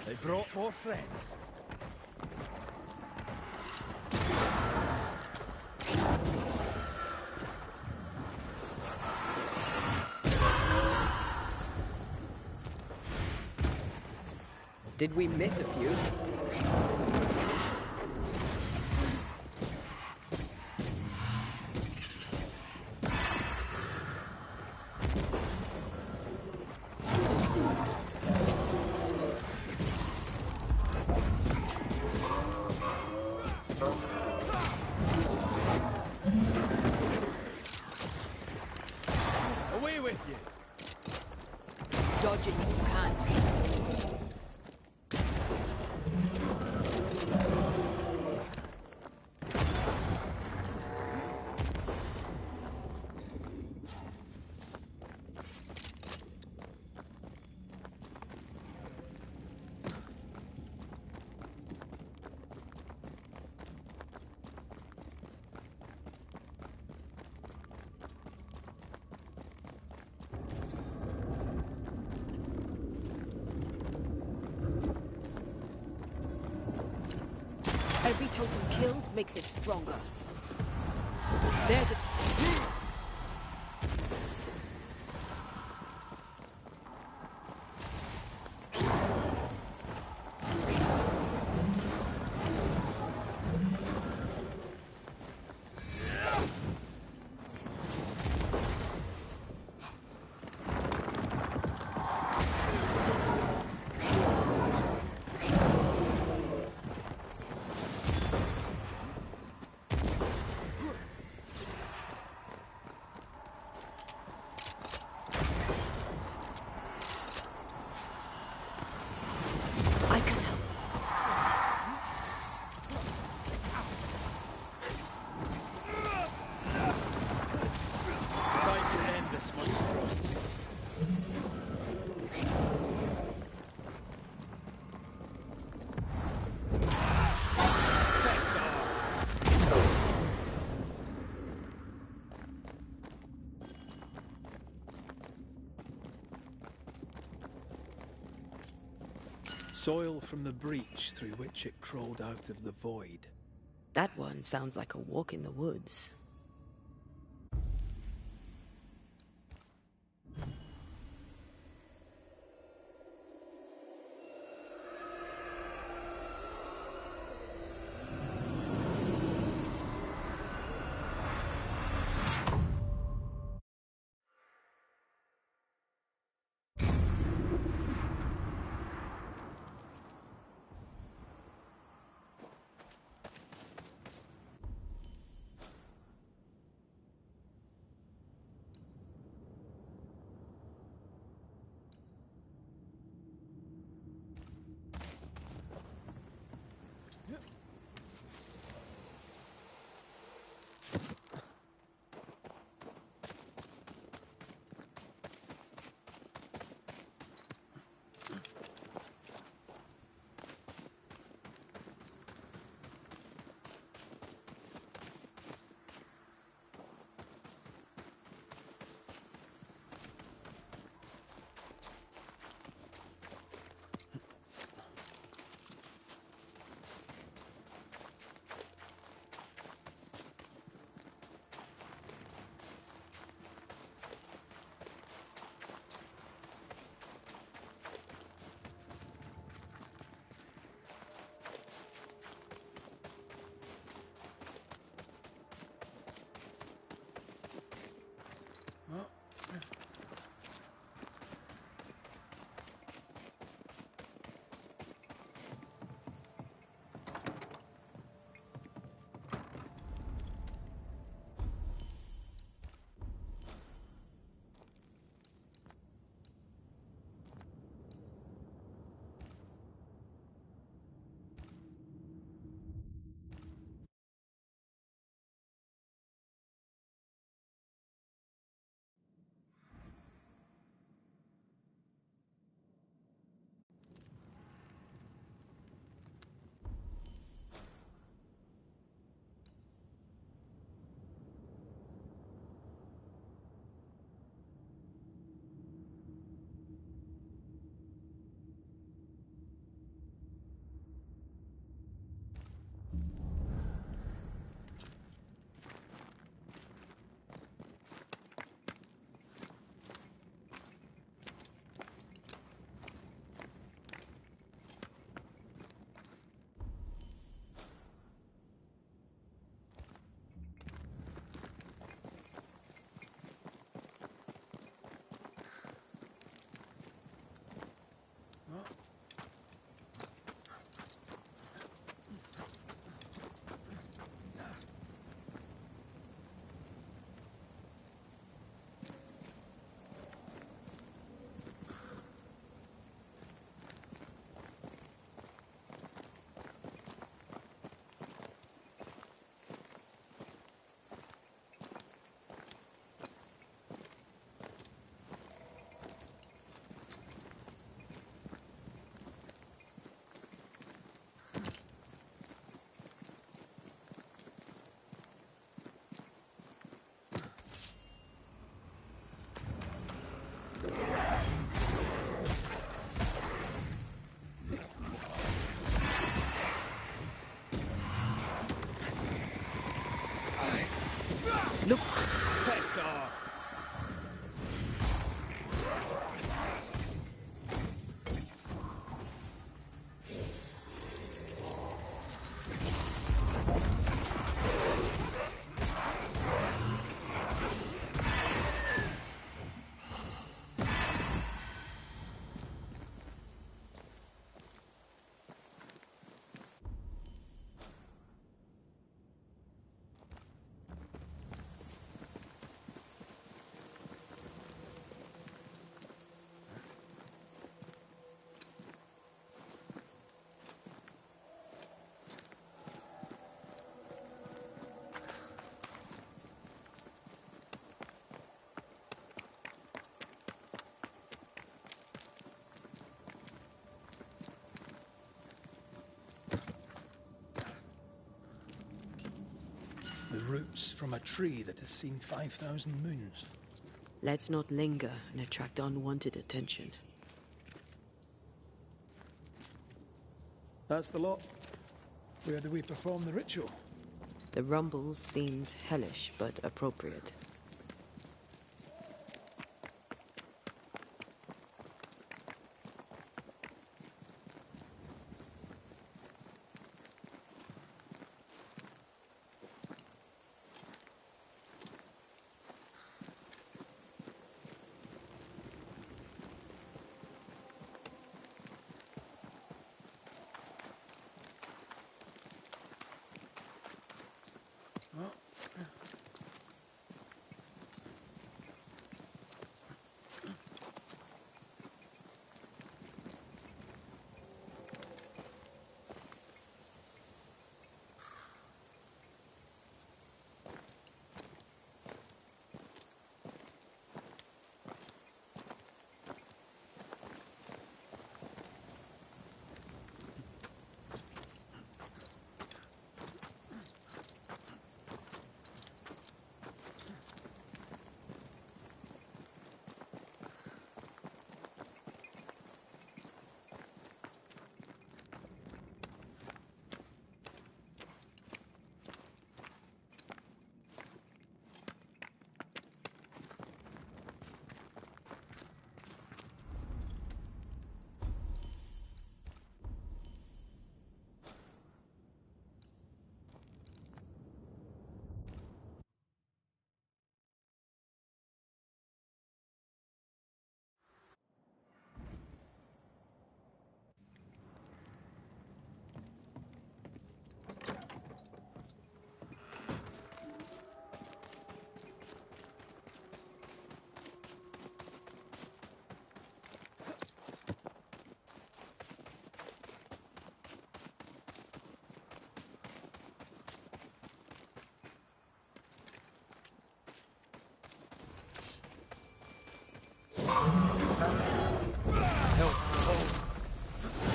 They brought more friends. Did we miss a few? Away with you! Dodge it if you can. Every totem killed makes it stronger. There's a... Soil from the breach through which it crawled out of the void. That one sounds like a walk in the woods. roots from a tree that has seen 5,000 moons. Let's not linger and attract unwanted attention. That's the lot. Where do we perform the ritual? The rumbles seems hellish, but appropriate.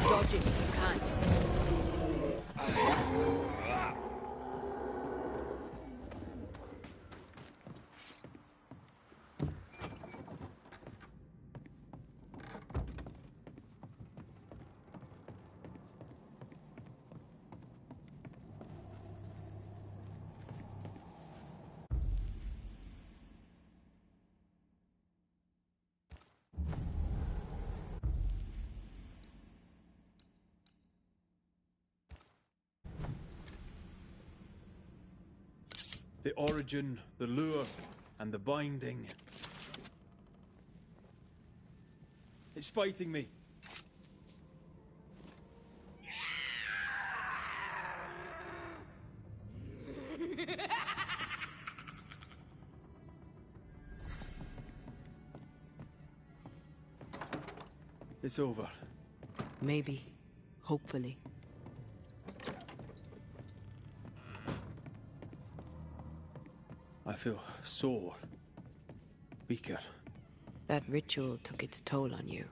Dodge it if you can. The origin, the lure, and the binding. It's fighting me. It's over. Maybe. Hopefully. I feel sore. Weaker. That ritual took its toll on you.